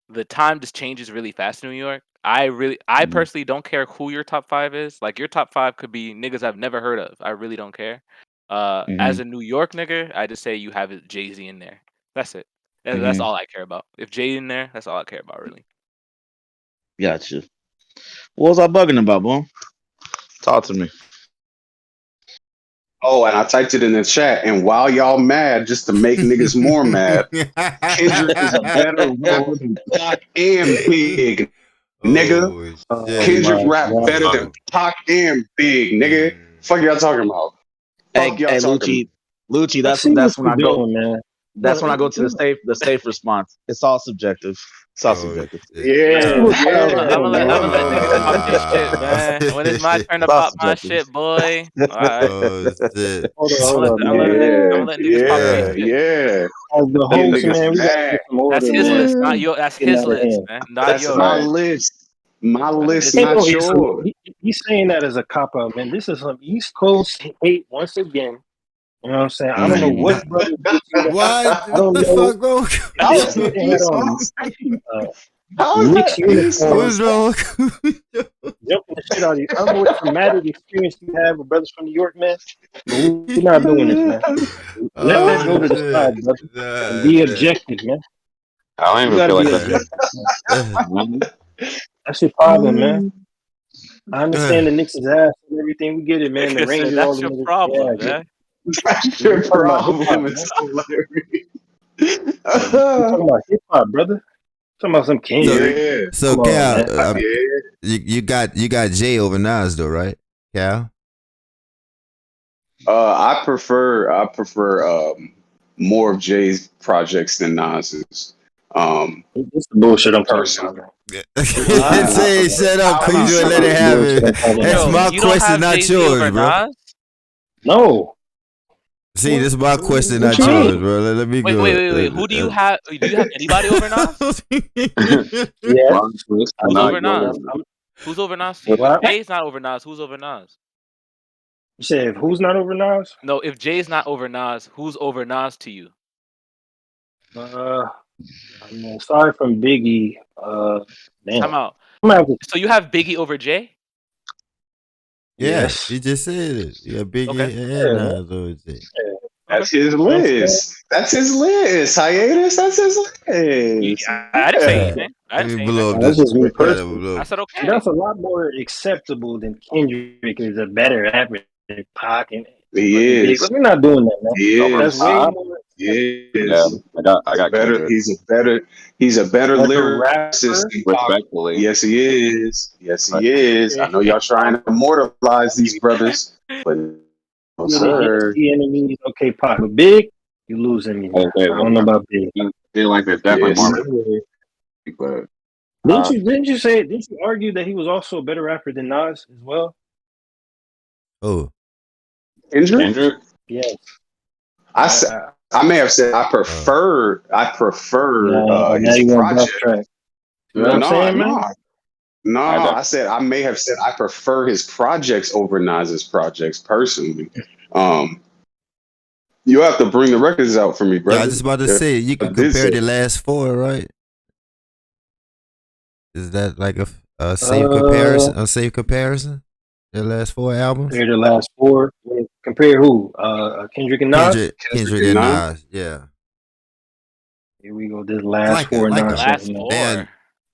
the time just changes really fast in New York. I personally don't care who your top 5 is. Like your top 5 could be niggas I've never heard of. I really don't care. As a New York nigga, I just say you have Jay-Z in there. That's it. That's all I care about. If Jay in there, that's all I care about, really. Gotcha. What was I bugging about, boy? Talk to me. Oh, and I typed it in the chat. And while y'all mad, just to make niggas more mad, Kendrick is a better rapper than Pac and Big, nigga. Oh, shit. Kendrick rap Oh, better than Pac and Big, nigga. Fuck y'all talking about? Fuck y'all Hey, talking Lucci, I see what that's when you're I go. doing, man. That's when I go to the safe response. It's all subjective. It's all subjective. about? Yeah, What I'm Kyle's gonna doing, let man. I'm gonna let niggas pop this shit, Oh, man. When it's my turn to It's all pop my subjective. shit, boy. All right. oh shit. Hold up, I'm man. gonna let niggas pop their shit. Yeah. As the Them host, niggas man, we gotta get mad. some That's order, his man. list, not your. That's Getting his out of list, hand. man, not That's yours. my list. My That's list, his Ain't not no list. issue. yours. He's saying that as a cop out, man. This is some East Coast hate once again. You know what I'm saying? I don't know what brother gets you that. What? I What don't the know. fuck, bro? How This is that nigga had East on Coast? uh, How is mixed that East uniforms, What's Coast? wrong? jumping the shit out of you. I don't know what traumatic experience you have with brothers from New York, man. But we're not doing this, man. Let that go Oh to the shit. side, brother, and Nah, be nah. objective, man. I don't You even got to feel be like that's objective. Uh, That's your problem, man. I understand the Knicks is ass and everything. We get it, man. The Nigga said Rangers, all that's the your niggas, problem, yeah. man. That's We your talking about hip hop, problem. man. It's hilarious. We talking about hip hop, brother. Talking about some so, Kendrick. Yeah. so Come on, Cal, man. Yeah. you got Jay over Nas though, right? Cal? I prefer more of Jay's projects than Nas's. It's the bullshit I'm talking Personally. about. Say shut up, How cause he you let it It's the sound. have bullshit it. I'm talking That's about, Cujo, man. my you don't question, have not Jay-Z over yours, bro. Nas? No. See, this is my question, What not you yours, mean? bro. Let me Wait, go. wait, wait, wait. Who do you have? Do you have anybody over Nas? Yes. Wrong list, I Who's not do. over But Nas? yours. Who's over Nas to you? If what? Jay's not over Nas, who's over Nas? You said who's not over Nas? No, if Jay's not over Nas, who's over Nas to you? I mean, aside from Biggie, damn. Time out. I'm gonna have to, So you have Biggie over Jay? Yeah, yes. he just said it. Yeah, Okay. Biggie and Yeah, man. Nas over Jay. Yeah. That's his You know what I'm saying? list. That's his list. Hiatus. That's his list. I didn't say Yeah. anything. I Let didn't me say blow anything. up That's this. just me Gotta personally. blow I up. said See, okay. that's a lot more acceptable than Kendrick is a better rapper than Pac and He fucking Big. is. Look, we're not doing that, man. He Over That's is. way Pop. more He Yeah, is. I got Better. Kendrick. He's a better better lyricist rapper. than Pac. Respectfully. Yes, he is. Yes, But he is. I know y'all trying to immortalize these brothers, but no, Good against sir. the enemies. Okay, Pac, but Big, you losing me, man. hey, I don't know about Big. I feel like there's definitely Yes, more sir. respect, but Didn't you argue that he was also a better rapper than Nas as well? Oh, Kendrick. Kendrick. Yes. I said. I may have said I prefer Now his you went off project. track. You know what Yeah, I'm saying, man? No. I I said I may have said I prefer his projects over Nas's projects personally. You have to bring the records out for me, yeah. I brother. was just about to say you I can did compare say the last four, right? Is that like a safe Uh, comparison? A safe comparison? The last four albums? compare the last four. Compare who? Kendrick and Nas. Kendrick and and Nas. Nas. Yeah. Here we go. This I last like four nonsense, Last man. and four.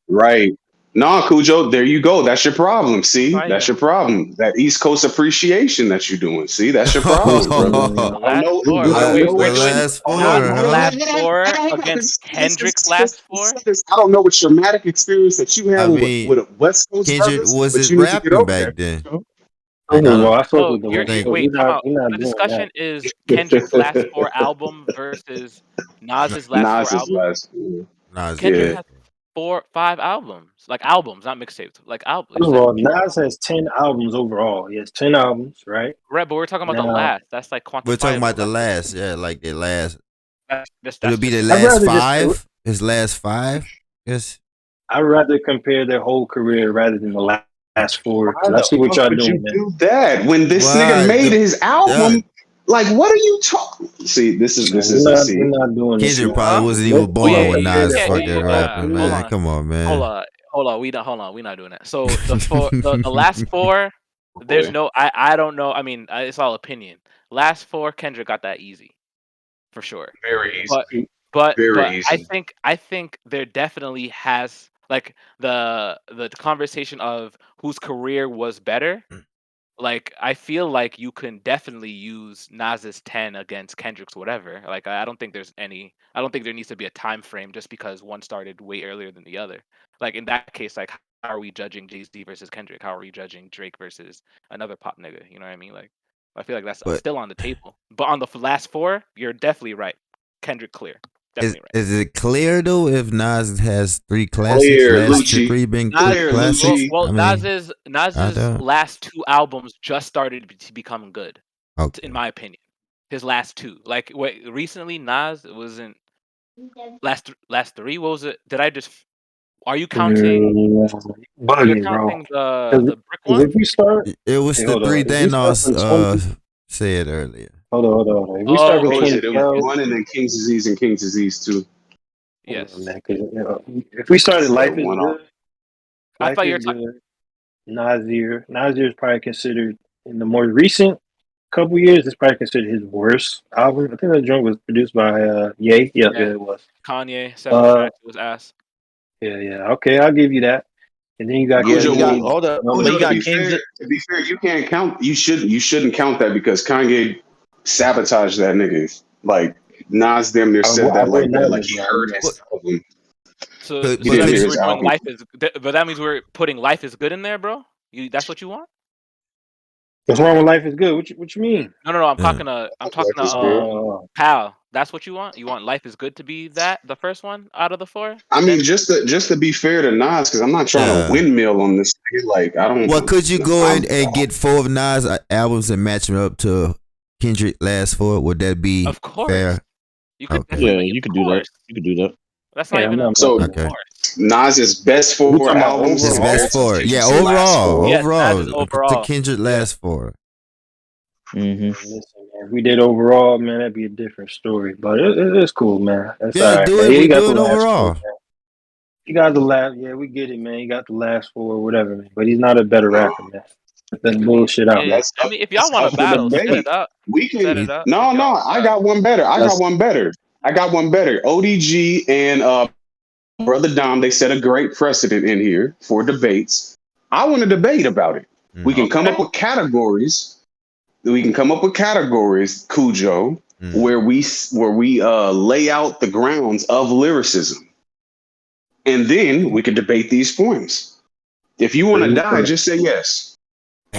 Right. No, Cujo, there you go. That's your problem. See, Not that's even your problem. That East Coast appreciation that you're doing. See, that's your problem, brother. the last four. I don't know We're the what doing last hold on, four, Nas's hold on, huh? last hold on, four hold on. against Kendrick's last four. I don't know what traumatic experience that you I had mean, with a West Coast Kendrick brothers, but wasn't you need to get rapping over back that. then. Cujo. Like I Well, don't I fuck So with the you're West think. Coast. wait, time out. We're not The doing that. discussion is Kendrick's last four album versus Nas's last four Nas's album. last. Nas Kendrick Yeah. last has four. 5 albums, like albums, not mixtapes, like albums. First of all, Nas has 10 albums overall. He has 10 albums, right? Right, but we're talking about the Now, last. That's like We're talking quantifiable. about the last, yeah, like the last. It'll That's be the just I'd last rather just five. His last five. Yes. I'd rather compare their whole career rather than the last four. Why Because I the see what fuck y'all would you doing, man. do that when this nigga Why? made his Yeah, album? Like, what are you talking? See, this is We're not doing this. Kendrick Man. probably wasn't Let, even Oh yeah, born let's yeah, when you compare Nas their can't. fucking overall rapping, Hold man. career. on, Come on, man. hold on. We not doing that. So the last four, there's boy. no. I don't know. I mean, it's all opinion. Last four, Kendrick got that easy for sure. very easy, But but very I easy. think there definitely has like the conversation of whose career was better. Like I feel like you can definitely use Nas's 10 against Kendrick's whatever. Like I don't think there's any. I don't think there needs to be a time frame just because one started way earlier than the other. Like in that case, like how are we judging Jay Z versus Kendrick? How are we judging Drake versus another pop nigga? You know what I mean? Like I feel like that's But still on the table. But on the last four, you're definitely right. Kendrick clear, is definitely right. is it clear though if Nas has three classics? Clear, Last Lucci. three been Nas, Clear, classics? Lucci. I mean, I Nas's don't. last two albums just started to become good, in Okay. my opinion. His last two, like wait, recently Nas wasn't last three. What was it? Did I just? Are you counting? You're Bugging, bro. counting the brick Because one? if we start, It was hey, the hold on. three If we start Thanos from 20, said earlier. hold on. If we start Oh, from Oh okay. shit, it was 2012, one and then King's Disease and King's Disease too. hold on, Yes, man. Because if we started Yeah, Life is one off. Good, I Life thought you is were talking. Good, Nasir is probably considered, in the more recent couple years, it's probably considered his worst album. I think that joint was produced by Ye. Yeah, Yeah, it was. Kanye 7 Uh, tracks. It was ass. yeah. Okay, I'll give you that. And then you got Yeah, you got Kanye. hold up, but Cujo, you to got be Kings. fair, you can't count. You shouldn't count that because Kanye sabotaged that nigga. Like Nas damn near said I that like wouldn't that. have Like it, he bro. heard But his album. but, He So but that didn't could hear means you? his we're doing album. life is. But that means we're putting life is good in there, bro. That's what you want? What's wrong with Life is Good? What you mean? No. I'm Yeah. talking to. Life is good. Pal. That's what you want. You want life is good to be the first one out of the four, I and mean, then just to be fair to Nas, because I'm not trying to Yeah. windmill on this nigga. Like I Well, don't. could you go in I'm. and get four of Nas albums and match them up to Kendrick last four? Would that be of course fair? you could Okay. definitely Yeah, make. you Of could do that. course, You could do that. that's not Yeah, I'm even a. not So messing Of with that. Okay. course. Nas's best We four talking about albums His overall? best compared to four. Yeah, Kendrick's last overall. four. Yes, Nas is Overall. To overall. Kendrick Yeah. last four. Listen, man, if we did overall, man, that'd be a different story. But it's cool, man. That's Yeah, all right, do man. it. Yeah, We you got do the it last four, overall. man. You got the last. Yeah, we get it, man. You got the last four, whatever, man. But he's not a better rapper, man. that bullshit out. Yeah, That's I up, mean, if y'all that's want to up for battle, set debate. it up. We Set can it up if no, y'all no. want to I battle. got one better. I got That's one better. I got one better. ODG and brother Dom. They set a great precedent in here for debates. I want to debate about it. We Mm, can come up Okay. with categories. We can come up with categories, Cujo, mm. where we lay out the grounds of lyricism, and then we could debate these points. If you want to You die, finna, just say yes.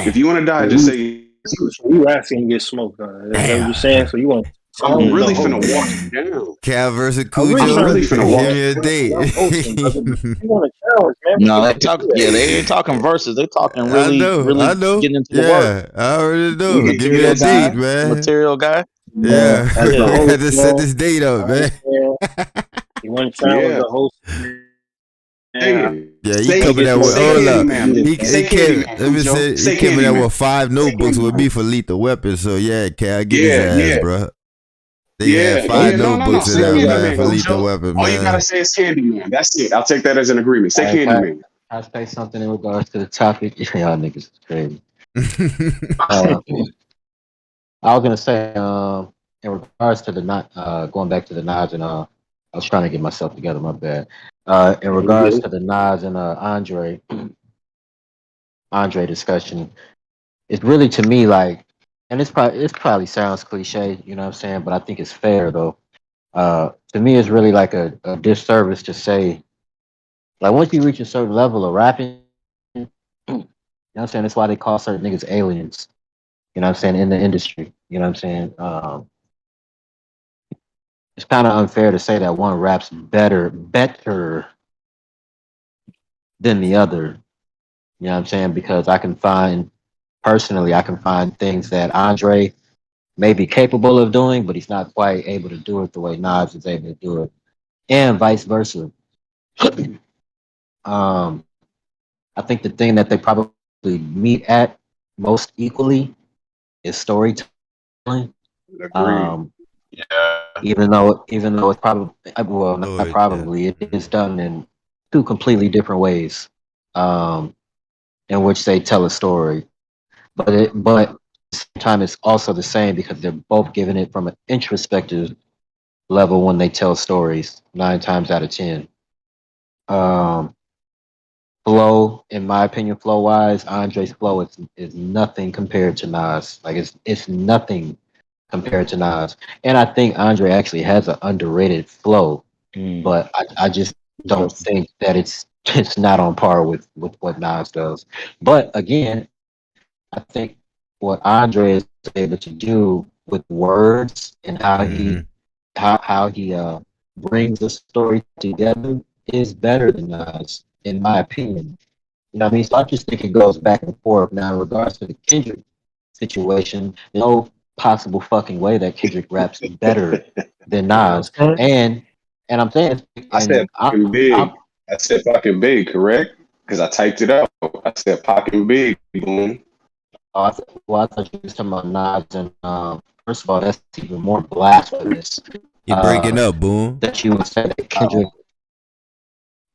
If Damn, you want to die, just you, say yes. you asking to get smoked on. Is that what you're damn. saying? So you want to I'm challenge the really host? finna walk you down. Cal versus I'm really I'm Cujo. trying really to get finna your Give walk ass me a you down. date. because I'm hosting, brother. You want to challenge, man? no, they We can talk. do Yeah, that. they ain't talking verses. They talking I really, know, I really know. getting into the work. Yeah, I already We know. can Give me Material a date, guy, man. material guy. Man, Yeah, as the we Yeah. host, had to set man, this date I up, man. understand. You want to challenge yeah. the host, man? Say I it. Yeah, he Say want to coming get out smoked with say on. hold up. Candyman. Do that, He Say man. came. Candyman, Let me Cujo. say he Say came out Candyman. with 5 Say notebooks with Candyman. me for lethal weapons. So yeah, Cal, get his Yeah, ass, yeah, bro. They had yeah, Hey, five yeah. No, no, no. notebooks of Say you know, that we got man Candyman, for lethal Cujo. weapon, All you gotta man. say is Candyman. That's it. I'll take that as an agreement. Say Hey, Candyman. can I say something in regards to the topic? Y'all niggas is crazy. Uh, I was gonna say, in regards to the not going back to the Nas and I was trying to get myself together. My bad. In you regards good. to the Nas and Andre discussion, it's really to me like, and it's probably sounds cliche, you know what I'm saying, but I think it's fair though. To me, it's really like a disservice to say like once you reach a certain level of rapping, you know what I'm saying. That's why they call certain niggas aliens. You know what I'm saying in the industry. You know what I'm saying. It's kind of unfair to say that one raps better than the other. You know what I'm saying? Because I can find things that Andre may be capable of doing, but he's not quite able to do it the way Nas is able to do it, and vice versa. um, I think the thing that they probably meet at most equally is storytelling. Agreed. Um, Yeah. even though it's probably well not Story probably it is done in two completely different ways, um, in which they tell a story. But at the same time it's also the same because they're both giving it from an introspective level when they tell stories 9 times out of 10. Um, flow, in my opinion, flow wise, Andre's flow is nothing compared to Nas. Like it's nothing compared to Nas. And I think Andre actually has an underrated flow, Mm. but I just don't Interesting. think that it's not on par with what Nas does. But again, I think what Andre is able to do with words and Mm-hmm. how he brings the story together is better than Nas, in my opinion. You know what I mean? So I just think it goes back and forth. Now, in regards to the Kendrick situation, no possible fucking way that Kendrick raps better than You know Nas. what I'm saying? And I'm saying, I said and fucking I'm big. I said fucking big, correct? Because I typed it out. I said fucking big. Boom. I thought you were talking about Nas, and first of all, that's even more blasphemous. You breaking up, Boom. That you would say that Kendrick.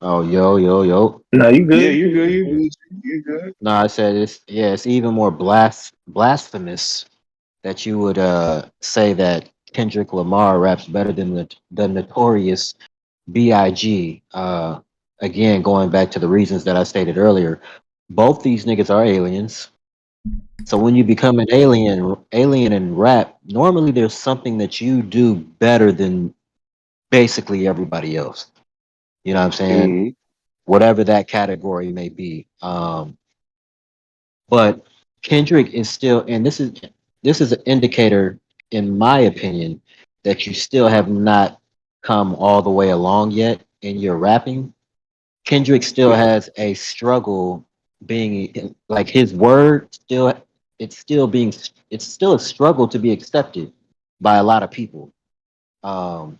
Oh, yo. No, you Yeah, good. you good. You You good. good. You good. No, I said it's even more blasphemous that you would say that Kendrick Lamar raps better than the notorious Big. Again, going back to the reasons that I stated earlier, both these niggas are aliens. So when you become an alien in rap, normally there's something that you do better than basically everybody else. You know what I'm saying? Hmm. Whatever that category may be. But Kendrick is still, and this is an indicator, in my opinion, that you still have not come all the way along yet in your rapping. Kendrick still has a struggle being like his word still it's still being it's still a struggle to be accepted by a lot of people. Um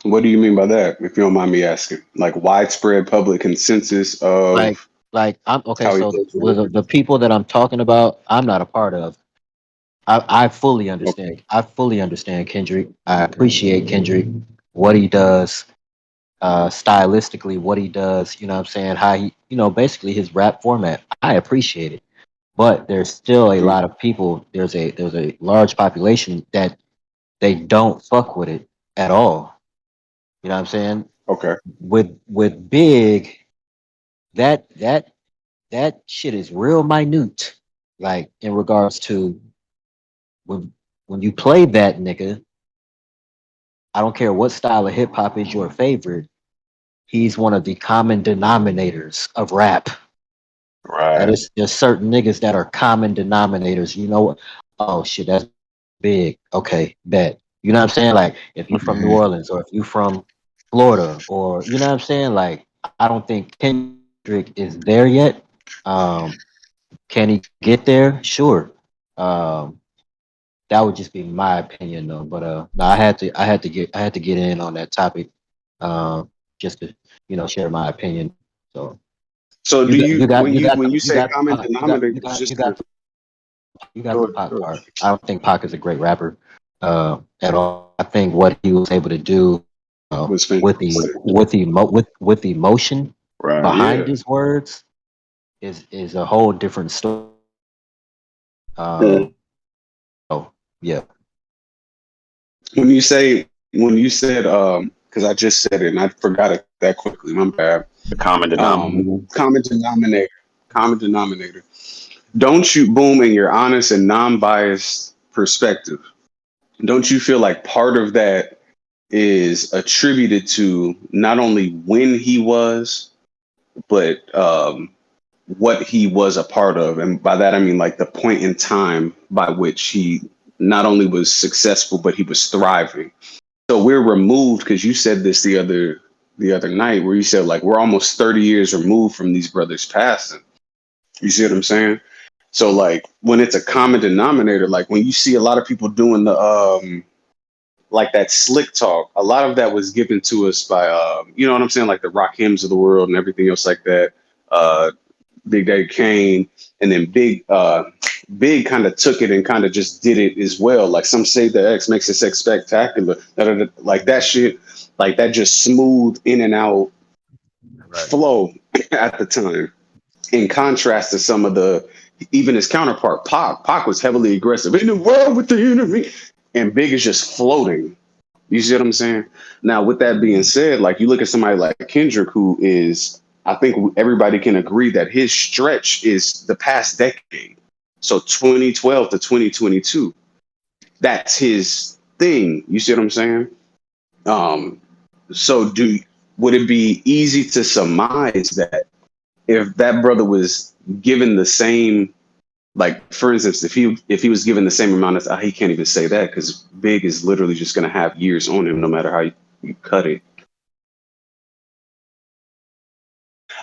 What do you mean by that? If you don't mind me asking, like widespread public consensus like of I'm okay, how he so plays the with word. the people that I'm talking about, I'm not a part of. I fully Okay. understand. I fully understand Kendrick. I appreciate Kendrick, what he does, stylistically, what he does, you know what I'm saying? How he, basically his rap format. I appreciate it. but there's still a lot of people. There's a large population that they don't fuck with it at all. You know what I'm saying? Okay. With Big, that shit is real minute. Like in regards to when you play that nigga, I don't care what style of hip hop is your favorite. He's one of the common denominators of rap. That Right. is, there's certain niggas that are common denominators. You know what? Oh shit, that's Big. Okay, bet. You know what I'm saying? Like if you from New Orleans or if you from Florida or you know what I'm saying? Like I don't think Kendrick is there yet. Can he get there? Sure. Um, that would just be my opinion though. But no, I had to get in on that topic, just to share my opinion. So So do you when you got when the you say common you denominators, got just to the Pac part. I don't think Pac is a great rapper at all. I think what he was able to do was with fantastic. with the emotion Right. behind Yeah. his words is a whole different story. Mm. So yeah. When you said because I just said it and I forgot it that quickly. My bad. The common denominator. Common denominator. Common denominator. Don't you boom in your honest and non-biased perspective? Don't you feel like part of that is attributed to not only when he was, but what he was a part of? And by that I mean like the point in time by which he not only was successful, but he was thriving. So we're removed because you said this the other night where you said like we're almost 30 years removed from these brothers passing. You see what I'm saying? So like when it's a common denominator, like when you see a lot of people doing the like that slick talk, a lot of that was given to us by you know what I'm saying, like the Rock Hymns of the world and everything else like that. Uh, Big Daddy Kane, and then Big kind of took it and kind of just did it as well. Like some say the X makes this X spectacular, like that shit, like that just smooth in and out Right. flow at the time. In contrast to some of the, even his counterpart, Pac was heavily aggressive in the world with the enemy, and Big is just floating. You see what I'm saying? Now, with that being said, like you look at somebody like Kendrick, who is, I think everybody can agree that his stretch is the past decade. So 2012 to 2022, that's his thing. You see what I'm saying? Um, so would it be easy to surmise that if that brother was given the same, like for instance, if he was given the same amount of, he can't even say that because Big is literally just going to have years on him no matter how you cut it.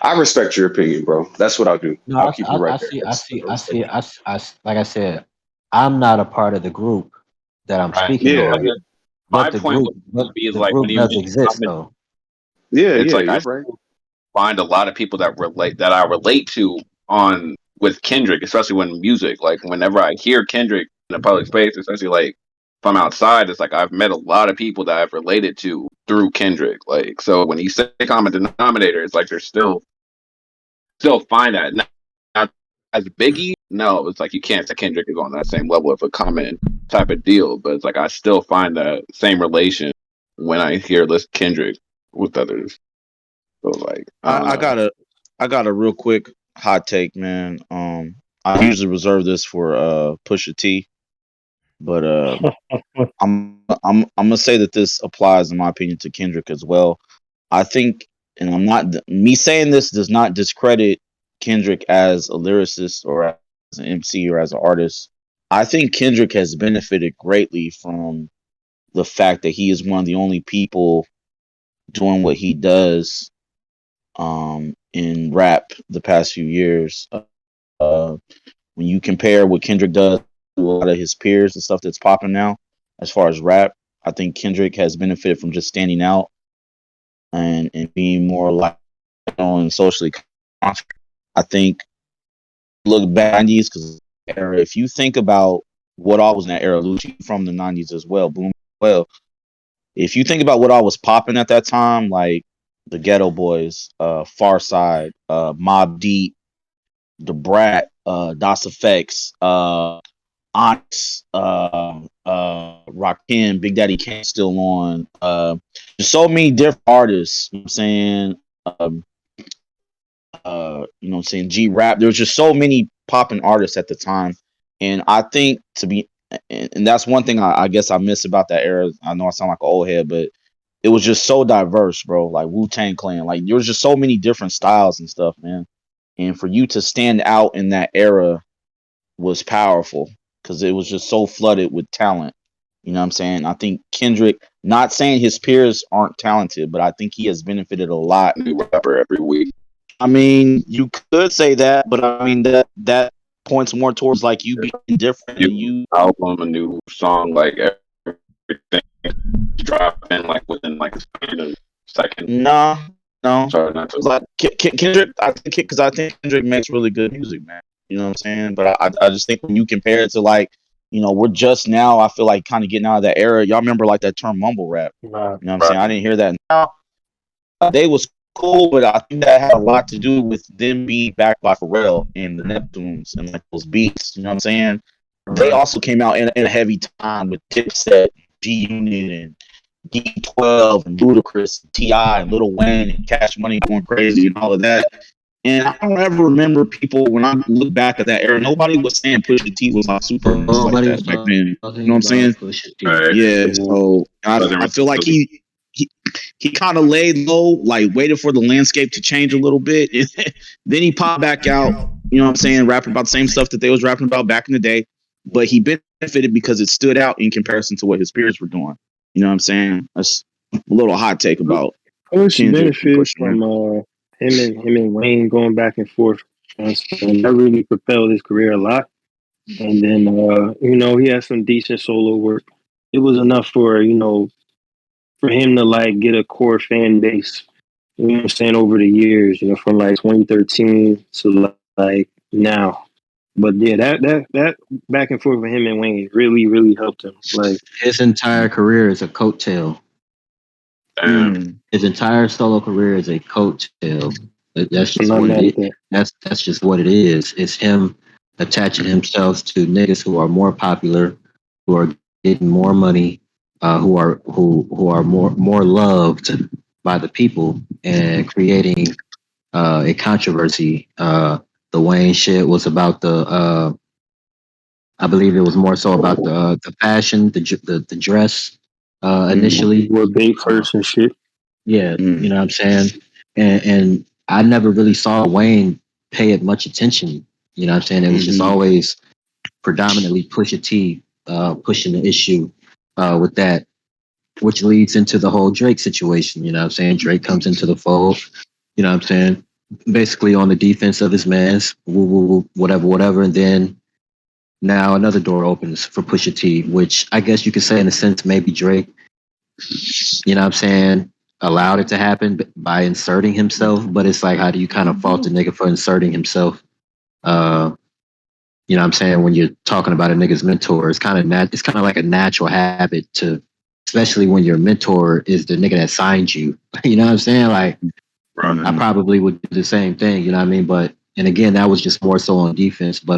I respect your opinion, bro. That's what I'll do. No, I'll keep it right I there. see, I respect it. like I said, I'm not a part of the group that I'm Right. speaking Yeah, Like, on, my point would be is the like when group you does mention exist common, though. yeah, it's yeah. like I You're right. find a lot of people that I relate to on with Kendrick, especially when music. Like whenever I hear Kendrick in a public space, especially like if I'm outside, it's like I've met a lot of people that I've related to through Kendrick. Like so when you say common denominator, it's like there's still find that. Not as Biggie, no, it's like you can't say Kendrick is on that same level of a common type of deal, but it's like I still find that same relation when I hear list Kendrick with others. So like I don't I know. got a real quick hot take, man. I usually reserve this for Pusha T, but I'm gonna say that this applies, in my opinion, to Kendrick as well. I think, and I'm not me saying this does not discredit Kendrick as a lyricist or as an MC or as an artist. I think Kendrick has benefited greatly from the fact that he is one of the only people doing what he does in rap the past few years. Uh, when you compare what Kendrick does to a lot of his peers and stuff that's popping now, as far as rap, I think Kendrick has benefited from just standing out and being more like and socially conscious. I think look back 90s because era. If you think about what all was in that era, Lucci from the 90s as well, boom. Well, if you think about what all was popping at that time, like the Ghetto Boys, Far Side, Mob Deep, the Brat, Das Effects, Onyx, Rakim, Big Daddy Kane still on. There's so many different artists. You know what I'm saying? You know what I'm saying? G Rap. There was just so many popping artists at the time, and I think and that's one thing I guess I miss about that era. I know I sound like an old head, but it was just so diverse, bro. Like Wu-Tang Clan, like there was just so many different styles and stuff, man. And for you to stand out in that era was powerful because it was just so flooded with talent. You know what I'm saying? I think Kendrick, not saying his peers aren't talented, but I think he has benefited a lot. New rapper every week. I mean, you could say that, but I mean that points more towards like you being different and New you. album, a new song, like everything dropping like within like a span of seconds. Nah, no. Sorry, not to. Like Kendrick, I think because I think Kendrick makes really good music, man. You know what I'm saying? But I just think when you compare it to like, you know, we're just now, I feel like kind of getting out of that era. Y'all remember like that term mumble rap? Nah. You know what I'm saying? I didn't hear that. Now they was cool, but I think that had a lot to do with them being backed by Pharrell and the Neptunes and like those beats. You know what I'm saying? They also came out in a heavy time with Dipset, G Unit, and D12 and Ludacris, and T.I. and Lil Wayne and Cash Money going crazy and all of that. And I don't ever remember people when I look back at that era. Nobody was saying Pusha T was like super like that back then. You know what I'm saying? Right. Yeah. So I feel like he kind of laid low, like waited for the landscape to change a little bit. Then he popped back out. You know what I'm saying? Rapping about the same stuff that they was rapping about back in the day, but he benefited because it stood out in comparison to what his peers were doing. You know what I'm saying? That's a little hot take about Push Kendrick and benefit Pusha, man. from him and Wayne going back and forth. And that really propelled his career a lot. And then you know, he had some decent solo work. It was enough for, you know, for him to like get a core fan base. You know what I'm saying, over the years, you know, from like 2013 to like now. But yeah, that back and forth with him and Wayne really helped him. Like his entire career is a coattail. His entire solo career is a coattail. That's just what it is. That's just what it is. It's him attaching himself to niggas who are more popular, who are getting more money, who are more loved by the people, and creating a controversy. The Wayne shit was about I believe it was more so about the fashion, the dress initially. Were bait first and shit. Yeah, you know what I'm saying? And I never really saw Wayne pay it much attention. You know what I'm saying? It was just always predominantly Pusha T pushing the issue with that, which leads into the whole Drake situation. You know what I'm saying? Drake comes into the fold, you know what I'm saying? Basically on the defense of his mans, whatever. And then now another door opens for Pusha T, which I guess you could say in a sense maybe Drake, you know what I'm saying, allowed it to happen by inserting himself. But it's like, how do you kind of fault the nigga for inserting himself? You know what I'm saying? When you're talking about a nigga's mentor, it's kind of like a natural habit to, especially when your mentor is the nigga that signed you. You know what I'm saying? Like, I probably would do the same thing, you know what I mean? But, and again, that was just more so on defense. But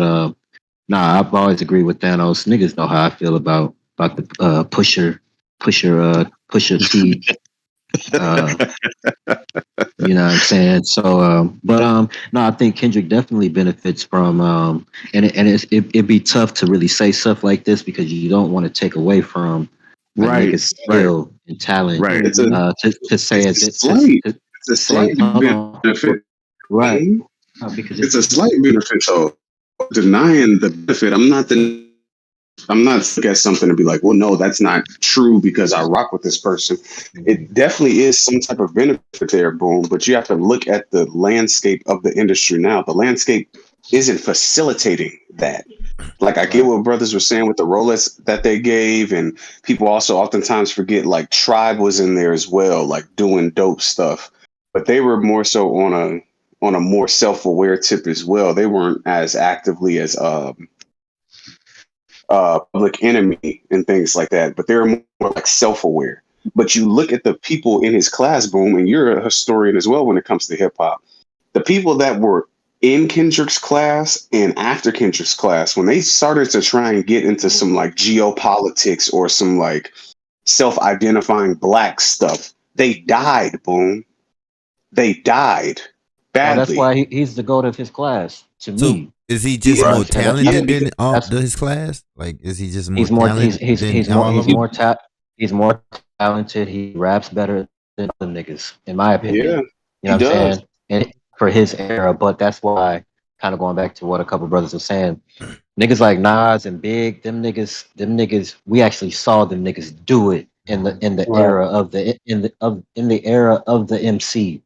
nah, I've always agreed with Thanos. Niggas know how I feel about the Pusher T. You know what I'm saying? So, no, I think Kendrick definitely benefits from, and it'd be tough to really say stuff like this because you don't want to take away from a nigga's skill and talent. Right. To say it's a slight benefit. Right. Because it's a slight benefit. So denying the benefit, I'm not look at something and be like, well, no, that's not true because I rock with this person. It definitely is some type of benefit there, boom. But you have to look at the landscape of the industry now. The landscape isn't facilitating that. Like, I get what brothers were saying with the Rolex that they gave, and people also oftentimes forget like Tribe was in there as well, like doing dope stuff. But they were more so on a more self-aware tip as well. They weren't as actively as Public Enemy and things like that, but they're more like self-aware. But you look at the people in his class, boom, and you're a historian as well when it comes to hip hop. The people that were in Kendrick's class and after Kendrick's class, when they started to try and get into some like geopolitics or some like self-identifying black stuff, they died. Boom, they died Well, that's badly. why he's the goat of his class to So me. is he Yeah, just You know what more I'm saying? yeah, talented because than all That's his class? Like, is he just more he's more talented than all of he's them? he's more talented. He raps better than other niggas, in my opinion. yeah, You know he what I'm does. saying? And for his era, but that's why, kind of going back to what a couple brothers were saying, niggas like Nas and Big, them niggas, we actually saw them niggas do it in the Right. era of the in the era of the MC.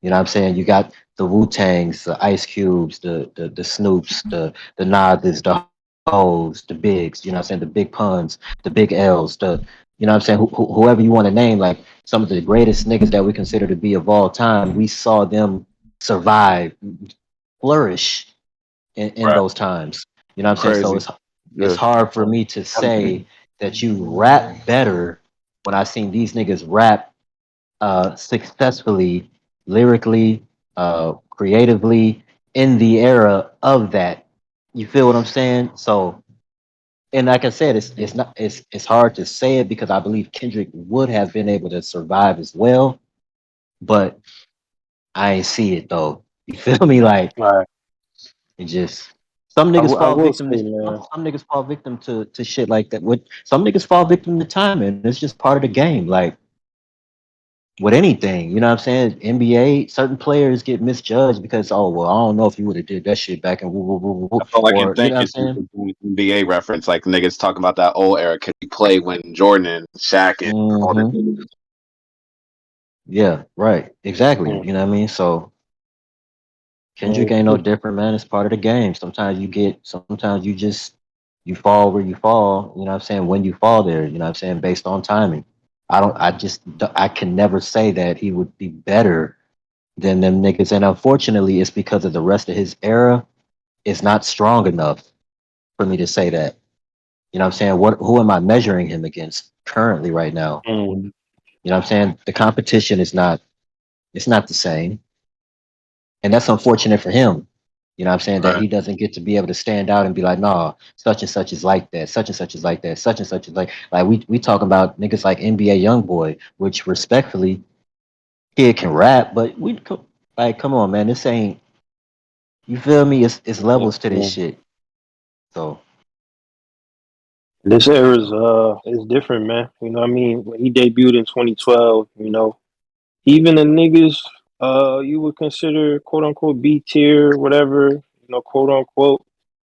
You know what I'm saying? You got the Wu-Tangs, the Ice Cubes, the Snoops, the Nas's, the Hoes, the Bigs, you know what I'm saying? The Big Puns, the Big L's, the you know what I'm saying? Whoever you want to name, like some of the greatest niggas that we consider to be of all time, we saw them survive, flourish in Right. those times. You know what I'm saying? So Crazy. it's Yeah. hard for me to say that you rap better when I seen these niggas rap successfully, lyrically, creatively in the era of that. You feel what I'm saying? So, and like I said, it's hard to say it because I believe Kendrick would have been able to survive as well, but I ain't see it though. You feel me? Like Right. it just some I, niggas I fall will victim say, to man. some niggas fall victim to shit like that. What some niggas fall victim to timing. It's just part of the game. Like with anything, you know what I'm saying? NBA, certain players get misjudged because, oh well, I don't know if you would have did that shit back in woo, woo, woo, woo, woo, I feel like in or you know what I'm thinking saying? NBA reference, like niggas talking about that old era. Could he play when Jordan and Shaq and all the Mm-hmm. niggas? Yeah, right. Exactly. Mm, You know what I mean? So Kendrick mm, ain't no different, man. It's part of the game. Sometimes you just you fall where you fall, you know what I'm saying, when you fall there, you know what I'm saying, based on timing. I can never say that he would be better than them niggas. And unfortunately it's because of the rest of his era is not strong enough for me to say that. You know what I'm saying? Who am I measuring him against currently right now? mm. You know what I'm saying? The competition is not it's not the same. And that's unfortunate for him. You know what I'm saying? That Right. he doesn't get to be able to stand out and be like, nah, such and such is like that, such and such is like that, such and such is like we talking about niggas like NBA Youngboy, which respectfully, kid can rap, but like come on, man, this ain't you feel me? It's Yeah, levels to this yeah. shit. So This era is different, man. You know what I mean? When he debuted in 2012, even the niggas you would consider quote unquote B tier, whatever, quote unquote,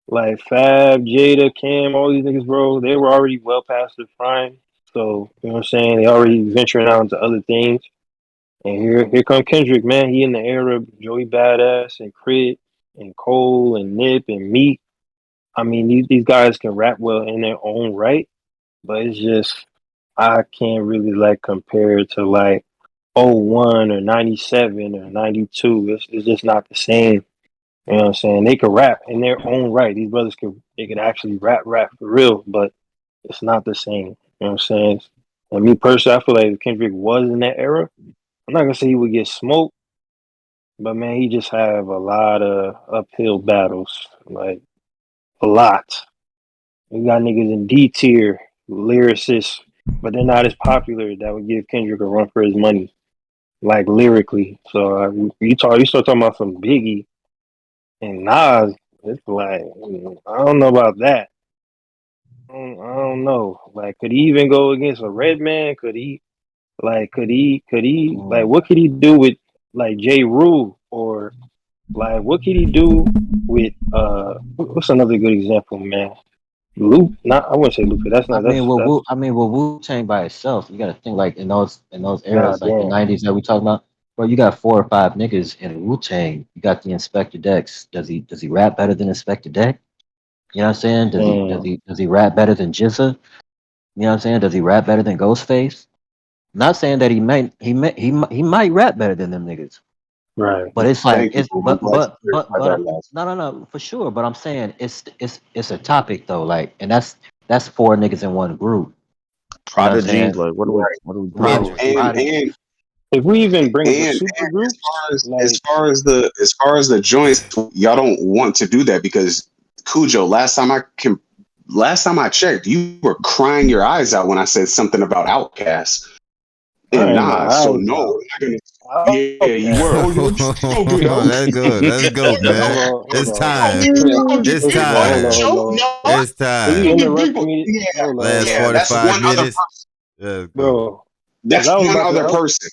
like Fab, Jada, Cam, all these niggas, bro, they were already well past their prime. So, you know what I'm saying? They already venturing out into other things. And here come Kendrick, man. He in the era of Joey Badass and Crit and Cole and Nip and Meek. I mean, these guys can rap well in their own right, but it's just I can't really like compare it to like '01 or 97 or 92. It's just not the same. You know what I'm saying? They could rap in their own right. These brothers could actually rap for real, but it's not the same. You know what I'm saying? And me personally, I feel like if Kendrick was in that era, I'm not gonna say he would get smoked, but man, he just have a lot of uphill battles, like a lot. We got niggas in D tier, lyricists, but they're not as popular. That would give Kendrick a run for his money, like lyrically. So you start talking about some Biggie and Nas. It's like I don't know about that. I don't know. Like, could he even go against a Redman? Could he? Like, could he? Like, mm, what could he do with like J. Rule or like what could he do with what's another good example, man? Luke? Not I wouldn't say Luke. That's I mean, with Wu Tang by itself, you got to think like in those eras, god like the damn. '90s that we talking about. Bro, you got 4 or 5 niggas in Wu Tang. You got the Inspector Dex. Does he rap better than Inspector Deck? You know what I'm saying? Mm, Does he rap better than Jizza? You know what I'm saying? Does he rap better than Ghostface? Not saying that he might rap better than them niggas. right. But it's like Thank you, bro. I'm glad you clarified that last. no for sure. But I'm saying it's a topic though. Like, and that's 4 niggas in one group. You know what I'm Prodigy. saying? Like, Right. what are we talking Prod, And about? and Prodigy. and If we even bring up the And super groups, as like, far as the joints, y'all don't want to do that because Cujo, last time I checked, you were crying your eyes out when I said something about Outkast and crying my Nas. So eyes no, out. we're not gonna. Yeah, you were. Outcast. Oh, you're joking. Let's go. Let's go, Hold man. on, hold It's on. time. It's First of all, hold on, time. hold on. It's Will you time. interrupt me? Hold on, hold Last on, That's 45 one other minutes. person. Let's go. bro. Because That's one other person.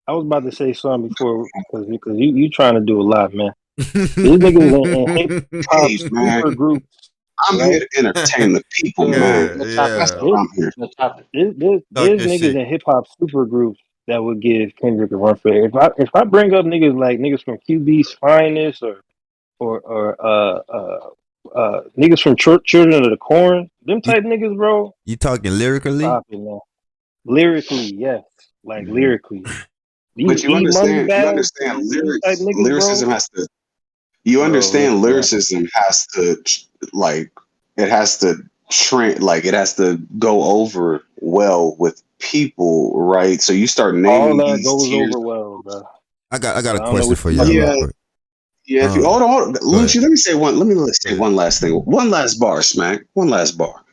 I was about to say something before because you trying to do a lot, man. These niggas in hip hop Hey man, super groups, I'm here right? to entertain the people, man. Yeah, That's yeah. what I'm here. Talk There's your niggas shit. in hip hop super groups that would give Kendrick a run for it. If I bring up niggas like niggas from QB's Finest or niggas from Children of the Corn, them You, type niggas, bro. you talking lyrically? Stop it, man. Lyrically, yes, like Mhm. lyrically. But you E Money understand, Bag, these type niggas, bro. lyricism has to. You Bro, understand, listen. lyricism has to like it has to like it has to go over well with people, right? So you start All naming that these goes tiers. over well, bro. I got But a I don't know question what for you y'all talking real Yeah, about. quick. yeah. If you hold on, Go ahead. Lucci, let me say one. Let me Go say ahead. one last thing. One last bar, Smack. One last bar.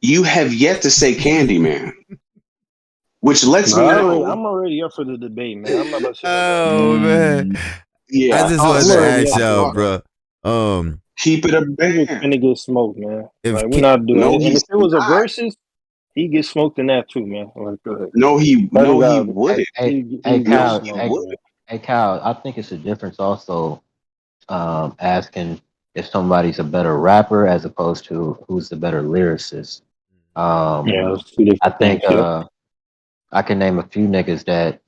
You have yet to say Candyman, which lets me Bro, know. I'm already up for the debate, man. I'm not about to say no Oh Candyman. man. Yeah, I I just thought wanted I'm to so. already ask up I for y'all, it, thought bro. bro. keep it a Kendrick's band. finna get smoked, man. If Like we not doing No, it. And if he's it was a versus, he get smoked in that too, man. Like, cut no it he out. wouldn't. He get No, Kyle, he smoked, man. wouldn't. Kyle, I think it's a difference also asking if somebody's a better rapper as opposed to who's the better lyricist. Um, Yeah, it's two I different think things. Yep. I can name a few niggas that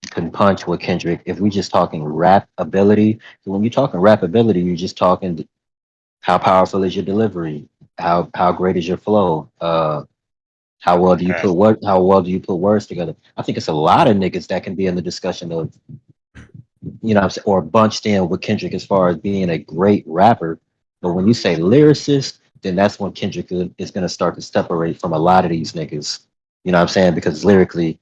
can punch with Kendrick if we just talking rap ability. So when you're talking rap ability, you're just talking how powerful is your delivery, how great is your flow, how well do you put words together. I think it's a lot of niggas that can be in the discussion of what I'm saying, or bunched in with Kendrick as far as being a great rapper. But when you say lyricist, then that's when Kendrick is going to start to separate from a lot of these niggas. You know what I'm saying? Because lyrically,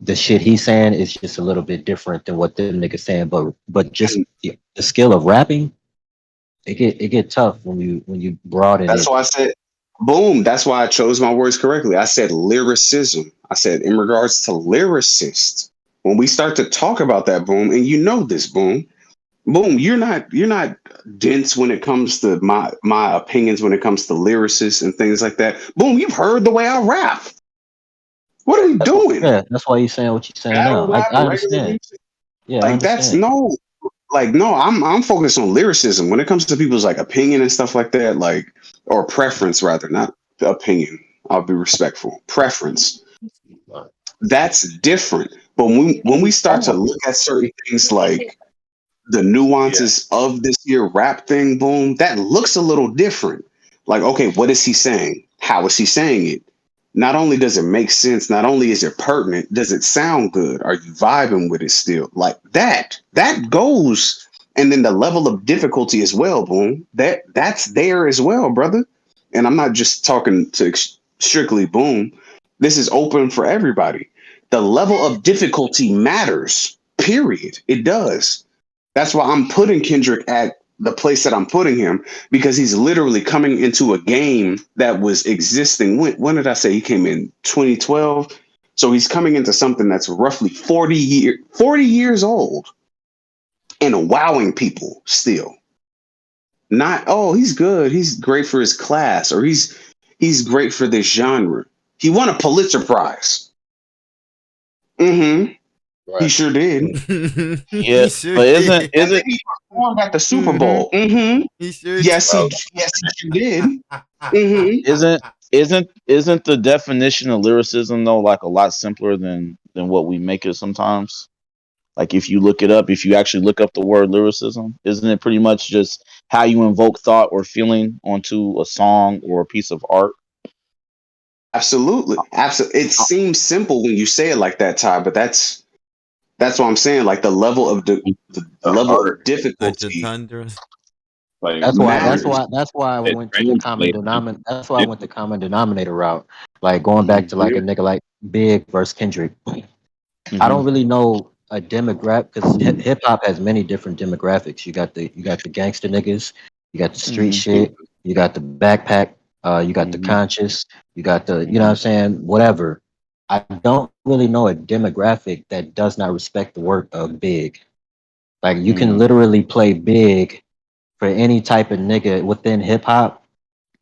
the shit he's saying is just a little bit different than what them niggas saying. But just And the skill of rapping, it get tough when you broaden that's it. why I said boom. That's why I chose my words correctly. I said lyricism. I said in regards to lyricists. When we start to talk about that boom, and you know this boom, boom, you're not dense when it comes to my opinions when it comes to lyricists and things like that. Boom, you've heard the way I rap. What are you That's what, doing? yeah, that's why you're saying what you're saying Battle now. I, rap, I regular understand. music? Yeah, I Like that's understand. no like no, I'm focused on lyricism when it comes to people's like opinion and stuff like that, like or preference rather, not opinion. I'll be respectful. Preference. That's different. But when we start to look at certain things like the nuances of this here rap thing, boom, that looks a little different. Like, okay, what is he saying? How is he saying it? Not only does it make sense, not only is it pertinent, does it sound good? Are you vibing with it still? Like that. That goes. And then the level of difficulty as well, boom. That's there as well, brother. And I'm not just talking to strictly boom. This is open for everybody. The level of difficulty matters. Period. It does. That's why I'm putting Kendrick at the place that I'm putting him because he's literally coming into a game that was existing. When did I say he came in? 2012. So he's coming into something that's roughly 40 years old and wowing people still. Not, oh, he's good. He's great for his class or he's great for this genre. He won a Pulitzer Prize. Mm-hmm. He Right. sure did. Yeah, He sure but did. And then he performed at the Super Mhm. Bowl. Mm-hmm. He sure did. Yes, bro, he sure did. Mm-hmm. isn't the definition of lyricism though like a lot simpler than what we make it sometimes? Like if you look it up, if you actually look up the word lyricism, isn't it pretty much just how you invoke thought or feeling onto a song or a piece of art? Absolutely. Absolutely. It seems simple when you say it like that, Ty, but that's what I'm saying. Like the level of the level Art. of Such a difficulty. tundra. Like That's why. That's matters. why. That's why I it went to the common translates denominator. That's why I into went the common denominator route. Like going back to like Yeah. a nigga like Big versus Kendrick. I Mm-hmm. don't really know a demographic because hip hop has many different demographics. You got the gangster niggas, you got the street Mm-hmm. shit, you got the backpack, you got the Mm-hmm. conscious, you got the you know what I'm saying, whatever. I don't really know a demographic that does not respect the work of Big. Like you can Mm-hmm. literally play Big for any type of nigga within hip hop,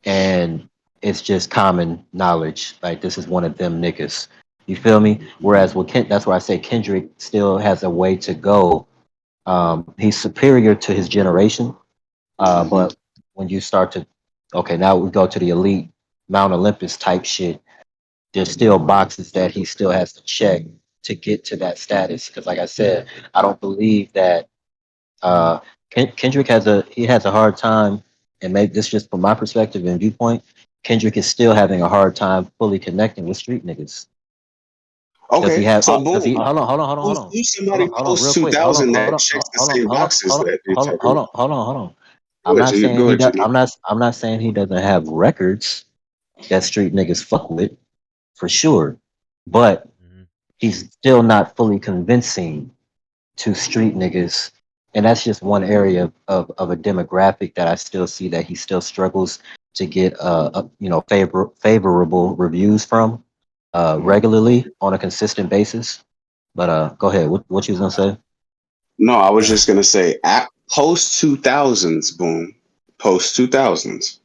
and it's just common knowledge. Like this is one of them niggas. You feel me? Whereas with that's why I say Kendrick still has a way to go. He's superior to his generation, Mm-hmm. but when you start to, okay, now we go to the elite Mount Olympus type shit. There's still boxes that he still has to check to get to that status. Because, like I said, I don't believe that Kendrick has a hard time, and maybe this just from my perspective and viewpoint. Kendrick is still having a hard time fully connecting with street niggas because he Okay. have So because he boom. Who's somebody post real two quick, hold on, thousand hold that on, checks the hold on, same hold on, boxes hold on, that you're hold on, talking hold about? on, hold on, hold on. Go ahead, Junior. Go ahead, Junior. I'm not saying he doesn't have records that street niggas fuck with for sure, but he's still not fully convincing to street niggas. And that's just one area of a demographic that I still see that he still struggles to get favorable reviews from regularly on a consistent basis. But go ahead. What you was gonna say? No, I was just gonna say at post 2000s, boom, post 2000s.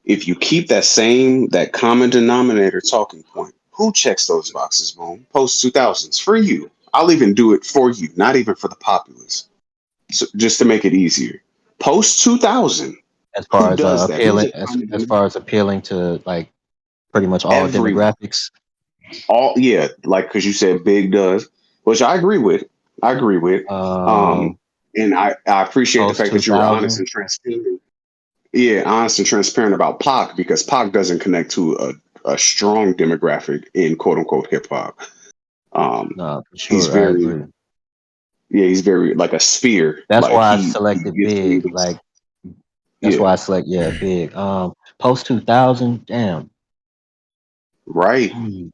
If you keep that common denominator talking point, who checks those boxes, boom? Post 2000s for you. I'll even do it for you, not even for the populace. So just to make it easier. Post 2000, As far who as does that? Who's appealing a common as denominator? far as appealing to like pretty much all Everyone. demographics. All yeah, like because you said Big does, which I agree with. I agree with. Um, Um, and I appreciate the Post fact two that you were honest thousand. and transparent. Yeah, honest and transparent about Pac because Pac doesn't connect to a strong demographic in quote unquote hip hop. No, for He's sure, I very agree. yeah, he's very like a sphere. That's Like why I he selected gets through Big. this. Like that's Yeah, why I select Big. Post 2000. Damn. right, Hmm.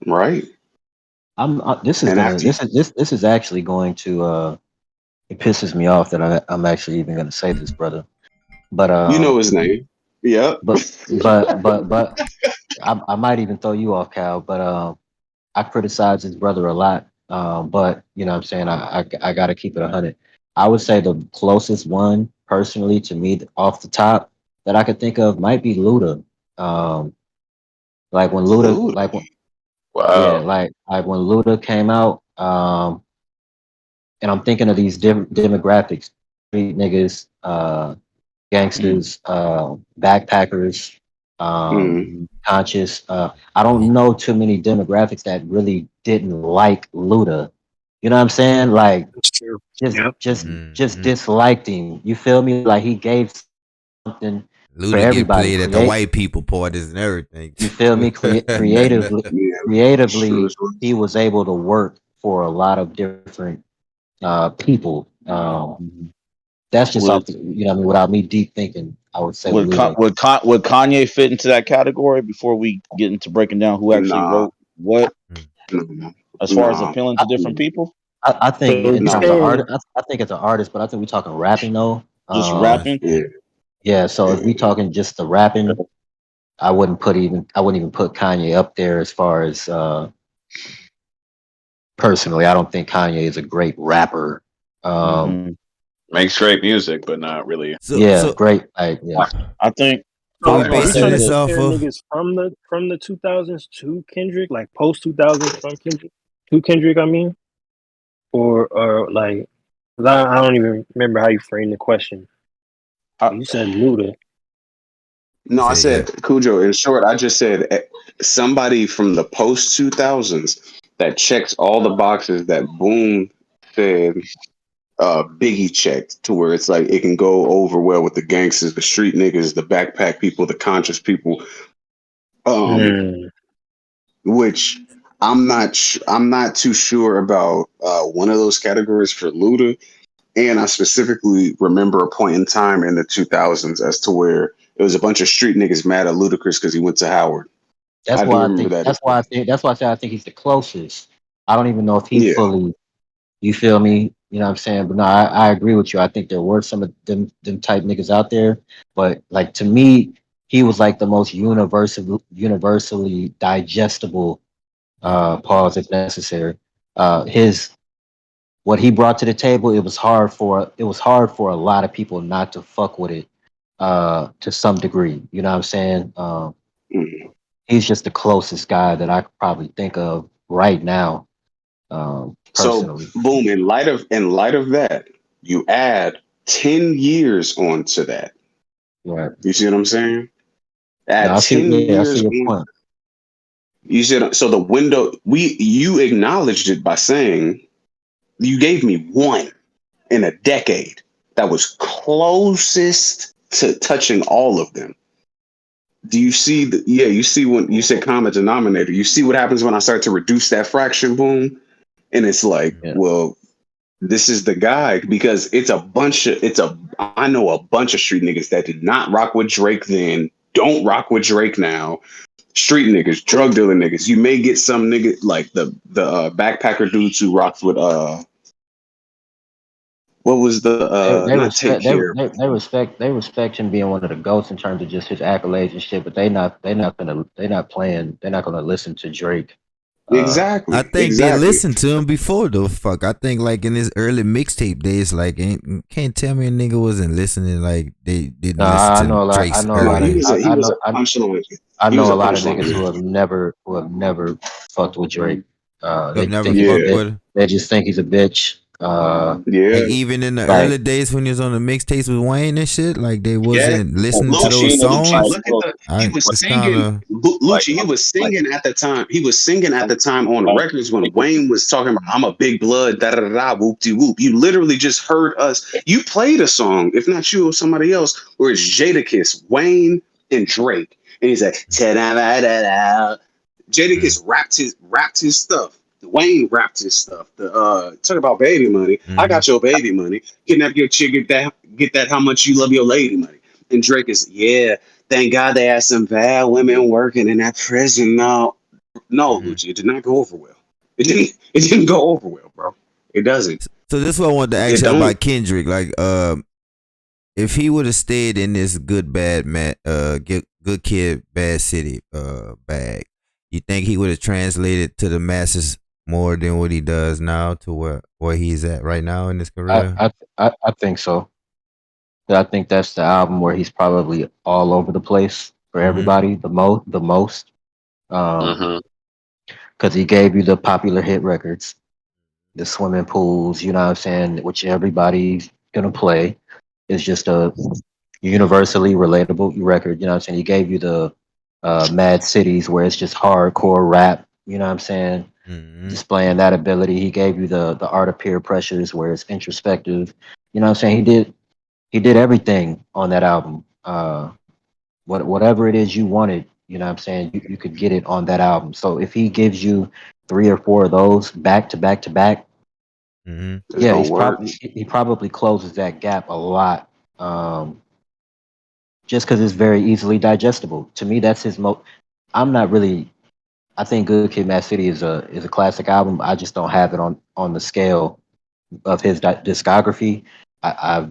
right. I'm this is And gonna after this is actually going to it pisses me off that I'm actually even gonna say this, brother. But you know his name. Yep. but but I might even throw you off, Cal. But I criticize his brother a lot. But you know what I'm saying, I gotta keep it 100. I would say the closest one personally to me off the top that I could think of might be Luda. Um, like when Luda, Luda. yeah, wow. like when Luda came out. And I'm thinking of these demographics: street niggas, gangsters, backpackers, Mm, conscious. I don't know too many demographics that really didn't like Luda. You know what I'm saying? Like That's true. just Yep. just just disliked him. You feel me? Like he gave something for Luda get everybody. played at the white people parties and everything. You feel me? yeah, sure. Creatively, he was able to work for a lot of different people. That's just Would off the, you know what I mean, without me deep thinking, I would say would Luda. would Kanye fit into that category before we get into breaking down who actually Nah, wrote what no, as far as nah. appealing to different people? I think So in you terms of No, art, saying I think it's an artist, but I think we're talking rapping though. Just Nah, rapping? yeah, Yeah. So if we yeah. talking just the rapping, I wouldn't even put Kanye up there as far as personally. I don't think Kanye is a great rapper. Um, Hmm. Makes great music, but not really. so yeah, so great. Like yeah. I think so so we are we basing trying to say this that off compare of niggas from the 2000s to Kendrick, like post 2000s from Kendrick to Kendrick? I mean, or like 'cause I don't even remember how you framed the question. I, You said Luda. he No, I said, yeah. said Cujo. In short, I just said somebody from the post 2000s that checks all the boxes that Boom said Biggie checked to where it's like it can go over well with the gangsters, the street niggas, the backpack people, the conscious people. Um, Mm. which I'm not too sure about one of those categories for Luda. And I specifically remember a point in time in the 2000s as to where it was a bunch of street niggas mad at Ludacris because he went to Howard. That's I do why I remember think. that. That's why I think. That's why I say I think he's the closest. I don't even know if he Yeah. fully. You feel me? You know what I'm saying? But no, I agree with you. I think there were some of them type niggas out there, but like to me, he was like the most universally digestible. Pause if necessary. His what he brought to the table, it was hard for a lot of people not to fuck with it to some degree. You know what I'm saying? Mm. He's just the closest guy that I could probably think of right now, So personally. boom, in light of that, you add 10 years onto that. Right. You see what I'm saying? No, Add I see. 10 Yeah, I see years your on. point. You see, so the window you acknowledged it by saying you gave me one in a decade that was closest to touching all of them. Do you see you see when you say common denominator, you see what happens when I start to reduce that fraction, boom? And it's like, Yeah. well, this is the guy because I know a bunch of street niggas that did not rock with Drake then, don't rock with Drake now. Street niggas, drug dealer niggas. You may get some nigga like the backpacker dudes who rocked with what was the They not Take respect they, Care. they respect him being one of the goats in terms of just his accolades and shit, but they're not gonna listen to Drake. I Exactly, think they exactly. listened to him before though. Fuck, I think like in his early mixtape days, like can't tell me a nigga wasn't listening. Like they didn't listen I to know a lot. I Drake's know a No, lot he of. early. was a he was a I he was know a a lot of punchline niggas nigga. who have never fucked with Drake. I've They never think he's a fucked Yeah, bitch. with her. They just think he's a bitch. Like yeah. even in the Like early days when he was on the mixtapes with Wayne and shit, like they Yeah, wasn't listening to those Lucci, Like, songs. look at he was It's kind singing. of like, Lucci, he was singing at the time. He was singing at the time on like, records when Wayne was talking about "I'm a big blood," da da da da, whoop de whoop. You literally just heard us. You played a song, if not you or somebody else, where it's Jadakiss, Wayne, and Drake, and he's like, "Ta-da-da-da-da." mm, Jadakiss rapped his stuff. Wayne rapped his stuff. The talk about baby money. I mm-hmm, got your baby money. Kidnap your chick. Get that. How much you love your lady money. And Drake is Thank God they had some bad women working in that prison. No, mm-hmm. Lucci, it did not go over well. It didn't. It didn't go over well, bro. It doesn't. So this is what I wanted to ask It you don't. about Kendrick. Like, if he would have stayed in this good bad man, good kid, bad city, bag, you think he would have translated to the masses more than what he does now to where he's at right now in his I career? I I think so. I think that's the album where he's probably all over the place for Mm-hmm. everybody the most. Um, mm-hmm. because he gave you the popular hit records, the swimming pools. You know what I'm saying, which everybody's gonna play. It's just a universally relatable record. You know what I'm saying? He gave you the Mad Cities where it's just hardcore rap. You know what I'm saying? Mm-hmm. Displaying that ability. He gave you the art of peer pressures where it's introspective. You know what I'm saying? He did everything on that album. Whatever it is you wanted, you know what I'm saying, you could get it on that album. So if he gives you three or four of those back to back to back, Mm-hmm. It's yeah, gonna work. he probably closes that gap a lot. Just because it's very easily digestible. To me, that's his most. I'm not really. I think Good Kid, Mad City is a classic album. I just don't have it on the scale of his discography. I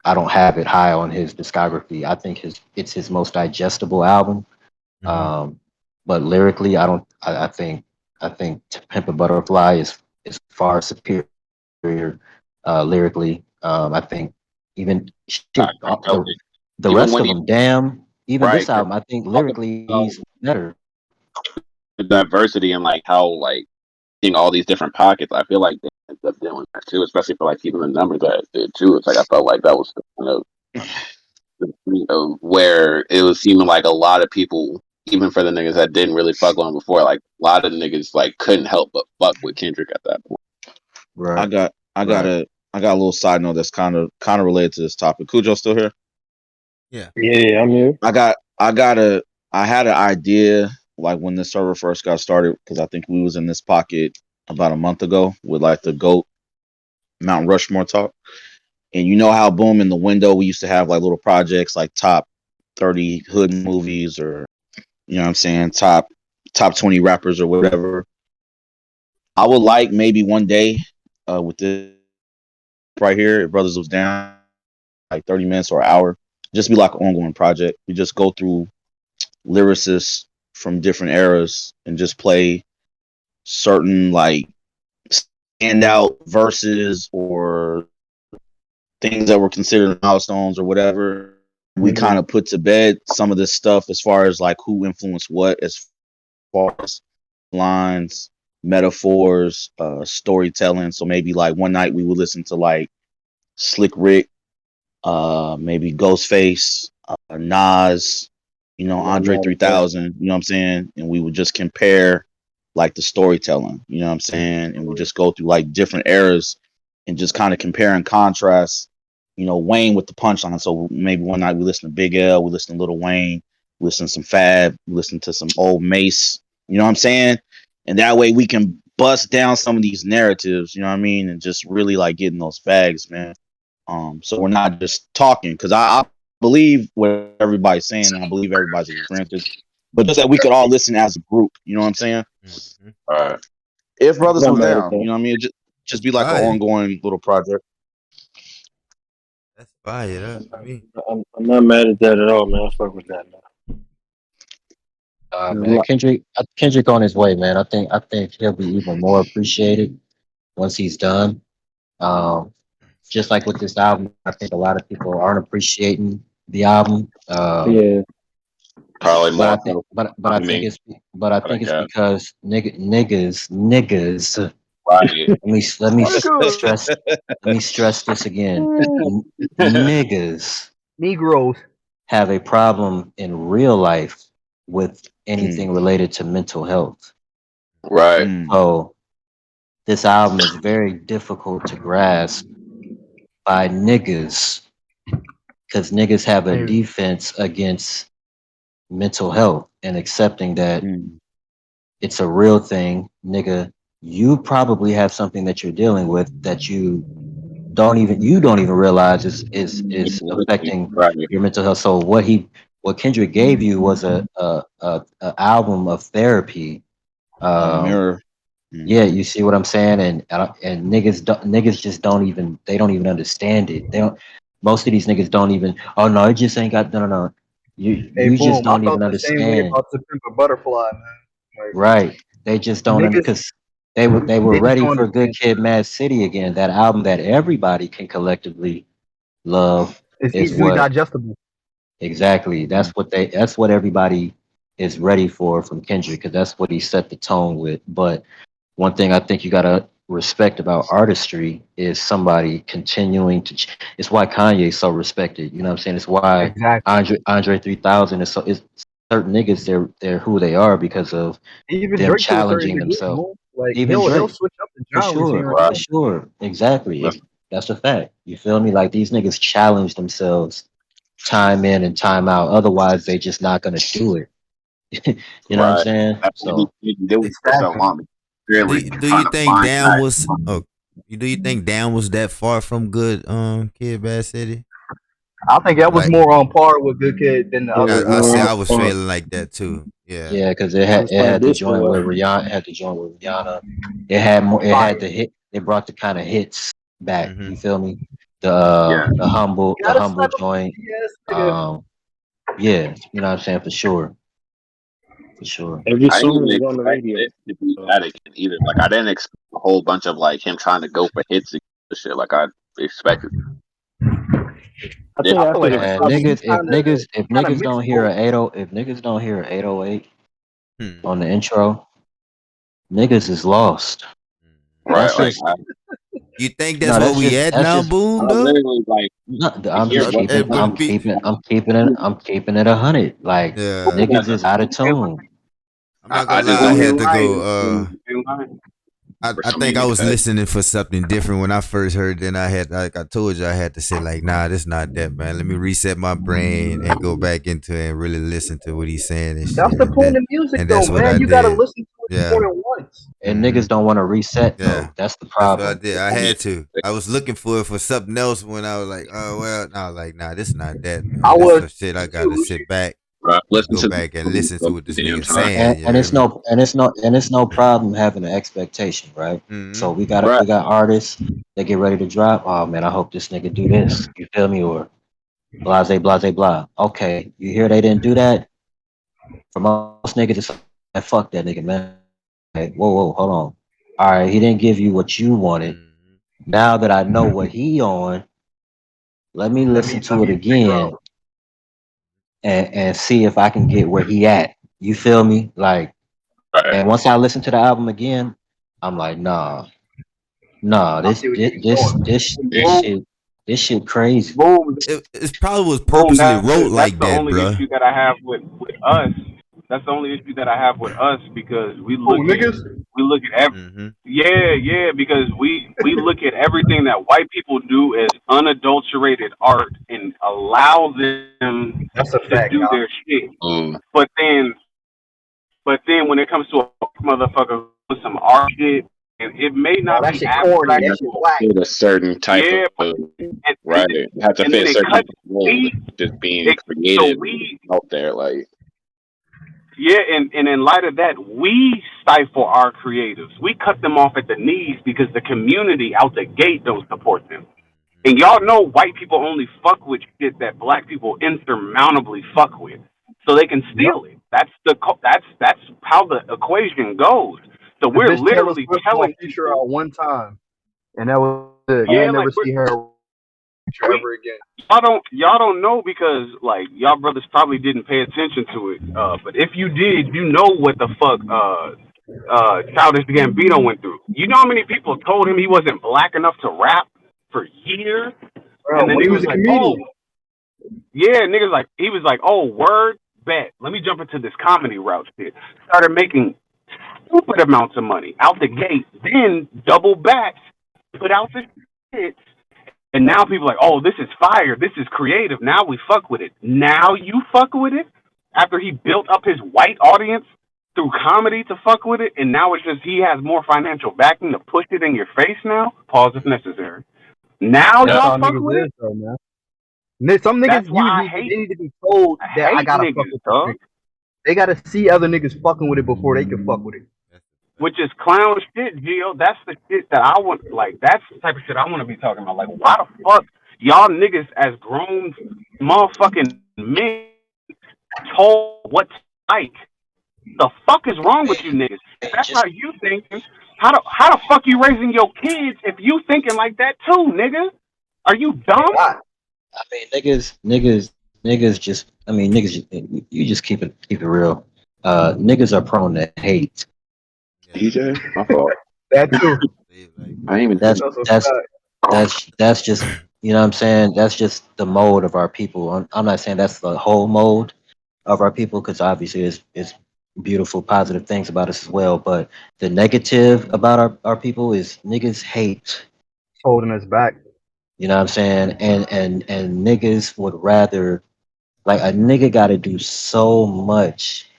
I don't have it high on his discography. I think it's his most digestible album. Mm-hmm. But lyrically, I don't. I think To Pimp a Butterfly is far superior lyrically. I think even shit, I totally. the Even rest when of he them. Damn, even right, this 'cause album, I think talk lyrically about he's better. the diversity and like how like in all these different pockets, I feel like they ended up doing that too, especially for like keeping the numbers that it did too. It's like I felt like that was kind of where it was seeming like a lot of people, even for the niggas that didn't really fuck with him before, like a lot of niggas like couldn't help but fuck with Kendrick at that point. Right, I got right. a little side note that's kind of related to this topic. Cujo still here? Yeah. Yeah, I'm here. I had an idea like when this server first got started because I think we was in this pocket about a month ago with like the GOAT Mount Rushmore talk. And you know how boom in the window we used to have like little projects like top 30 hood movies, or you know what I'm saying, top 20 rappers or whatever. I would like maybe one day with this right here, if Brothers was down, like 30 minutes or an hour, just be like an ongoing project. We just go through lyricists from different eras and just play certain like standout verses or things that were considered milestones or whatever. We kind of put to bed some of this stuff as far as like who influenced what, as far as lines, metaphors, storytelling. So maybe like one night we would listen to like Slick Rick, maybe Ghostface, Nas, you know, Andre 3000, you know what I'm saying? And we would just compare like the storytelling, you know what I'm saying? And we just go through like different eras and just kind of compare and contrast, you know, Wayne with the punchline. So maybe one night we listen to Big L, we listen to Lil Wayne, we listen to some Fab, we listen to some old Mace, you know what I'm saying? And that way we can bust down some of these narratives, you know what I mean? And just really like getting those bags, man. So we're not just talking, because I believe what everybody's saying, and I believe everybody's experiences, but just that we could all listen as a group, you know what I'm saying? All right. If Brothers I'm was not mad at down, that. you know what I mean? Just be like an ongoing little project. That's fire, that for me. I'm not mad at that at all, man. I fuck with that, man. Man, Kendrick on his way, man. I think he'll be even more appreciated once he's done. Just like with this album, I think a lot of people aren't appreciating the album. Yeah. Probably But I more think, so. but I think Me. it's because niggas. Right. Let me stress this again. Niggas Negroes have a problem in real life with anything related to mental health. Right. So this album is very difficult to grasp by niggas, because niggas have a defense against mental health and accepting that it's a real thing. Nigga, you probably have something that you're dealing with that you don't even realize is affecting Right. your mental health. So what Kendrick gave you was a album of therapy. A mirror. Yeah, you see what I'm saying? And niggas just don't even understand it. They don't. Most of these niggas don't even. Oh no, it just ain't got no. You just boom. I don't felt even the same way understand. about the Pimp a Butterfly, man. Like Right? They just don't, niggas, because they were they just ready don't for Good understand. Kid, Mad City again. That album that everybody can collectively love It's is easily what digestible. exactly. That's what everybody is ready for from Kendrick, because that's what he set the tone with. But one thing I think you gotta respect about artistry is somebody continuing to. It's why Kanye's so respected. You know what I'm saying? It's why Andre 3000 is so. It's certain niggas. They're who they are because of Even them Drake to a certain challenging degree, themselves. boom. Like Even he'll Drake, switch up the for genres here sure, and for there. sure, exactly. That's a fact. You feel me? Like these niggas challenge themselves time in and time out. Otherwise, they just not gonna do it. You know what I'm Right. saying? That's what So he do it for so long. Really Do trying you to think find Down that. was do you think Down was that far from good Kid Bad City? I think that was Like more on par with Good Kid than the other. I say I was feeling like that too. Yeah. yeah, because it had the joint with Rihanna. Had the joint with Rihanna. It had more. It had the hit. They brought the kind of hits back. You feel me? The humble joint. Yeah, you know what I'm saying, for sure. For sure. Every I didn't song even is on the expect radio. it to be that again either. Like I didn't expect a whole bunch of like him trying to go for hits and shit. Like I expected. I think after the Niggas, if kinda niggas don't mixed hear both. a 80, if niggas don't hear a 808 Hmm. on the intro, niggas is lost. Right. That's Like just You think no. that's what we at That's now, just. Boom, I though? literally like to I'm hear just what It keeping. would be I'm keeping it 100. Like yeah. niggas is out of tune. I'm not I gonna just lie, I want had to go for I some think I reason was because listening for something different when I first heard. Then I had, like I told you, I had to say like, nah, this not that, man. Let me reset my brain and go back into it and really listen to what he's saying and That's shit. the point of music, And though, that's what man. I You gotta did. listen to Yeah. more than once. And niggas don't want to reset though. Yeah. That's the That's what I problem. did. I had to. I was looking for something else when I was like, oh well. And I was like, nah, this not that, I man. This is was some shit I too, gotta Lucci. sit back Right. and Listen go to back and listen to what the this damn nigga time. saying. You And hear me? it's no problem having an expectation, right? Mm-hmm. So we Right. got artists that get ready to drop. Oh man, I hope this nigga do this. You feel me? Or blase, blase, blah. Okay, you hear they didn't do that? For most niggas, it's like, fuck that nigga, man. Hey, whoa, hold on. All right, he didn't give you what you wanted. Mm-hmm. Now that I know what he on, let me Let listen me to it figure again out. and see if I can get where he at. You feel me? Like, Right. and once I listen to the album again, I'm like, nah, I see what you're doing. this shit crazy. Boom, It probably was boom. purposely wrote That's like the that, only bruh. issue that I have with us. That's the only issue that I have with us because Oh, niggas. we look at every Mm-hmm. yeah because we look at everything that white people do as unadulterated art and allow them That's a to fact, do y'all. their shit. Um, But then when it comes to a motherfucker with some art shit, and it may Oh, not that be shit corny. abstract, you That have shit to whack. fit a certain type yeah, but of and right. You have to and fit then a they certain cut type of mold. we Just being it, so creative and we out there, like yeah, and in light of that, we stifle our creatives. We cut them off at the knees because the community out the gate don't support them. And y'all know white people only fuck with shit that black people insurmountably fuck with, so they can Yep. steal it. That's how the equation goes. So The we're bitch Taylor literally Swift bought telling Future people, out one time, and that was it. You yeah, ain't like never see her Future we ever again. y'all don't know because like y'all brothers probably didn't pay attention to it. But if you did, you know what the fuck Childish Gambino went through. You know how many people told him he wasn't black enough to rap for years, and Bro, then when he he was was a like, oh. comedian. Yeah, niggas like he was like, oh, word, bet. Let me jump into this comedy route shit. Started making stupid amounts of money out the gate, then double back, put out the shit, and now people like, oh, this is fire, this is creative. Now we fuck with it. Now you fuck with it after he built up his white audience through comedy to fuck with it, and now it's just he has more financial backing to push it in your face now. Pause if necessary. Now That's yeah, y'all how fuck niggas with it. is, though, man. Some niggas That's why they need to be told I that I hate gotta fuck niggas, with this dog. shit. They gotta see other niggas fucking with it before they can fuck with it. Which is clown shit, Gio. That's the shit that I want. Like, that's the type of shit I want to be talking about. Like, why the fuck y'all niggas as grown motherfucking men told what to like? The fuck is wrong with you niggas? If Hey, that's just how you thinking, how the fuck you raising your kids if you thinking like that too, nigga? Are you They dumb? not. I mean, niggas just. I mean, you just keep it real. Niggas are prone to hate. Yeah. DJ, my fault. That too. Like, I ain't even That's think. That's a that's fact. that's just you know what I'm saying. That's just the mode of our people. I'm not saying that's the whole mode of our people because obviously it's beautiful, positive things about us as well. But the negative about our people is niggas hate. It's holding us back. You know what I'm saying? And niggas would rather like a nigga got to do so much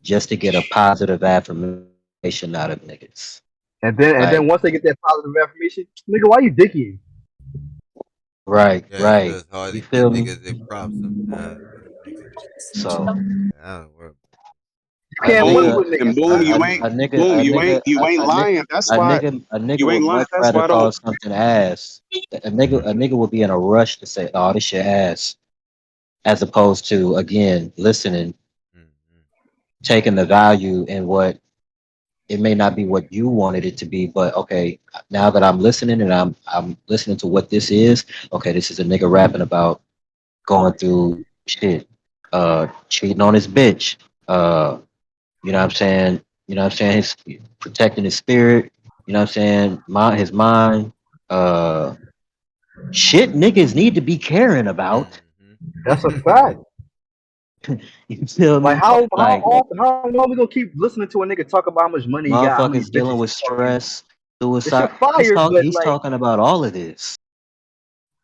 just to get a positive affirmation out of niggas. And then Like once they get that positive affirmation, nigga, why you dicking? yeah, so right. it's hard You to give feel me? niggas their props sometimes. Niggas, So I don't worry. You a can't win nigga, with And niggas, boom, man. a nigga, a nigga, you ain't lying. That's why a nigga you ain't would lying. much That's rather why I don't. call something ass. A nigga would be in a rush to say, "Oh, this shit ass," as opposed to again listening, Mm-hmm. taking the value in what it may not be what you wanted it to be, but okay, now that I'm listening and I'm listening to what this is. Okay, this is a nigga rapping about going through shit, cheating on his bitch, you know what I'm saying? You know what I'm saying? His protecting his spirit, you know what I'm saying? His mind, uh, shit niggas need to be caring about. Mm-hmm. That's a fact. You feel Like me? how Like often how long we gonna keep listening to a nigga talk about how much money he got, how many motherfuckers dealing bitches with he fucking? stress, The shit suicide. fire, but He's like, talking about all of this.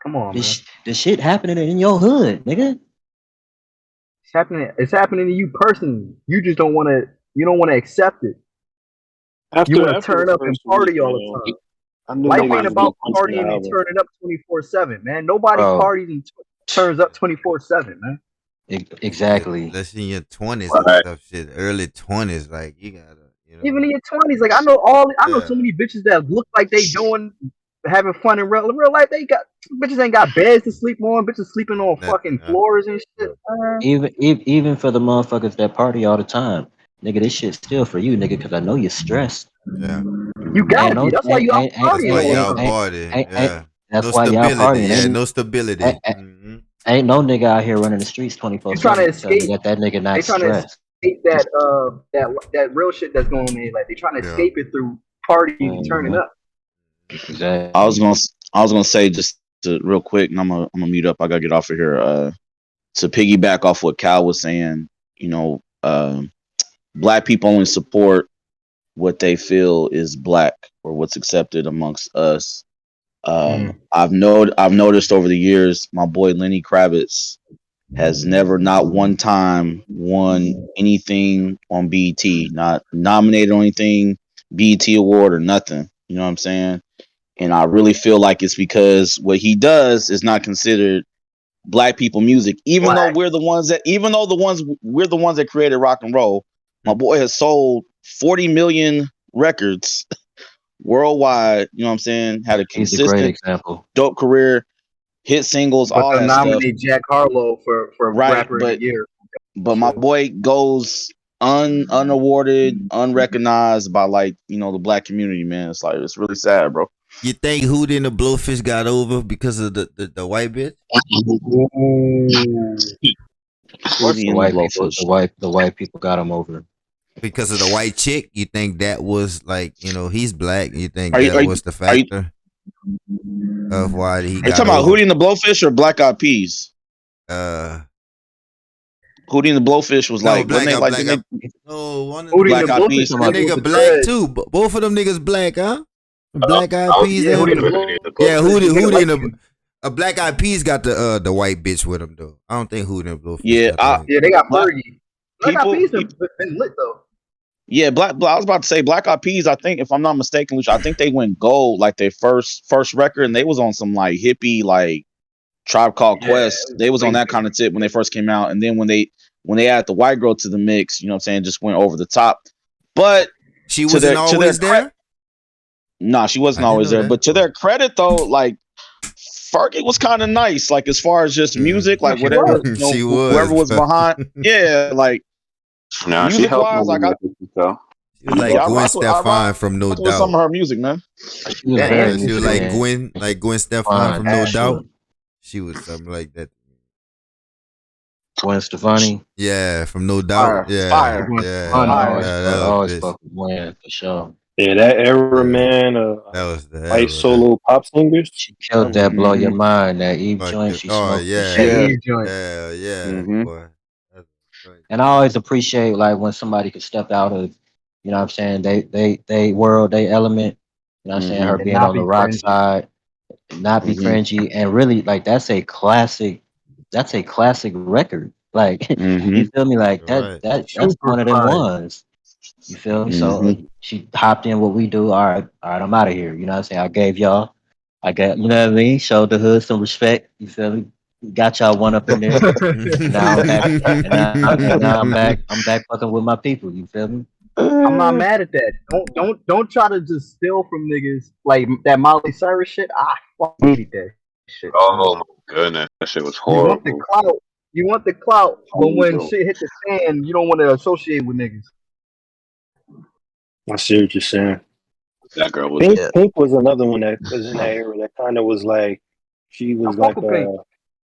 come on, man. The shit happening in your hood, nigga. It's happening to you personally. You just don't wanna accept it. You After want to after the turn up and first week, party all the man, time. I knew Life ain't niggas was gonna about punch the partying and album. turning up 24/7, man. Nobody Bro, parties and turns up 24/7, man. exactly. Unless in your 20s and Right. stuff, shit, early 20s, like you gotta, Even in your 20s, like I know yeah, so many bitches that look like they doing having fun in real life. They got bitches ain't got beds to sleep on. Bitches sleeping on nothing. fucking floors and shit. Man. Even for the motherfuckers that party all the time, nigga, this shit's still for you, nigga, because I know you're stressed. Yeah, You gotta Ain't be. no, That's why you out that's partying why all the y'all time. party. Yeah, that's no why y'all stability. partying. Yeah, no stability. Ain't no nigga out here running the streets You trying to 24/7 to tell me escape. that nigga They not trying to stressed. escape that real shit that's going on. Like they trying to Yeah. escape it through partying and turning Mhm. up. Exactly. I was gonna say just real quick, and I'm gonna mute up. I gotta get off of here. To piggyback off what Cal was saying, you know, black people only support what they feel is black or what's accepted amongst us. I've noticed over the years, my boy Lenny Kravitz has never, not one time, won anything on BET, not nominated on anything, BET award or nothing. You know what I'm saying? And I really feel like it's because what he does is not considered black people music, even though Black. we're the ones that, we're the ones that created rock and roll. My boy has sold 40 million records worldwide. You know what I'm saying? Had a He's a great consistent, example. dope career, hit singles, But all they'll that stuff. nominate Jack Harlow for Right, rapper of the year. but my boy goes unawarded, unrecognized by, like, you know, the black community. Man, it's like, it's really sad, bro. You think Hootie and the Blowfish got over because of the white bitch? Of course, Hootie and the Blowfish. the white people got him over. Because of the white chick? You think that was like, he's black? You think Are you that are you was the are you, factor of why he are you got talking about over? Hootie and the Blowfish or Black Eyed Peas? Uh, Hootie and the Blowfish was no, like, wasn't they like, didn't they no, one of Hootie them and the Black Eyed Blowfish Peas? the that nigga with nigga the black dreads. too. Both of them niggas black, huh? Black Eyed I was Peas Yeah, and Hootie and the yeah, Blowfish. The nigga Hootie light and skin. a Black Eyed Peas got the white bitch with him though. I don't think Hootie and Blowfish Yeah, got the white. Yeah, they got black Fergie. Black Eyed people. Peas been lit though. Yeah, I was about to say Black Eyed Peas. I think, if I'm not mistaken, which I think they went gold, like their first record, and they was on some like hippie, like Tribe Called Yeah, it Quest. was They was on way that kind of tip when they first came out, and then when they added the white girl to the mix, you know what I'm saying, just went over the top. But She to wasn't their always there. nah, she I wasn't didn't always know there. that. But to their credit, though, like Fergie was kind of nice, like as far as just music, No, like she whatever, was. you know, She whoever was, was bro. behind. Yeah, like Nah, she music helped my wise, woman with this show. She was like yeah, Gwen I Stefani rock from No with some Doubt. of her music, man. She was Yeah, very and She was musically like Gwen Stefani fine, from for No sure. Doubt. She was something like that. Gwen Stefani. Yeah, from No Doubt. Fire, Yeah, fire, Gwen yeah, Stefani fire. hard. yeah. I That was always bitch. fuck with Gwen for sure. Yeah, that era, Yeah, man. that was the White era. That solo pop singers. She That killed was that blow your Mm-hmm. mind. That Eve fuck joint it. she Oh smoked the yeah, That shit. Eve joint. yeah, Mm-hmm. boy. That's right. And I always appreciate like when somebody could step out of, you know what I'm saying, they world, they element, you know what I'm saying, her Mm-hmm. And being not on the be rock cringy. side, not be Mm-hmm. cringy, and really like that's a classic record. Like Mm-hmm. you feel me? Like You're right. that's Super one of them fire. ones. You feel me? Mm-hmm. So she hopped in what we do. All right, I'm out of here. You know what I'm saying? I got, you know what I mean? Showed the hood some respect. You feel me? Got y'all one up in there. And now I'm back. And now I'm back fucking with my people. You feel me? I'm not mad at that. Don't try to just steal from niggas like that Miley Cyrus shit. I fucking hated that shit, man. Oh my goodness, that shit was You want the horrible. clout. You want the clout, but when shit hit the fan, you don't want to associate with niggas. I see what you're saying. That girl was Pink Yeah. Pink was another one that was in that era that kind of was like she I was fuck like with Pink.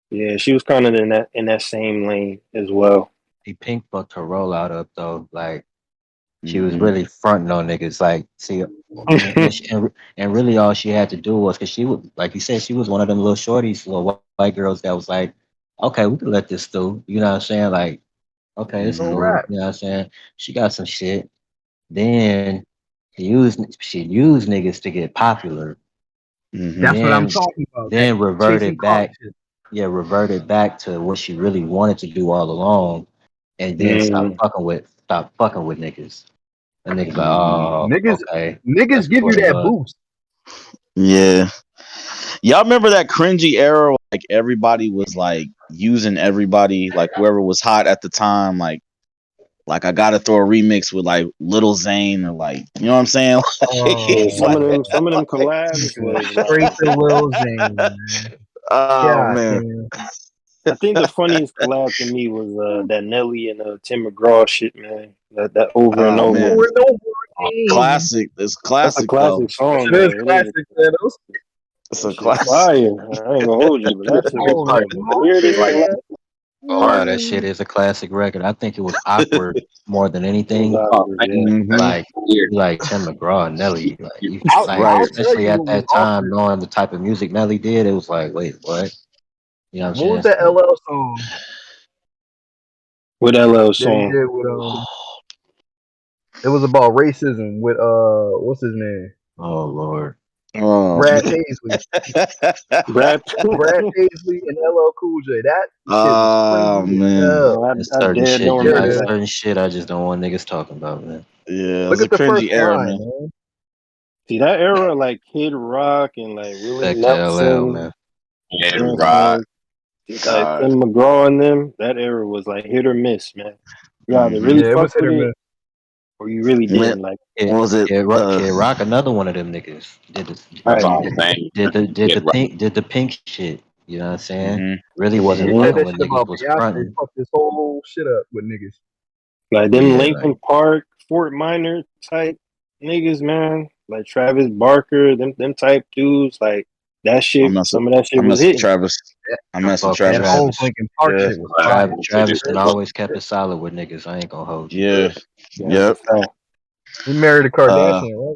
yeah, she was kind of in that same lane as well. He pink fucked her rollout up though. Like she was Mm-hmm. really fronting on niggas. Like, see, and really all she had to do was because she was, like you said, she was one of them little shorties, little white girls that was like, okay, we can let this through. You know what I'm saying? Like, okay, it's No Mm-hmm. cool. rap. You know what I'm saying? She got some shit. Then she used niggas to get popular. Mm-hmm. That's what I'm Then talking about. That then chasing reverted clout back. shit. Yeah, reverted back to what she really wanted to do all along, and then Mm. stop fucking with niggas. And niggas like, oh, Niggas, okay, niggas that's give what you it that was. boost. Yeah. Y'all remember that cringy era? Like everybody was like using everybody, like whoever was hot at the time. Like I gotta throw a remix with like Little Zane or like, you know what I'm saying? Yeah, some like, of them like, collabs was Straight like. to Lil Zane, man. oh God man. damn. I think the funniest collab to me was that Nelly and Tim McGraw shit, man. That over and Oh over. man. Over and over again. Classic. It's That's a classic though. classic song, It is though. It is. classic, man. Those It's That a shit classic. fire. I ain't gonna hold you, but that shit was on one the of the weirdest collabs. Nah, that shit is a classic record. I think it was awkward more than It anything. was awkward, yeah. Mhm. Like Tim McGraw and Nelly, I'll tell especially you at what was that time, awkward. knowing the type of music Nelly did, it was like, wait, what? You know what What I'm was saying? that LL song With LL that he song. did with it was about racism with what's his name? Oh Lord, Oh Brad man. Paisley. Brad. Brad Paisley and LL Cool J. That shit was Oh cringy as man. hell. there's I certain dare shit don't you, There it remember there's is. that. certain shit I just don't want niggas talking about, man. Yeah, it was Look a at the first cringy era, line, man. man. See that era, like Kid Rock and like Willie Respect to LL, Nelson. man. You Yeah, know what right. I'm saying? Like God. Tim McGraw and them. That era was like hit or miss, man. You either Mhm. really Yeah, it fuck was hit with or it miss. or you really When didn't. Like, what was it? Kid Rock, another one of them niggas That's right. all I'm saying. Kid Rock. did the pink shit. You know what I'm saying? Mhm. Really He wasn't said fucking that with shit about niggas, was Beyonce. fronting. Fucked this whole shit up with niggas. Like them Yeah, like Lincoln Park, Fort Minor type niggas, man. Like Travis Barker, them type dudes. Like that I shit. mess with Some of that I shit was mess with hitting. Travis. I I mess with fuck with That Travis. whole Travis. Linkin Park Yeah. shit was fire. Travis done But always kept it solid with niggas. I ain't gonna hold you. Yeah. Yeah, that's a Yep. fact. He married a Uh Kardashian, right?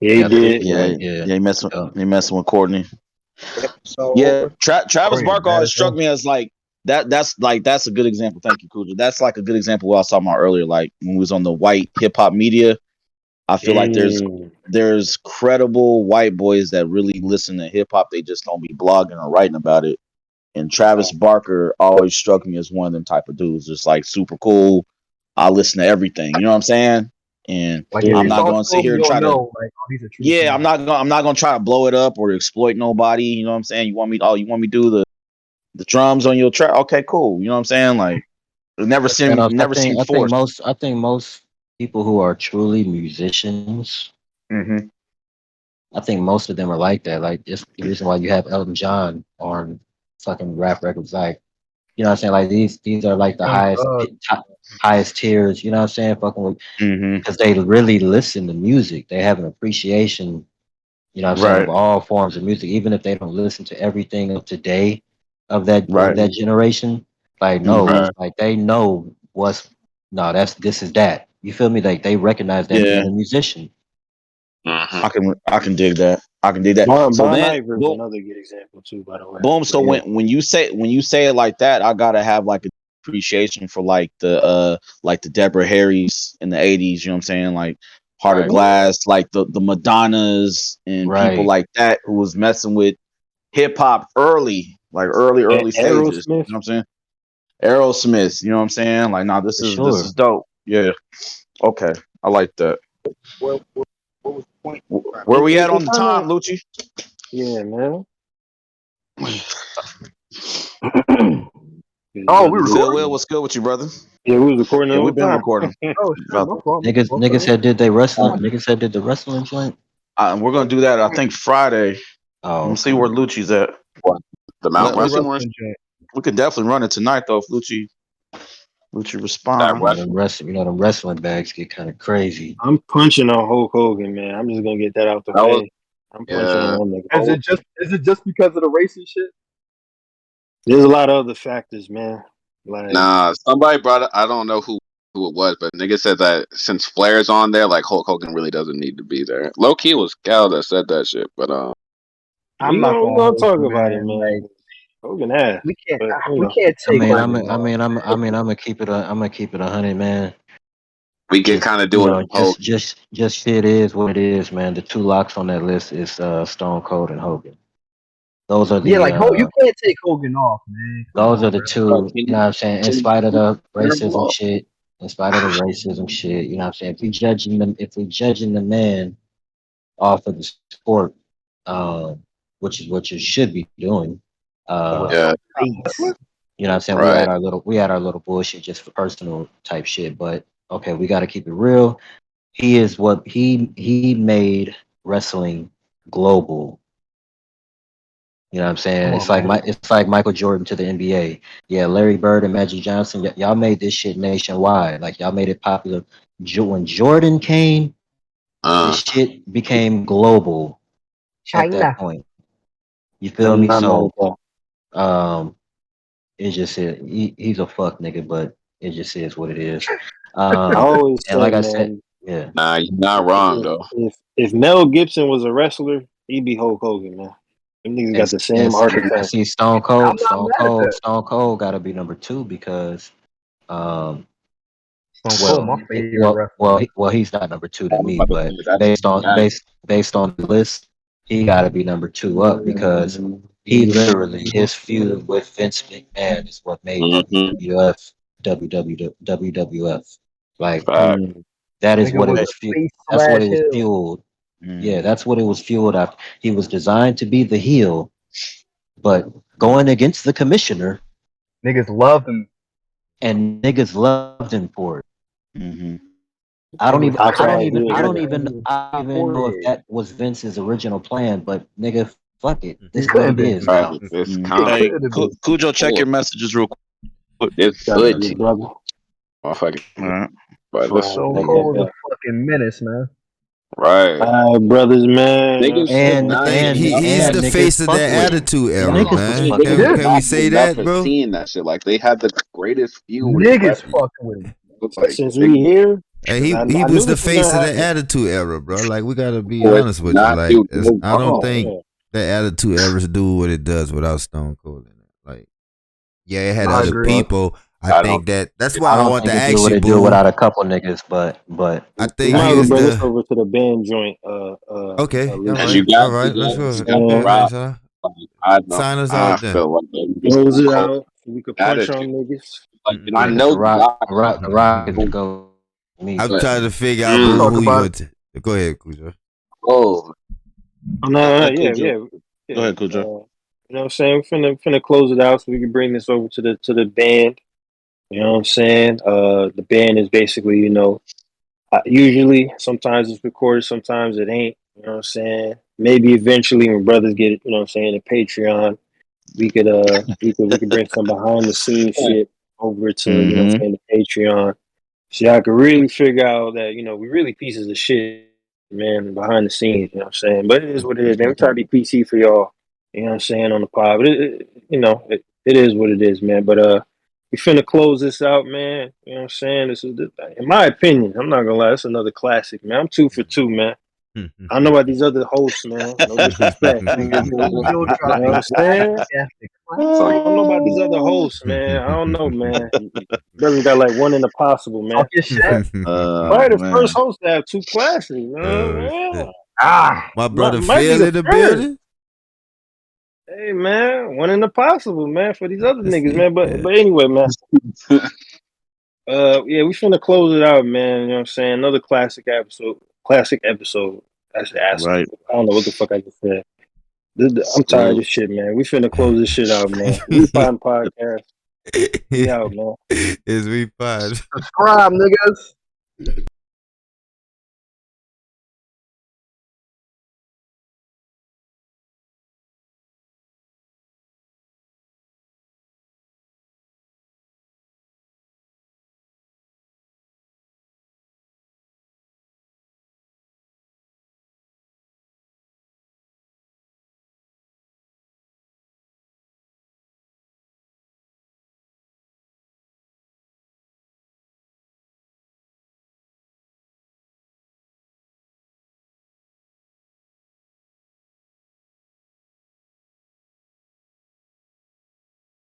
Yeah, he Yep, did. yeah, yeah. yeah, Yep. he messing with Courtney. Yep. So Yeah, oh Travis yeah, Barker bad always as struck hell. me as like that's a good example. Thank you, Kuja. That's like a good example of what I was talking about earlier. Like when we was on the white hip hop media, I feel like Mm. there's credible white boys that really listen to hip hop. They just don't be blogging or writing about it. And Travis Barker always struck me as one of them type of dudes. Just like super cool. I listen to everything. You know what I'm saying? And Like if I'm you Yeah. not talk going to to sit him, here and you'll try to. know like oh, he's a true Yeah, fan. I'm not gonna try to blow it up or exploit nobody. You know what I'm saying? You want me to do the drums on your track? Okay, cool. You know what I'm saying? Like it And never seemed forced. I think most people who are truly musicians, Mm-hmm. I think most of them are like that. Like it's the reason why you have Elton John on fucking rap records. Like you know what I'm saying? Like these are like the Young highest Thug. highest tiers. You know what I'm saying? Fucking with Mm-hmm. because they really listen to music. They have an appreciation. You know what I'm saying, of Right. all forms of music, even if they don't listen to everything of today of Right. that generation, like no, Mm-hmm. Right. like they know what's no, this is that. You feel me? Like they recognize that Yeah. in a musician. Mm-hmm. I can dig that. I can dig that. So Bon then Iver is boom another good example too, by the way. boom. But So yeah. when you say it like that, I gotta have like a appreciation for like the Deborah Harrys in the 80s. You know what I'm saying? Like Heart of Right. Glass, like the Madonnas and people Right. like that who was messing with hip hop early, like early stages. You Aerosmith. know what I'm saying? Aerosmith, you know what I'm saying? Like, nah, For this is sure. dope. Yeah. Okay. I like that. What was the point? Where we at It on the kind time, of Lucci? yeah, man. Oh, we Will, recording? what's good with you, brother? Yeah, we was recording the Yeah, whole we've been time. recording. Oh shit, About my fault, my Niggas fault. niggas had did they wrestling niggas had did the wrestling joint. we're gonna do that. I think Friday. Oh, Let me see okay. where Lucci's at. What? The Mount What's the We Rushmore? wrestling joint? could definitely run it tonight though if Lucci That You know responds. Rush? them wrestling bags get kind of crazy. I'm punching on Hulk Hogan, man. I'm just gonna get that out the That was way. I'm punching yeah. on that nigga. Is it just because of the racing shit? There's a lot of other factors, man. Like Nah, somebody brought it. I don't know who it was, but nigga said that since Flair's on there, like Hulk Hogan really doesn't need to be there. Low key was Cal that said that shit, but I'm not we gonna gonna hold talk you, about it, man. man. Like Hogan ass, but you we know, can't I take mean, Hogan off. I'm gonna keep it. I'm gonna keep it 100, man. we could Just kind of do it. Hulk. just shit is what it is, man. The two locks on that list is Stone Cold and Hogan. Those are Yeah, the like you can't take Hogan off, man. Come those are on, the bro. Bro, two. You know what I'm saying? In spite of the racism shit, in spite of the racism shit. You know what I'm saying? If we judging the man off of the sport, which is what you should be doing. Yeah. You know what I'm saying? Right. We had our little bullshit just for personal type shit, but okay, we got to keep it real. He is what he made wrestling global. You know what I'm saying? It's like Michael Jordan to the NBA. Yeah, Larry Bird and Magic Johnson, y'all made this shit nationwide. Like y'all made it popular. When Jordan came, this shit became global at that point. You feel me? So it's just he's a fuck nigga, but it just is what it is. I always and say, like I man, said, yeah. Nah, you're not wrong though. If Mel Gibson was a wrestler, he'd be Hulk Hogan, man. Them niggas got the same archetype. See, Stone Cold got to be number 2 because, Stone Cold, my favorite wrestler. Well, he's not number 2 to me, but based on the list, he got to be number 2 up because he literally his feud with Vince McMahon is what made WWF. Like that is what it was fueled. That's what it was fueled. Yeah, that's what it was fueled after. He was designed to be the heel, but going against the commissioner, niggas loved him, and niggas loved him for it. I don't even know if that was Vince's original plan, but nigga, fuck it. This is what it is now. Hey, Cujo, check your messages real quick. It's good, brother. But Stone Cold is a fucking menace, man. Right. All right, brothers, man. And he's the face of that attitude era, man. Can we say that, bro? Seeing that shit, like they had the greatest feud. Niggas fucking with him. Like, since we here, and he was the face of the attitude era, bro. Like we gotta be honest with you. Like I don't think the attitude era do what it does without Stone Cold in it. Like, yeah, it had other people. I think that's why I want the action do without a couple niggas, but I think we might bring this over to the band joint. Okay, all right, let's go. Sign us out then. Close it out. We could punch on niggas. Like, I know Rock is go. I'm trying to figure out who you going to. Go ahead, Cujo. No, yeah. Go ahead, Cujo. You know what I'm saying? We're finna close it out so we can bring this over to the band. You know what I'm saying? The band is basically, you know, usually sometimes it's recorded, sometimes it ain't. You know what I'm saying? Maybe eventually when brothers get it, you know what I'm saying, a Patreon, we could bring some behind the scenes shit over to you know what I'm saying, the Patreon. So I could really figure out that, you know, we really pieces of shit, man, behind the scenes, you know what I'm saying? But it is what it is, man. We try to be PC for y'all, you know what I'm saying, on the pod. But it is what it is, man. But we finna close this out, man. You know what I'm saying? This is in my opinion, I'm not gonna lie, it's another classic, man. I'm 2 for 2, man. I don't know about these other hosts, man. No disrespect. You know what I'm saying? I don't know about these other hosts, man. I don't know, man. Brother got like one in the possible, man. Probably the first host to have 2 classics, man. My brother Phil in the building. Hey, man, one in the possible, man, for these other niggas, man. But anyway, man. Yeah, we finna close it out, man. You know what I'm saying? Another classic episode. I should ask. Right. I don't know what the fuck I just said. I'm tired of this shit, man. We finna close this shit out, man. We Poddin podcast. We out, man. Is we pod. Subscribe, niggas.